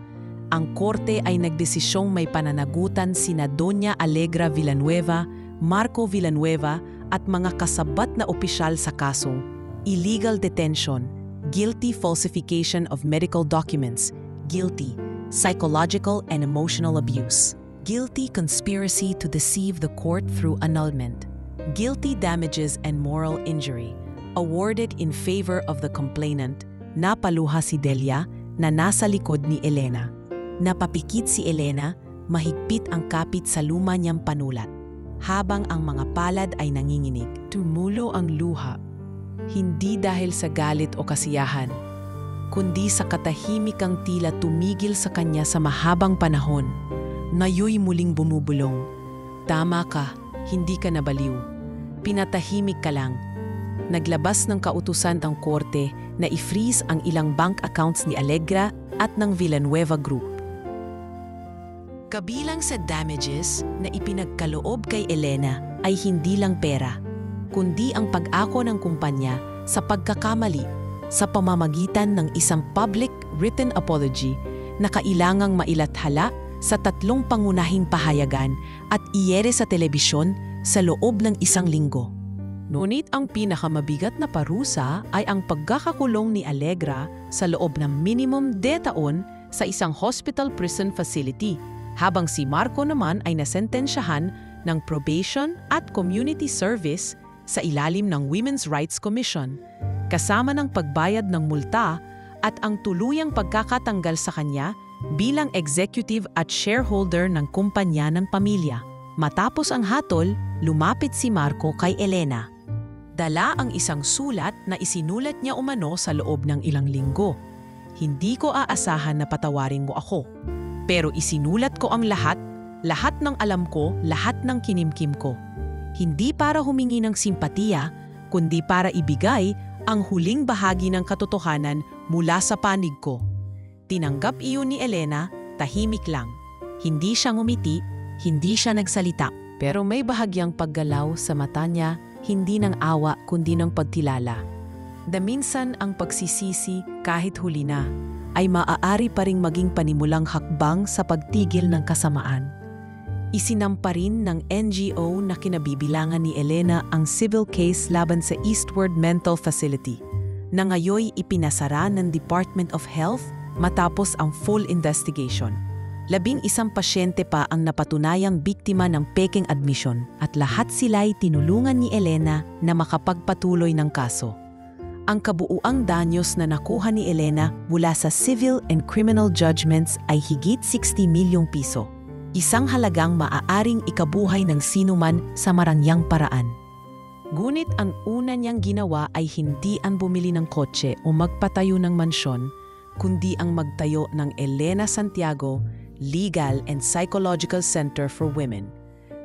Ang korte ay nagdesisyong may pananagutan sina Doña Alegra Villanueva, Marco Villanueva at mga kasabat na opisyal sa kasong illegal detention, guilty falsification of medical documents, guilty psychological and emotional abuse, guilty conspiracy to deceive the court through annulment, guilty damages and moral injury, awarded in favor of the complainant. Napaluha si Delia na nasa likod ni Elena. Napapikit si Elena, mahigpit ang kapit sa luma niyang panulat. Habang ang mga palad ay nanginginig, tumulo ang luha. Hindi dahil sa galit o kasiyahan, kundi sa katahimikang tila tumigil sa kanya sa mahabang panahon. Ngayoy muling bumubulong. Tama ka, hindi ka nabaliw. Pinatahimik ka lang. Naglabas ng kautusan ang korte na i-freeze ang ilang bank accounts ni Alegra at ng Villanueva Group. Kabilang sa damages na ipinagkaloob kay Elena ay hindi lang pera, kundi ang pag-ako ng kumpanya sa pagkakamali sa pamamagitan ng isang public written apology na kailangang mailathala sa 3 pangunahing pahayagan at iere sa telebisyon sa loob ng 1 linggo. Ngunit ang pinakamabigat na parusa ay ang pagkakakulong ni Alegra sa loob ng minimum 10 taon sa isang hospital prison facility, habang si Marco naman ay nasentensyahan ng probation at community service sa ilalim ng Women's Rights Commission, kasama ng pagbayad ng multa at ang tuluyang pagkakatanggal sa kanya bilang executive at shareholder ng kumpanya ng pamilya. Matapos ang hatol, lumapit si Marco kay Elena. Dala ang isang sulat na isinulat niya umano sa loob ng ilang linggo. Hindi ko aasahan na patawarin mo ako. Pero isinulat ko ang lahat ng alam ko, lahat ng kinimkim ko. Hindi para humingi ng simpatiya, kundi para ibigay ang huling bahagi ng katotohanan mula sa panig ko. Tinanggap iyon ni Elena, tahimik lang. Hindi siya ngumiti, hindi siya nagsalita. Pero may bahagyang paggalaw sa mata niya, hindi ng awa kundi ng pagkilala. Minsan ang pagsisisi kahit huli na ay maaari pa ring maging panimulang hakbang sa pagtigil ng kasamaan. Isinampa rin ng NGO na kinabibilangan ni Elena ang civil case laban sa Eastward Mental Facility na ngayoy ipinasara ng Department of Health matapos ang full investigation. 11 pasyente pa ang napatunayang biktima ng peking admission at lahat sila'y tinulungan ni Elena na makapagpatuloy ng kaso. Ang kabuuang danyos na nakuha ni Elena mula sa civil and criminal judgments ay higit 60 milyong piso. Isang halagang maaaring ikabuhay ng sinuman sa marangyang paraan. Ngunit ang una niyang ginawa ay hindi ang bumili ng kotse o magpatayo ng mansyon, kundi ang magtayo ng Elena Santiago Legal and Psychological Center for Women,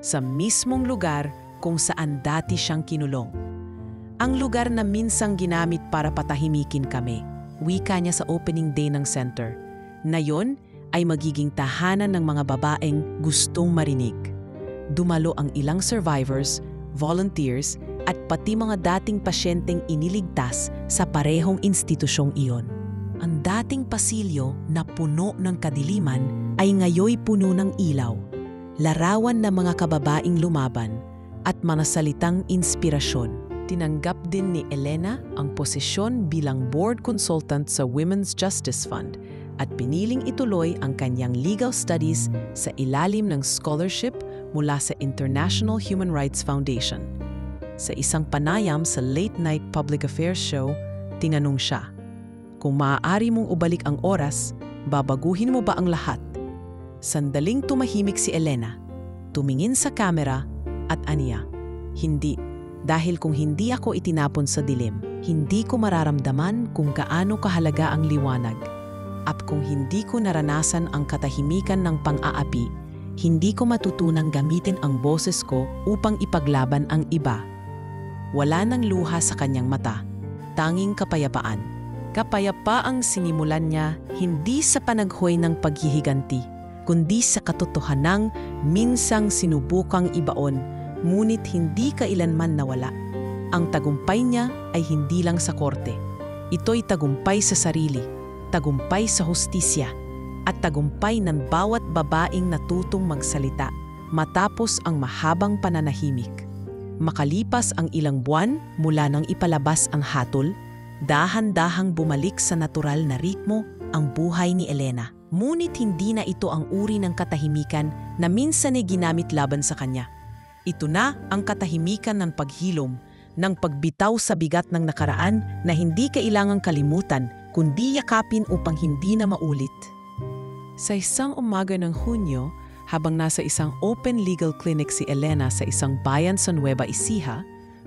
sa mismong lugar kung saan dati siyang kinulong. Ang lugar na minsang ginamit para patahimikin kami, wika niya sa opening day ng center, na yon ay magiging tahanan ng mga babaeng gustong marinig. Dumalo ang ilang survivors, volunteers, at pati mga dating pasyenteng iniligtas sa parehong institusyong iyon. Ang dating pasilyo na puno ng kadiliman ay ngayoy puno ng ilaw. larawan ng mga kababaing lumaban at mga salitang inspirasyon. Tinanggap din ni Elena ang posisyon bilang board consultant sa Women's Justice Fund at piniling ituloy ang kanyang legal studies sa ilalim ng scholarship mula sa International Human Rights Foundation. Sa isang panayam sa late-night public affairs show, tinanong siya, "Kung maaari mong ubalik ang oras, babaguhin mo ba ang lahat?" Sandaling tumahimik si Elena, tumingin sa kamera at aniya, "Hindi. Dahil kung hindi ako itinapon sa dilim, hindi ko mararamdaman kung gaano kahalaga ang liwanag. At kung hindi ko naranasan ang katahimikan ng pang-aapi, hindi ko matutunang gamitin ang boses ko upang ipaglaban ang iba." Wala nang luha sa kanyang mata, tanging kapayapaan. Kapayapaang sinimulan niya hindi sa panaghoy ng paghihiganti, kundi sa katotohanang minsang sinubukang ibaon, ngunit hindi kailanman nawala. Ang tagumpay niya ay hindi lang sa korte. Ito'y tagumpay sa sarili, tagumpay sa hustisya, at tagumpay ng bawat babaeng natutong magsalita matapos ang mahabang pananahimik. Makalipas ang ilang buwan mula nang ipalabas ang hatol, dahan-dahang bumalik sa natural na ritmo ang buhay ni Elena. Ngunit hindi na ito ang uri ng katahimikan na minsan ay ginamit laban sa kanya. Ito na ang katahimikan ng paghilom, ng pagbitaw sa bigat ng nakaraan na hindi kailangang kalimutan kundi yakapin upang hindi na maulit. Sa isang umaga ng Hunyo, habang nasa isang open legal clinic si Elena sa isang bayan sa Nueva Ecija,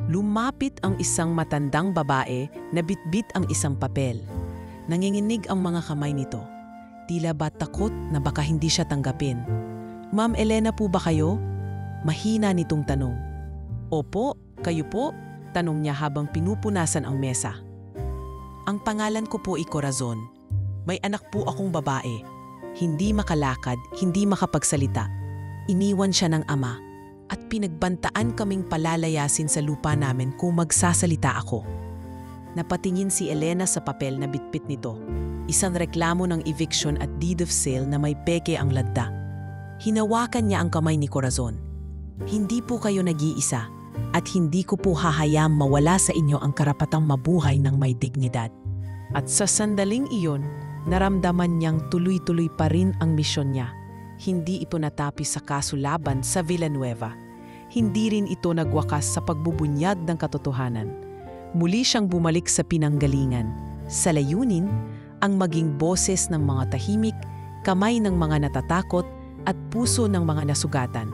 lumapit ang isang matandang babae na bitbit ang isang papel. Nanginginig ang mga kamay nito. Tila ba takot na baka hindi siya tanggapin. "Ma'am Elena po ba kayo?" Mahina nitong tanong. "Opo, kayo po?" tanong niya habang pinupunasan ang mesa. "Ang pangalan ko po ay Corazon. May anak po akong babae. Hindi makalakad, hindi makapagsalita. Iniwan siya ng ama at pinagbantaan kaming palalayasin sa lupa namin kung magsasalita ako." Napatingin si Elena sa papel na bitbit nito. Isang reklamo ng eviction at deed of sale na may peke ang ladda. Hinawakan niya ang kamay ni Corazon. "Hindi po kayo nag-iisa at hindi ko po hahayaan mawala sa inyo ang karapatang mabuhay ng may dignidad." At sa sandaling iyon, naramdaman niyang tuloy-tuloy pa rin ang misyon niya. Hindi ito natapos sa kaso laban sa Villanueva. Hindi rin ito nagwakas sa pagbubunyag ng katotohanan. Muli siyang bumalik sa pinanggalingan. Sa layunin, ang maging boses ng mga tahimik, kamay ng mga natatakot, at puso ng mga nasugatan.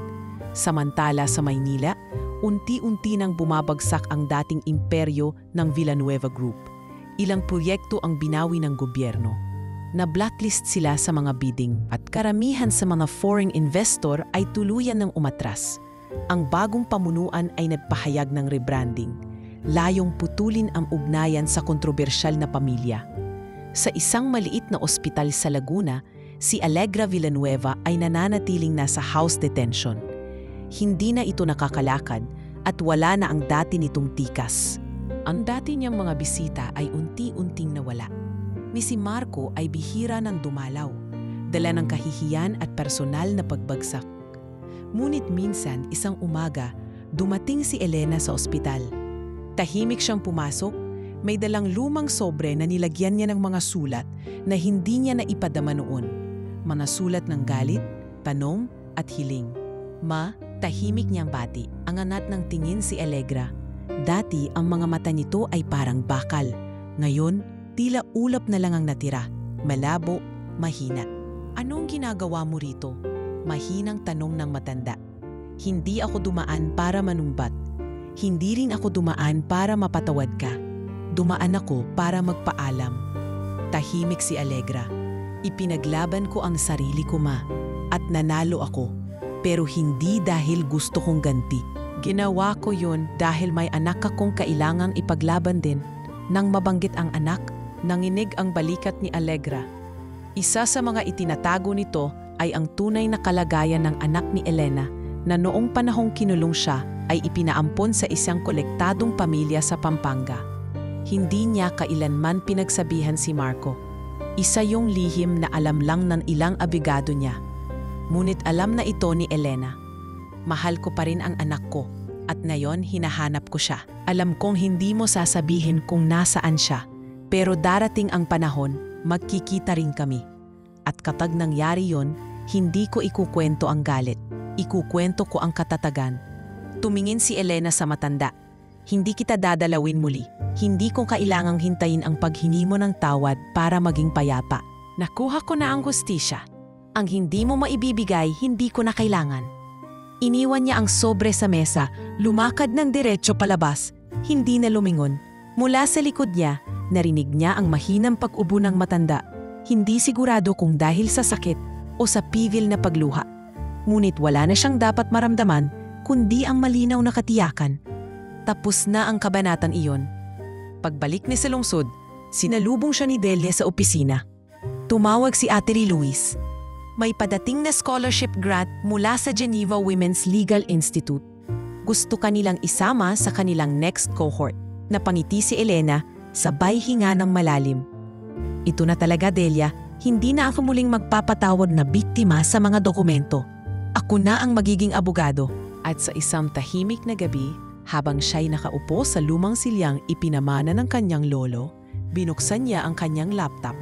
Samantala sa Maynila, unti-unti nang bumabagsak ang dating imperyo ng Villanueva Group. Ilang proyekto ang binawi ng gobyerno. Na-blacklist sila sa mga bidding at karamihan sa mga foreign investor ay tuluyan ng umatras. Ang bagong pamunuan ay nagpahayag ng rebranding, layong putulin ang ugnayan sa kontrobersyal na pamilya. Sa isang maliit na ospital sa Laguna, si Allegra Villanueva ay nananatiling nasa house detention. Hindi na ito nakakalakad at wala na ang dati nitong tikas. Ang dati niyang mga bisita ay unti-unting nawala. Ni si Marco ay bihira ng dumalaw, dala ng kahihiyan at personal na pagbagsak. Ngunit minsan, isang umaga, dumating si Elena sa ospital. Tahimik siyang pumasok, may dalang lumang sobre na nilagyan niya ng mga sulat na hindi niya naipadama noon. Mga sulat ng galit, tanong at hiling. "Ma," tahimik niyang bati, angangat ng tingin si Allegra. Dati ang mga mata nito ay parang bakal. Ngayon, tila ulap na lang ang natira, malabo, mahina. "Anong ginagawa mo rito?" Mahinang tanong ng matanda. "Hindi ako dumaan para manumbat. Hindi rin ako dumaan para mapatawad ka. Dumaan ako para magpaalam." Tahimik si Allegra. "Ipinaglaban ko ang sarili ko, ma, at nanalo ako. Pero hindi dahil gusto kong ganti. Ginawa ko yun dahil may anak akong kailangang ipaglaban din." Nang mabanggit ang anak, nanginig ang balikat ni Allegra. Isa sa mga itinatago nito ay ang tunay na kalagayan ng anak ni Elena na noong panahong kinulong siya ay ipinaampon sa isang kolektadong pamilya sa Pampanga. Hindi niya kailanman pinagsabihan si Marco. Isa yung lihim na alam lang ng ilang abogado niya. Ngunit alam na ito ni Elena. Mahal ko pa rin ang anak ko at ngayon hinahanap ko siya. Alam kong hindi mo sasabihin kung nasaan siya, pero darating ang panahon, magkikita rin kami. At kapag nangyari yon, hindi ko ikukwento ang galit. Ikukwento ko ang katatagan. Tumingin si Elena sa matanda. Hindi kita dadalawin muli. Hindi ko kailangang hintayin ang paghingi mo ng tawad para maging payapa. Nakuha ko na ang hustisya. Ang hindi mo maibibigay, hindi ko na kailangan. Iniwan niya ang sobre sa mesa, lumakad ng diretso palabas. Hindi na lumingon. Mula sa likod niya, narinig niya ang mahinang pag-ubo ng matanda. Hindi sigurado kung dahil sa sakit o sa pigil na pagluha. Ngunit wala na siyang dapat maramdaman, kundi ang malinaw na katiyakan. Tapos na ang kabanatang iyon. Pagbalik ni sa lungsod, sinalubong siya ni Delia sa opisina. Tumawag si Ate Luis. May padating na scholarship grant mula sa Geneva Women's Legal Institute. Gusto kanilang isama sa kanilang next cohort. Napangiti si Elena, sabay hinga ng malalim. Ito na talaga, Delia. Hindi na ako muling magpapatawad na biktima sa mga dokumento. Ako na ang magiging abogado. At sa isang tahimik na gabi, habang siya'y nakaupo sa lumang silyang ipinamana ng kanyang lolo, binuksan niya ang kanyang laptop.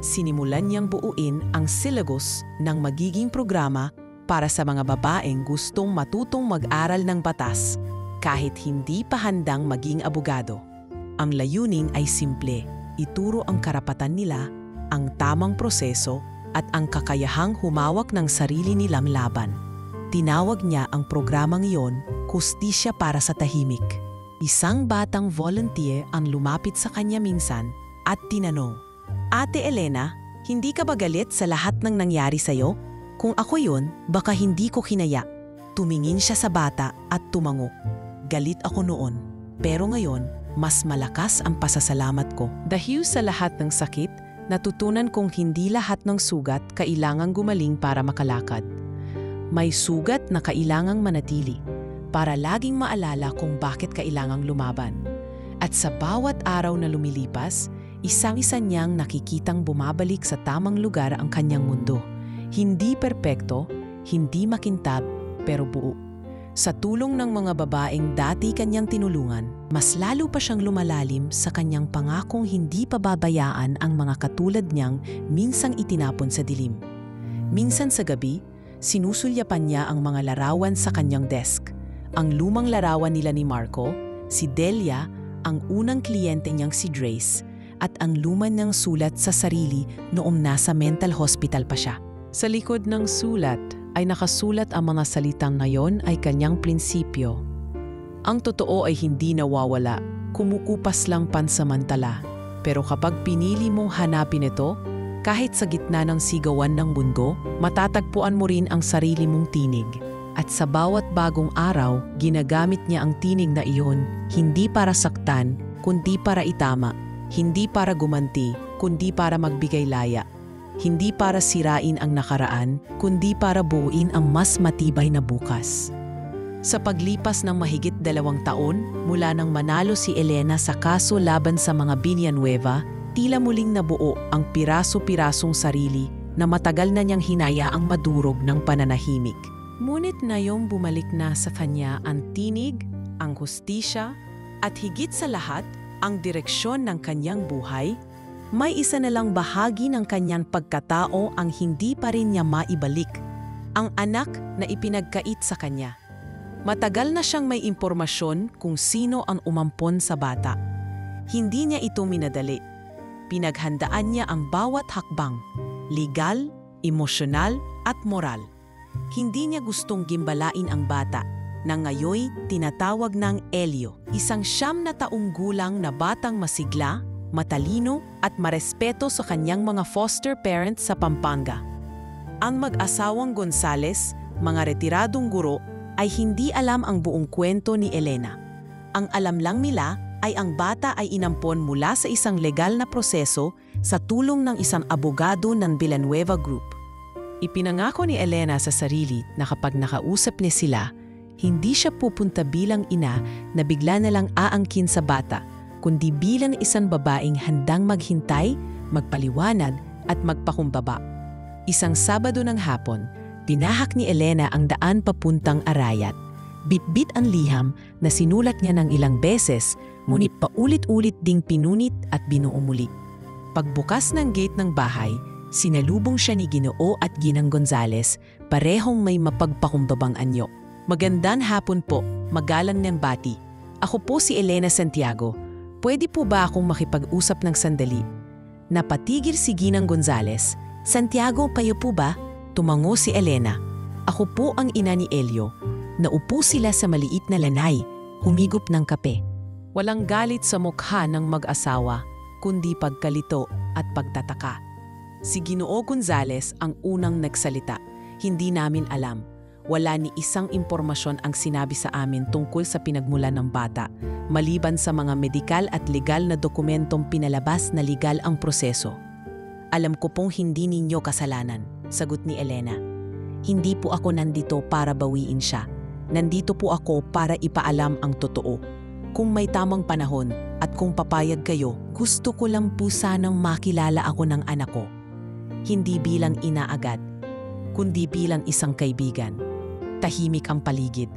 Sinimulan niyang buuin ang syllabus ng magiging programa para sa mga babaeng gustong matutong mag-aral ng batas kahit hindi pa handang maging abogado. Ang layunin ay simple, ituro ang karapatan nila, ang tamang proseso at ang kakayahang humawak ng sarili nilang laban. Tinawag niya ang programang iyon, Hustisya para sa Tahimik. Isang batang volunteer ang lumapit sa kanya minsan at tinanong, Ate Elena, hindi ka ba galit sa lahat ng nangyari sa'yo? Kung ako yun, baka hindi ko kinaya. Tumingin siya sa bata at tumango. Galit ako noon, pero ngayon, mas malakas ang pasasalamat ko. Dahil sa lahat ng sakit, natutunan kong hindi lahat ng sugat kailangang gumaling para makalakad. May sugat na kailangang manatili para laging maalala kung bakit kailangang lumaban. At sa bawat araw na lumilipas, isang-isa niyang nakikitang bumabalik sa tamang lugar ang kanyang mundo. Hindi perpekto, hindi makintab, pero buo. Sa tulong ng mga babaeng dati kanyang tinulungan, mas lalo pa siyang lumalalim sa kanyang pangakong hindi pababayaan ang mga katulad niyang minsang itinapon sa dilim. Minsan sa gabi, sinusulyapan niya ang mga larawan sa kanyang desk. Ang lumang larawan nila ni Marco, si Delia, ang unang kliyente niyang si Drace, at ang luma niyang sulat sa sarili noong nasa mental hospital pa siya. Sa likod ng sulat ay nakasulat ang mga salitang na yon ay kanyang prinsipyo. Ang totoo ay hindi nawawala, kumukupas lang pansamantala. Pero kapag pinili mong hanapin ito, kahit sa gitna ng sigawan ng mundo, matatagpuan mo rin ang sarili mong tinig. At sa bawat bagong araw, ginagamit niya ang tinig na iyon, hindi para saktan, kundi para itama. Hindi para gumanti, kundi para magbigay laya. Hindi para sirain ang nakaraan, kundi para buuin ang mas matibay na bukas. Sa paglipas ng mahigit 2 taon, mula nang manalo si Elena sa kaso laban sa mga Villanueva, tila muling nabuo ang piraso-pirasong sarili na matagal na niyang hinayaang madurog ng pananahimik. Ngunit ngayong bumalik na sa kanya ang tinig, ang hustisya, at higit sa lahat, ang direksyon ng kanyang buhay, may isa na lang bahagi ng kanyang pagkatao ang hindi pa rin niya maibalik, ang anak na ipinagkait sa kanya. Matagal na siyang may impormasyon kung sino ang umampon sa bata. Hindi niya ito minadali. Pinaghandaan niya ang bawat hakbang, legal, emosyonal at moral. Hindi niya gustong gimbalain ang bata na ngayoy tinatawag ng Elio, isang 9 na taong gulang na batang masigla, matalino at marespeto sa kanyang mga foster parents sa Pampanga. Ang mag-asawang Gonzales, mga retiradong guro, ay hindi alam ang buong kwento ni Elena. Ang alam lang nila ay ang bata ay inampon mula sa isang legal na proseso sa tulong ng isang abogado ng Villanueva Group. Ipinangako ni Elena sa sarili na kapag nakausap niya sila, hindi siya pupunta bilang ina na bigla na lang aangkin sa bata, kundi bilang isang babaeng handang maghintay, magpaliwanag at magpakumbaba. Isang Sabado ng hapon, Tinahak ni Elena ang daan papuntang Arayat. Bitbit ang liham na sinulat niya ng ilang beses, ngunit paulit-ulit ding pinunit at binuo muli. Pagbukas ng gate ng bahay, sinalubong siya ni Ginoo at Ginang Gonzales, parehong may mapagpakumbabang anyo. Magandang hapon po, magalang ng bati. Ako po si Elena Santiago. Pwede po ba akong makipag-usap ng sandali? Napatigil si Ginang Gonzales. Santiago, kayo po ba? Tumango si Elena. Ako po ang ina ni Elio. Naupo sila sa maliit na lanay, humigop ng kape. Walang galit sa mukha ng mag-asawa, kundi pagkalito at pagtataka. Si Ginoo Gonzales ang unang nagsalita. Hindi namin alam. Wala ni isang impormasyon ang sinabi sa amin tungkol sa pinagmulan ng bata, maliban sa mga medikal at legal na dokumentong pinalabas na legal ang proseso. Alam ko pong hindi ninyo kasalanan, sagot ni Elena. Hindi po ako nandito para bawiin siya. Nandito po ako para ipaalam ang totoo. Kung may tamang panahon at kung papayag kayo, gusto ko lang po sanang makilala ako ng anak ko. Hindi bilang ina agad, kundi bilang isang kaibigan. Tahimik ang paligid.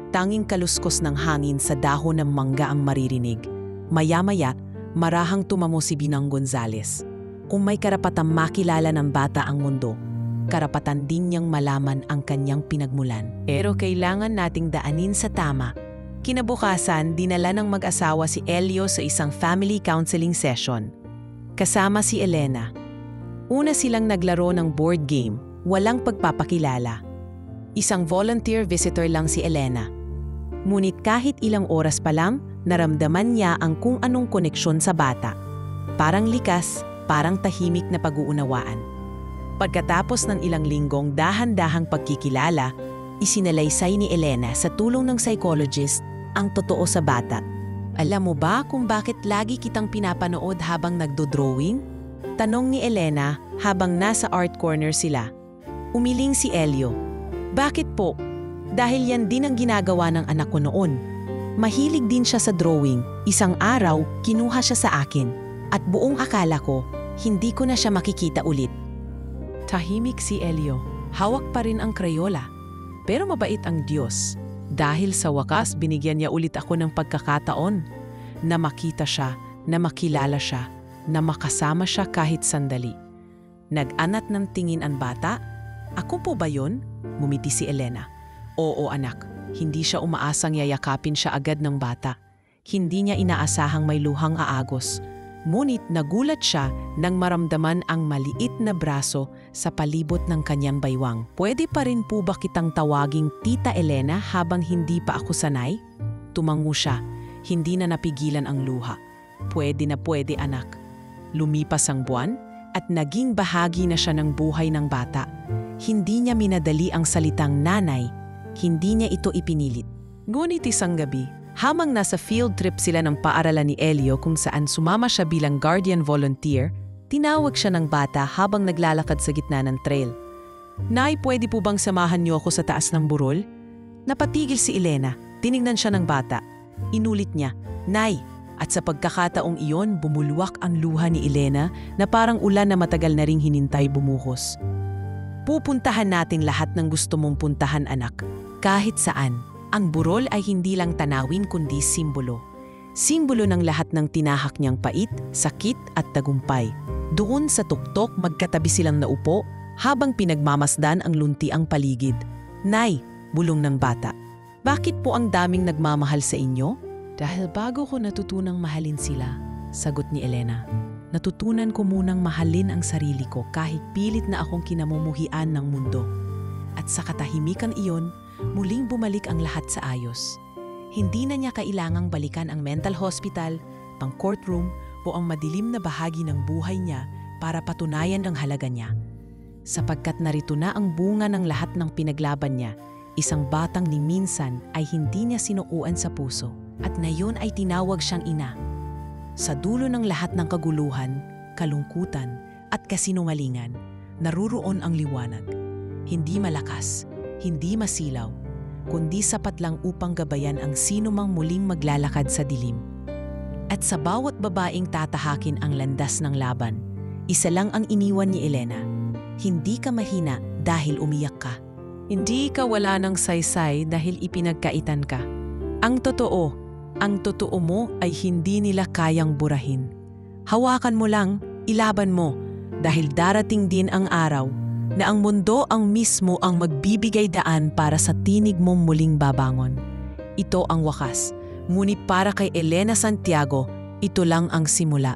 Tanging kaluskos ng hangin sa dahon ng mangga ang maririnig. Maya-maya, marahang tumamo si Ginang Gonzales. Kung may karapatang makilala ng bata ang mundo, karapatan din niyang malaman ang kanyang pinagmulan. Pero kailangan nating daanin sa tama. Kinabukasan, dinala ng mag-asawa si Elio sa isang family counseling session. Kasama si Elena. Una silang naglaro ng board game, walang pagpapakilala. Isang volunteer visitor lang si Elena. Ngunit kahit ilang oras pa lang, naramdaman niya ang kung anong koneksyon sa bata. Parang likas, parang tahimik na pag-uunawaan. Pagkatapos ng ilang linggong dahan-dahang pagkikilala, isinalaysay ni Elena sa tulong ng psychologist ang totoo sa bata. Alam mo ba kung bakit lagi kitang pinapanood habang nagdo-drawing? Tanong ni Elena habang nasa art corner sila. Umiling si Elio. Bakit po? Dahil yan din ang ginagawa ng anak ko noon. Mahilig din siya sa drawing. Isang araw, kinuha siya sa akin. At buong akala ko, hindi ko na siya makikita ulit. Tahimik si Elio. Hawak pa rin ang Crayola. Pero mabait ang Diyos. Dahil sa wakas, binigyan niya ulit ako ng pagkakataon na makita siya, na makilala siya, na makasama siya kahit sandali. Nag-anat ng tingin ang bata. Ako po ba yun? Mumiti si Elena. Oo anak, hindi siya umaasang yayakapin siya agad ng bata. Hindi niya inaasahang may luhang aagos. Ngunit nagulat siya nang maramdaman ang maliit na braso sa palibot ng kanyang baywang. Pwede pa rin po ba kitang tawaging Tita Elena habang hindi pa ako sanay? Tumango siya, hindi na napigilan ang luha. Pwede na pwede anak. Lumipas ang buwan at naging bahagi na siya ng buhay ng bata. Hindi niya minadali ang salitang nanay, hindi niya ito ipinilit. Ngunit isang gabi, habang nasa field trip sila ng paaralan ni Elio kung saan sumama siya bilang guardian volunteer, tinawag siya ng bata habang naglalakad sa gitna ng trail. Nay, pwede po bang samahan niyo ako sa taas ng burol? Napatigil si Elena, tiningnan siya ng bata. Inulit niya, Nay, at sa pagkakataong iyon bumulwak ang luha ni Elena na parang ulan na matagal na ring hinintay bumuhos. Pupuntahan natin lahat ng gusto mong puntahan anak, kahit saan. Ang burol ay hindi lang tanawin kundi simbolo. Simbolo ng lahat ng tinahak niyang pait, sakit at tagumpay. Doon sa tuktok magkatabi silang naupo habang pinagmamasdan ang lunti ang paligid. Nay, bulong ng bata. Bakit po ang daming nagmamahal sa inyo? Dahil bago ko natutunang mahalin sila, sagot ni Elena. Natutunan ko munang mahalin ang sarili ko kahit pilit na akong kinamumuhian ng mundo. At sa katahimikan iyon, muling bumalik ang lahat sa ayos. Hindi na niya kailangang balikan ang mental hospital, pang-courtroom o ang madilim na bahagi ng buhay niya para patunayan ang halaga niya. Sapagkat narito na ang bunga ng lahat ng pinaglaban niya, isang batang ni minsan ay hindi niya sinuuan sa puso at ngayon ay tinawag siyang ina. Sa dulo ng lahat ng kaguluhan, kalungkutan at kasinungalingan, naruroon ang liwanag. Hindi malakas, hindi masilaw, kundi sapat lang upang gabayan ang sinumang muling maglalakad sa dilim. At sa bawat babaeng tatahakin ang landas ng laban, isa lang ang iniwan ni Elena. Hindi ka mahina dahil umiyak ka. Hindi ka wala ng saysay dahil ipinagkaitan ka. Ang totoo mo ay hindi nila kayang burahin. Hawakan mo lang, ilaban mo, dahil darating din ang araw na ang mundo ang mismo ang magbibigay daan para sa tinig mong muling babangon. Ito ang wakas, ngunit para kay Elena Santiago, ito lang ang simula.